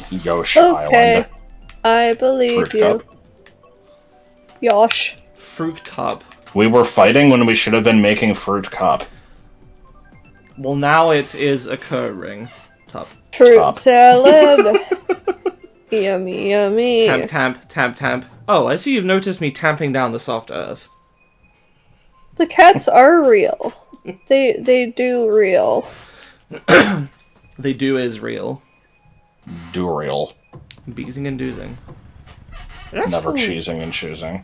Yosh Okay. Island. I believe Fruit you. cup. Yosh. Fruit top. We were fighting when we should have been making fruit cup. Well, now it is occurring. Top. Fruit Top. salad. Yummy, yummy. Tamp. Oh, I see you've noticed me tamping down the soft earth. The cats are real. They do real. They do is real. Duriel. Beezing and doozing. Never cheesing and choosing.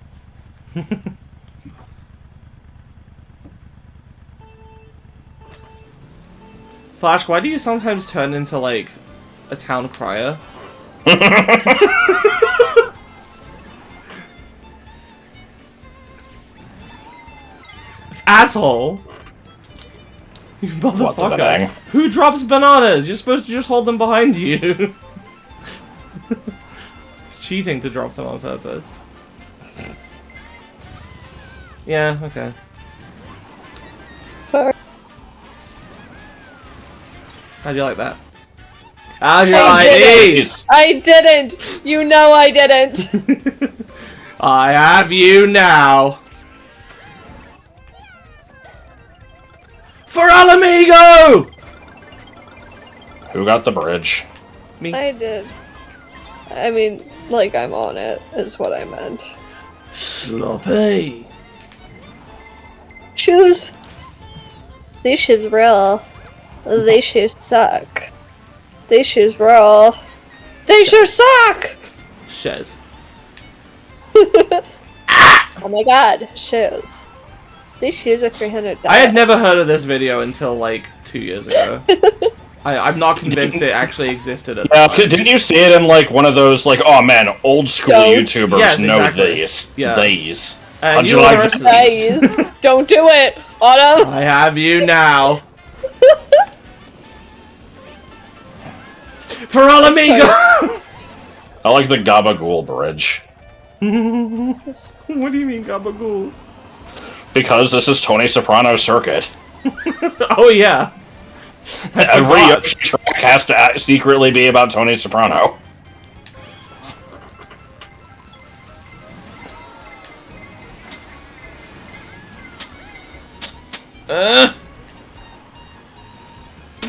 Flash, why do you sometimes turn into, like, a town crier? Asshole! You What the motherfucker. bang? Who drops bananas? You're supposed to just hold them behind you. It's cheating to drop them on purpose. Yeah, okay. Sorry. How'd you like that? How'd you I like didn't. these? I didn't! You know I didn't! I have you now. For El Amigo! Who got the bridge? Me. I did. I mean, like, I'm on it, is what I meant. Sloppy. Shoes! These shoes real. These shoes suck. These shoes roll. These shoes suck! Shez. Oh my god, shoes. These shoes are $300. I had never heard of this video until like 2 years ago. I'm not convinced it actually existed at the Yeah, time. didn't you see it in like one of those like, oh man, old school YouTubers Yes, know exactly. these. Yeah. These. And How'd you you know like the rest of that? these. Guys, don't do it! Autumn! I have you now. For Alamigo! I like the Gabagool bridge. What do you mean, Gabagool? Because this is Tony Soprano's circuit. Oh, yeah. Every Yoshi track has to secretly be about Tony Soprano.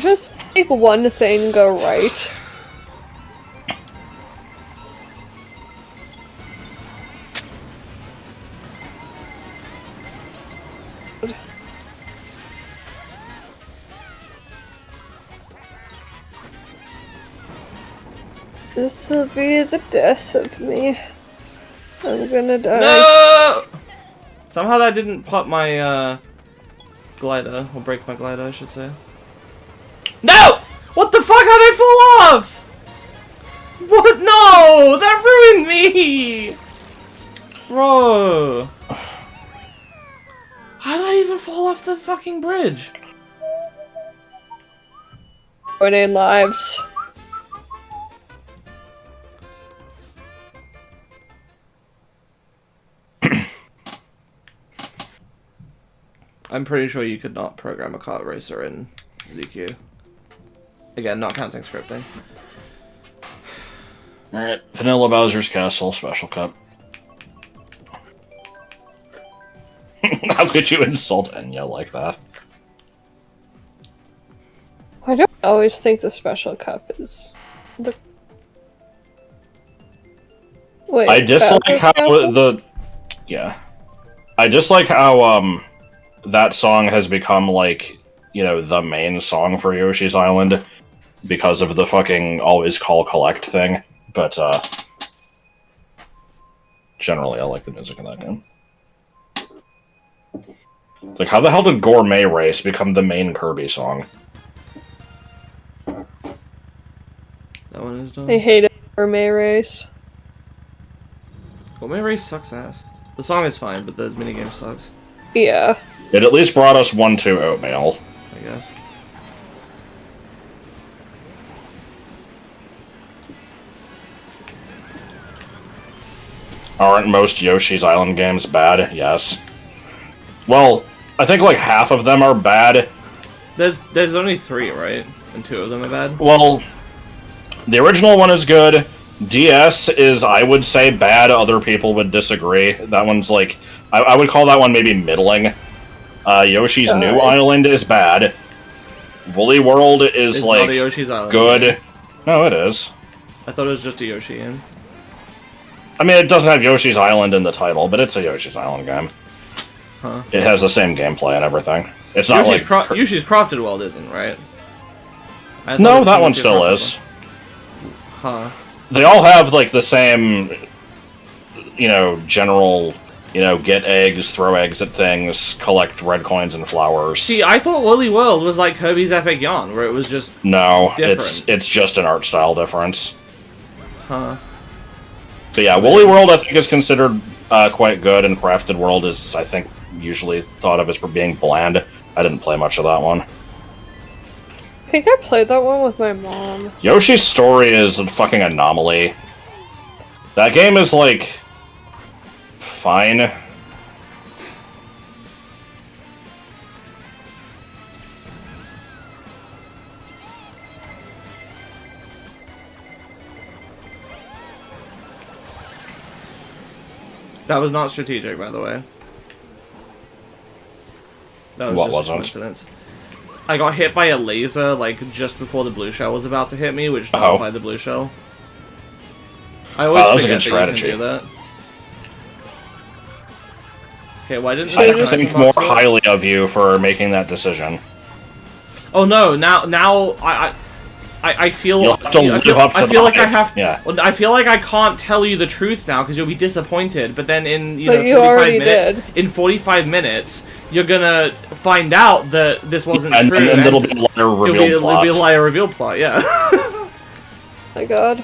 Just make one thing go right. This will be the death of me. I'm gonna die. No! Somehow that didn't pop my, glider. Or break my glider, I should say. No! What the fuck? How'd I fall off? What? No! That ruined me! Bro. How did I even fall off the fucking bridge? 28 lives. I'm pretty sure you could not program a kart racer in ZQ. Again, not counting scripting. Alright, Vanilla Bowser's Castle Special Cup. How could you insult Enya like that? I don't always think the special cup is the. Wait. I dislike Bowser's how Castle? Yeah. I dislike how, that song has become, like, you know, the main song for Yoshi's Island because of the fucking always call collect thing, but, generally I like the music in that game. It's like, how the hell did Gourmet Race become the main Kirby song? That one is done. I hated Gourmet Race. Gourmet Race sucks ass. The song is fine, but the minigame sucks, Yeah. It at least brought us 1-2 oatmeal. I guess. Aren't most Yoshi's Island games bad? Yes. Well, I think like half of them are bad. There's only 3, right? And 2 of them are bad? Well, the original one is good. DS is, I would say, bad. Other people would disagree. That one's like, I would call that one maybe middling. Yoshi's New Island is bad. Woolly World is It's like not a Yoshi's Island good. game. No, it is. I thought it was just a Yoshi game. I mean, it doesn't have Yoshi's Island in the title, but it's a Yoshi's Island game. Huh. It has the same gameplay and everything. It's not Yoshi's, like Yoshi's Crafted World isn't, right? I thought it no, was that one Yoshi's still Crafted is. World. Huh. They all have like the same, you know, general, you know, get eggs, throw eggs at things, collect red coins and flowers. See, I thought Woolly World was like Kirby's Epic Yarn, where it was just... No, different. it's just an art style difference. Huh. But yeah, Woolly World I think is considered quite good, and Crafted World is, I think, usually thought of as being bland. I didn't play much of that one. I think I played that one with my mom. Yoshi's Story is a fucking anomaly. That game is, like, fine. That was not strategic, by the way. That was What just a wasn't? coincidence. I got hit by a laser, like, just before the blue shell was about to hit me, which nullified the blue shell. I always that was a forget good that strategy. you can do that. Okay, why didn't I you think more highly of you for making that decision. Oh no, now I feel You'll have to live up to I feel the like I hype. have. Yeah. Well, I feel like I can't tell you the truth now because you'll be disappointed. But then in But you already did. in 45 minutes, you're gonna find out that this wasn't And, true. and it'll be a lighter reveal plot. It'll be a liar reveal plot. Yeah. My God.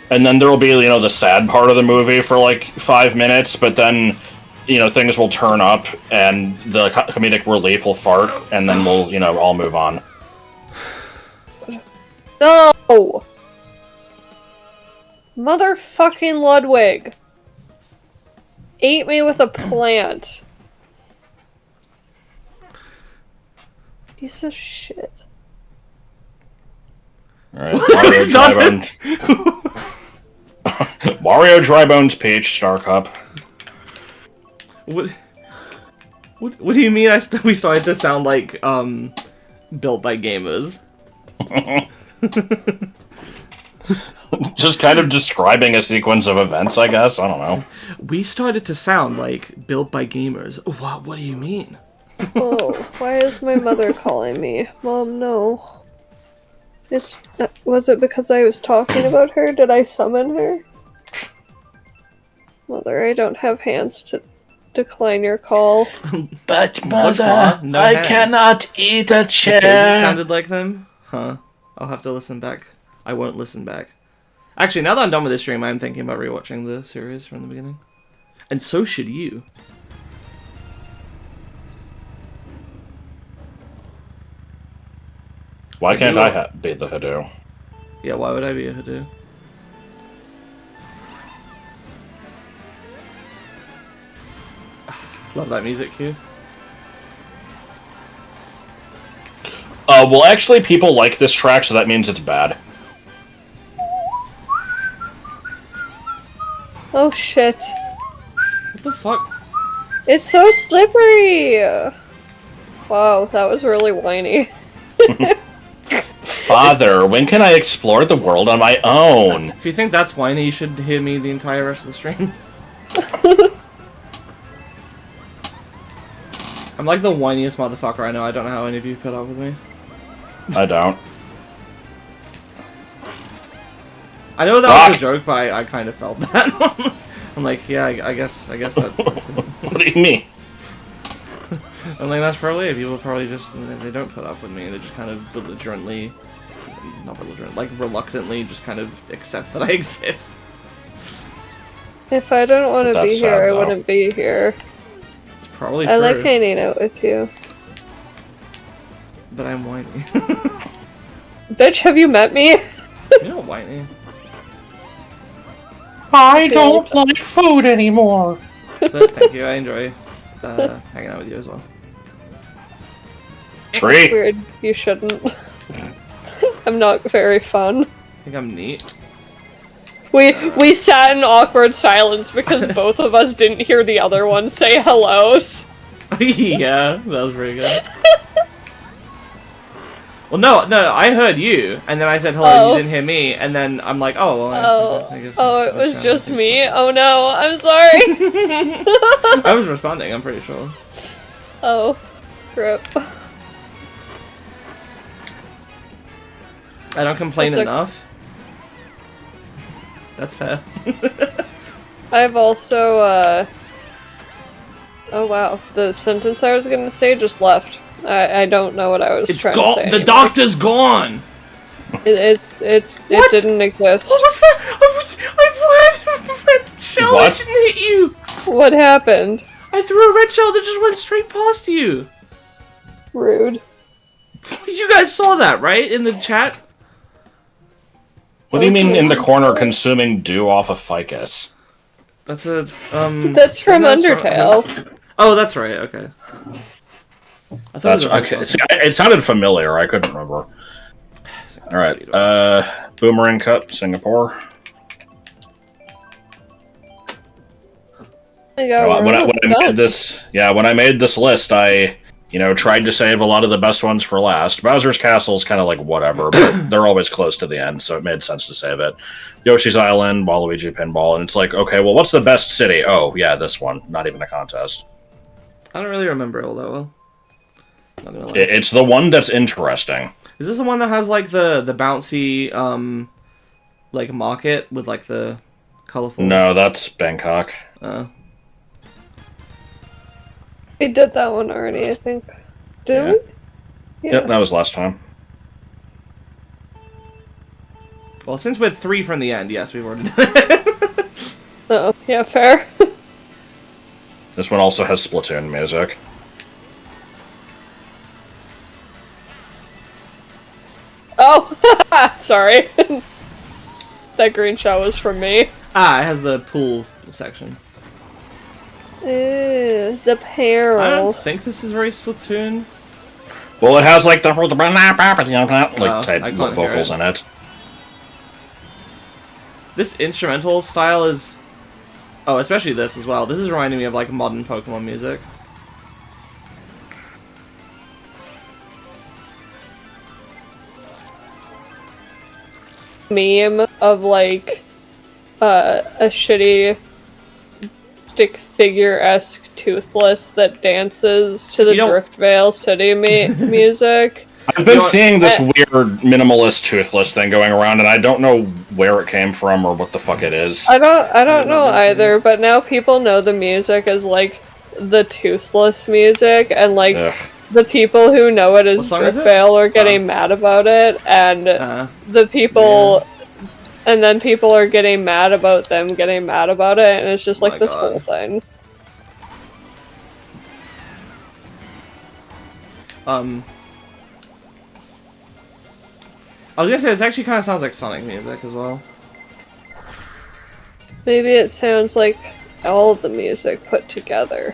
And then there'll be, the sad part of the movie for like 5 minutes, but then, things will turn up and the comedic relief will fart, and then we'll, all move on. No! Motherfucking Ludwig. Ate me with a plant. Piece of shit. Alright, Mario Drybones Peach, Star Cup. What do you mean? We started to sound like built by gamers. Just kind of describing a sequence of events, I guess. I don't know. We started to sound like built by gamers. What do you mean? Oh, why is my mother calling me? Mom, no. Was it because I was talking about her? Did I summon her? Mother, I don't have hands to decline your call. But mother, no I hands. cannot eat a It chair. sounded like them? Huh. I'll have to listen back. I won't listen back. Actually, now that I'm done with this stream, I'm thinking about rewatching the series from the beginning. And so should you. Why can't I be the Hadou? Yeah, why would I be a Hadou? Love that music cue. Well, actually, people like this track, so that means it's bad. Oh shit. What the fuck? It's so slippery! Wow, that was really whiny. Father, when can I explore the world on my own? If you think that's whiny, you should hear me the entire rest of the stream. I'm like the whiniest motherfucker I know. I don't know how any of you put up with me. I don't. I know that was a joke, but I kind of felt that. I'm like, yeah, I guess that's it. What do you mean? I'm like, that's probably it. People probably just, they don't put up with me. They just kind of belligerently, not belligerent, like reluctantly just kind of accept that I exist. If I didn't want to That's be sad, here, I though. wouldn't be here. It's probably true. I like hanging out with you. But I'm whiny. Bitch, have you met me? You're not whiny. I don't like food anymore. But thank you, I enjoy hanging out with you as well. Tree. Weird, you shouldn't. I'm not very fun. I think I'm neat. We sat in awkward silence because both of us didn't hear the other one say hellos. Yeah, that was pretty good. Well, no, I heard you, and then I said hello, Oh. you didn't hear me, and then I'm like, oh, well, I guess... It was just me? Oh no, I'm sorry. I was responding, I'm pretty sure. Oh, rip. I don't complain That's like- enough. That's fair. I've also, oh wow, the sentence I was gonna say just left. I don't know what I was trying to say The anymore. doctor's gone! It What? didn't exist. What was that? I red shell, What? I didn't hit you! What happened? I threw a red shell that just went straight past you! Rude. You guys saw that, right? In the chat? What do you mean in the corner consuming dew off a ficus? That's a, That's from Undertale. Oh, that's right, okay. I thought That's it was a okay. See, it sounded familiar. I couldn't remember. All right. Boomerang Cup, Singapore. When I made this, when I made this list, I tried to save a lot of the best ones for last. Bowser's Castle is kind of like whatever, but they're always close to the end, so it made sense to save it. Yoshi's Island, Waluigi Pinball, and it's like, okay, well, what's the best city? Oh, yeah, this one. Not even a contest. I don't really remember it all that well. Not gonna lie. It's the one that's interesting. Is this the one that has like the bouncy like market with like the colorful? No, that's Bangkok. We did that one already, I think. Did we? Yeah. Yep, that was last time. Well, since we're 3 from the end, yes, we've already done it. Oh, yeah, fair. This one also has Splatoon music. Oh, sorry. That green shell was from me. Ah, it has the pool section. Ew, the peril. I don't think this is very Splatoon. Well, it has like the like type I can't hear vocals it. in it. This instrumental style is... Oh, especially this as well. This is reminding me of like modern Pokemon music. Meme of like a shitty stick figure-esque Toothless that dances to the Driftvale City music. I've been seeing this weird minimalist Toothless thing going around, and I don't know where it came from or what the fuck it is. I don't know either, but now people know the music as like the Toothless music, and like the people who know it as Driftvale are getting mad about it, and the people, and then people are getting mad about them getting mad about it, and it's just like this whole thing. I was gonna say, this actually kind of sounds like Sonic music as well. Maybe it sounds like all of the music put together.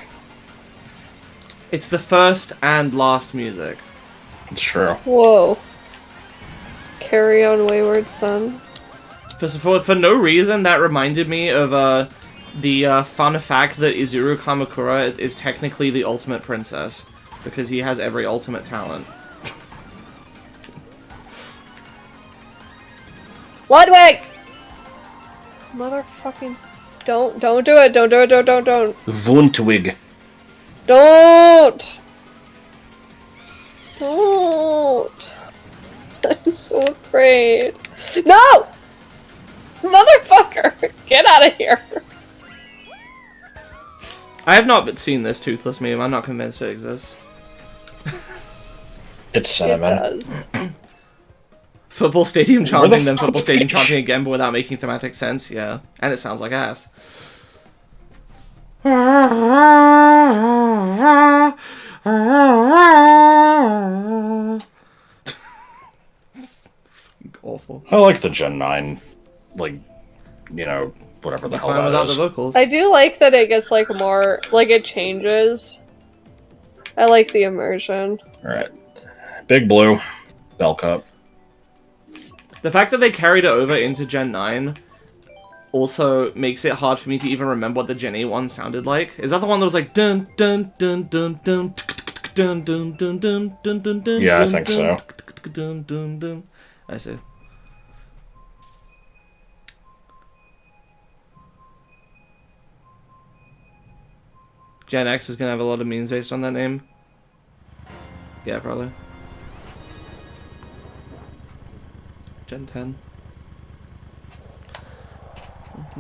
It's the first and last music. It's true. Whoa. Carry on, Wayward Son. For no reason, that reminded me of the fun fact that Izuru Kamakura is technically the ultimate princess, because he has every ultimate talent. Ludwig! Motherfucking... Don't do it, don't do it, don't. Wuntwig. Don't! Don't! I'm so afraid. No! Motherfucker! Get out of here! I have not seen this Toothless meme, I'm not convinced it exists. It's cinnamon. It does. Football stadium chanting, then fuck football stadium is- chanting again, but without making thematic sense, yeah. And it sounds like ass. Awful. I like the Gen 9, like, you know, whatever the hell Fine that without is. the vocals. I do like that it gets like more, like it changes. I like the immersion. Alright. Big Blue. Bell Cup. The fact that they carried it over into Gen 9 also makes it hard for me to even remember what the Gen 8 one sounded like. Is that the one that was like dun dun dun dun dun dun dun dun dun dun dun dun? Yeah, I think so. Dun dun dun. I see. Gen X is gonna have a lot of memes based on that name. Yeah, probably. Gen 10.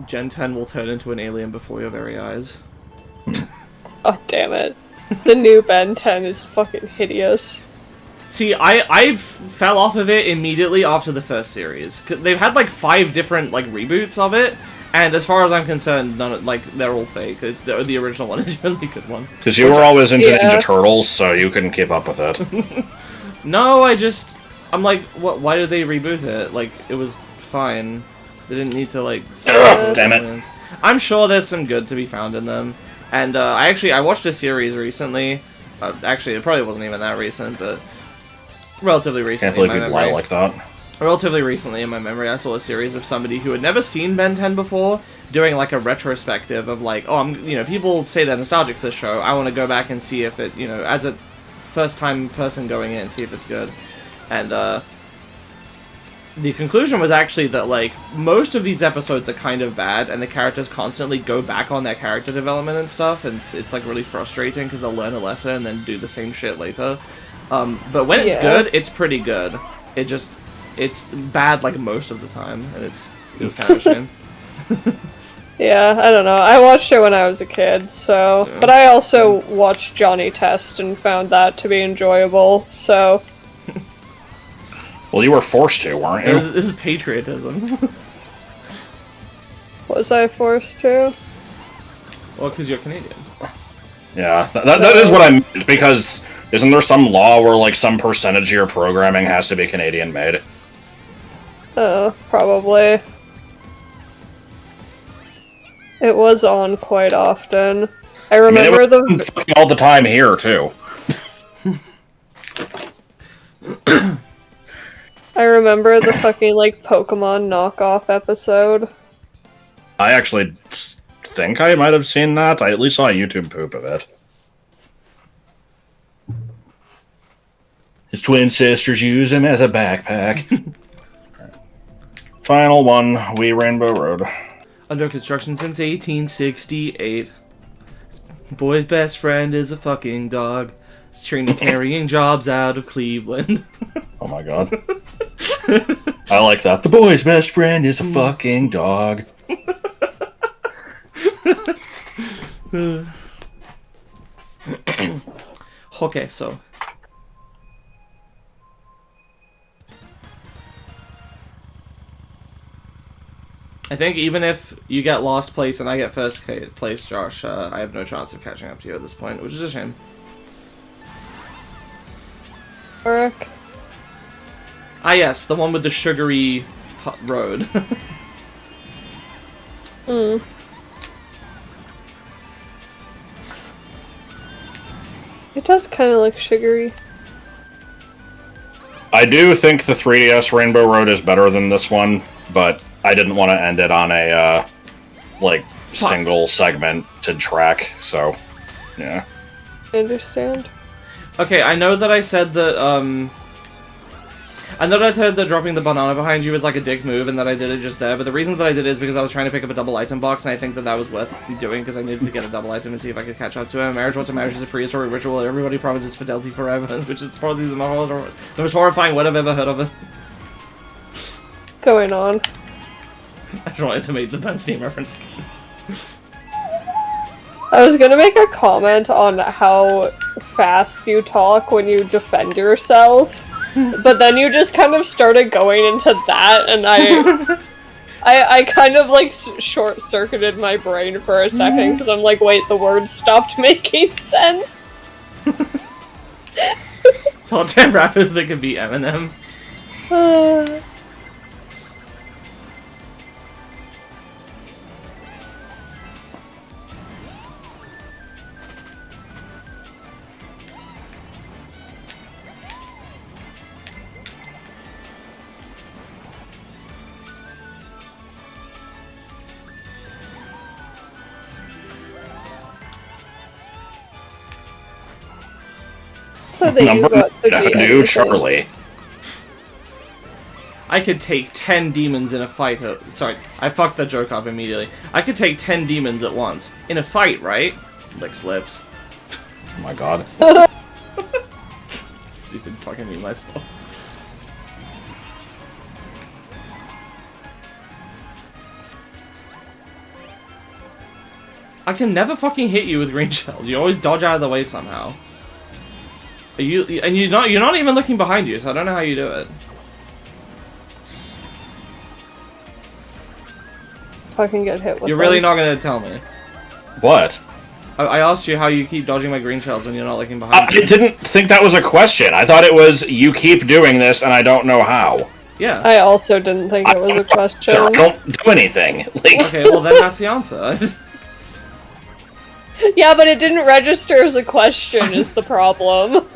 Gen 10 will turn into an alien before your very eyes. Oh, damn it. The new Ben 10 is fucking hideous. See, I fell off of it immediately after the first series. 'Cause they've had like 5 different like reboots of it, and as far as I'm concerned, none of, like they're all fake. The original one is a really good one. Because you were always into Ninja Turtles, so you couldn't keep up with it. No, I'm like, what? Why did they reboot it? Like, it was fine. They didn't need to like. Damn it! I'm sure there's some good to be found in them. And I watched a series recently. Actually, it probably wasn't even that recent, but relatively recently. Can't believe you'd lie like that. Relatively recently in my memory, I saw a series of somebody who had never seen Ben 10 before doing like a retrospective of like, oh, people say they're nostalgic for this show. I want to go back and see if it, as a first-time person going in, see if it's good. And the conclusion was actually that like most of these episodes are kind of bad, and the characters constantly go back on their character development and stuff, and it's like really frustrating because they'll learn a lesson and then do the same shit later. But when it's good, it's pretty good. it's bad like most of the time, and it was kind of a shame. Yeah, I don't know. I watched it when I was a kid, so... Yeah. But I also watched Johnny Test and found that to be enjoyable, so... Well, you were forced to, weren't you? This is patriotism. Was I forced to? Well, because you're Canadian. Yeah, that is what I meant, because isn't there some law where, like, some percentage of your programming has to be Canadian-made? Oh, probably. It was on quite often. I remember it was all the time here, too. I remember the fucking, like, Pokemon knockoff episode. I actually think I might have seen that. I at least saw a YouTube poop of it. His twin sisters use him as a backpack. Final one, We Rainbow Road. Under construction since 1868. Boy's best friend is a fucking dog. He's training carrying jobs out of Cleveland. Oh my god. I like that. The boy's best friend is a fucking dog. Okay, so... I think even if you get last place and I get first place, Josh, I have no chance of catching up to you at this point, which is a shame. Eric? Ah yes, the one with the sugary road. Hmm. It does kind of look sugary. I do think the 3DS Rainbow Road is better than this one, but I didn't want to end it on a, single segmented track, so, yeah. I understand. Okay, I know that I said that, I know that I said that dropping the banana behind you was like a dick move and that I did it just there, but the reason that I did it is because I was trying to pick up a double item box, and I think that that was worth doing because I needed to get a double item and see if I could catch up to it. Marriage What's a Marriage is a prehistoric ritual. Everybody promises fidelity forever, which is probably the most horrifying word I've ever heard of it. Going on. I just wanted to make the Bernstein reference again. I was gonna make a comment on how fast you talk when you defend yourself, but then you just kind of started going into that, and I kind of like short-circuited my brain for a second because I'm like, wait, the words stopped making sense. Top 10 rappers that could beat Eminem. So that you Number got to be do anything. Charlie. I could take 10 demons in a fight. Sorry, I fucked that joke up immediately. I could take 10 demons at once. In a fight, right? Licks lips. Oh my god. Stupid fucking me myself. I can never fucking hit you with green shells. You always dodge out of the way somehow. You're not even looking behind you, so I don't know how you do it. Fucking get hit with You're really them. not gonna tell me. What? I asked you how you keep dodging my green shells when you're not looking behind I you. didn't think that was a question. I thought it was, you keep doing this and I don't know how. Yeah. I also didn't think it was a question. I don't do anything. Like, Okay, well then that's the answer. Yeah, but it didn't register as a question is the problem.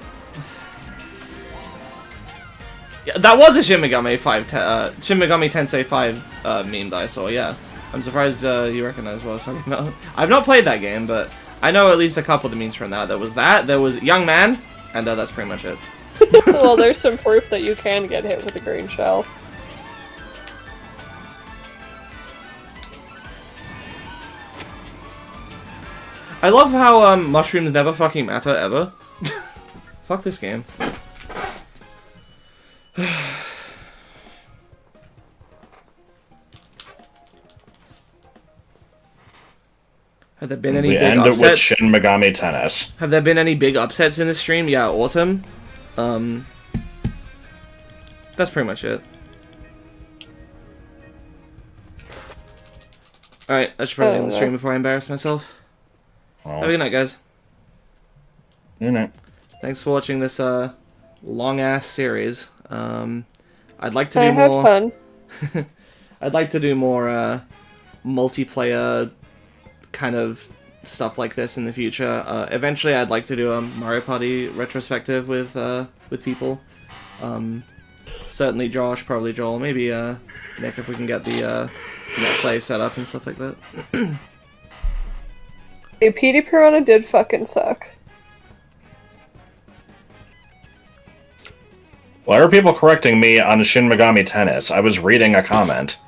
Yeah, that was a Shin Megami Tensei 5 meme that I saw, yeah. I'm surprised you recognize what I was talking about. I've not played that game, but I know at least a couple of the memes from that. There was Young Man, and that's pretty much it. Well, there's some proof that you can get hit with a green shell. I love how mushrooms never fucking matter, ever. Fuck this game. Have there been any We big end it with upsets? Shin Megami Tennis. Have there been any big upsets in this stream? Yeah, Autumn. That's pretty much it. Alright, I should probably end the stream before I embarrass myself. Have a good night, guys. Good night. Thanks for watching this long-ass series. I'd like to I do had more... fun. I'd like to do more multiplayer kind of stuff like this in the future. Eventually, I'd like to do a Mario Party retrospective with people. Certainly Josh, probably Joel, maybe Nick if we can get the net play set up and stuff like that. Hey, PD Piranha did fucking suck. Why are people correcting me on Shin Megami Tennis? I was reading a comment.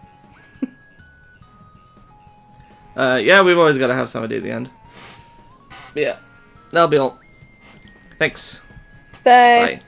Yeah, we've always got to have somebody at the end. Yeah, that'll be all. Thanks. Bye. Bye.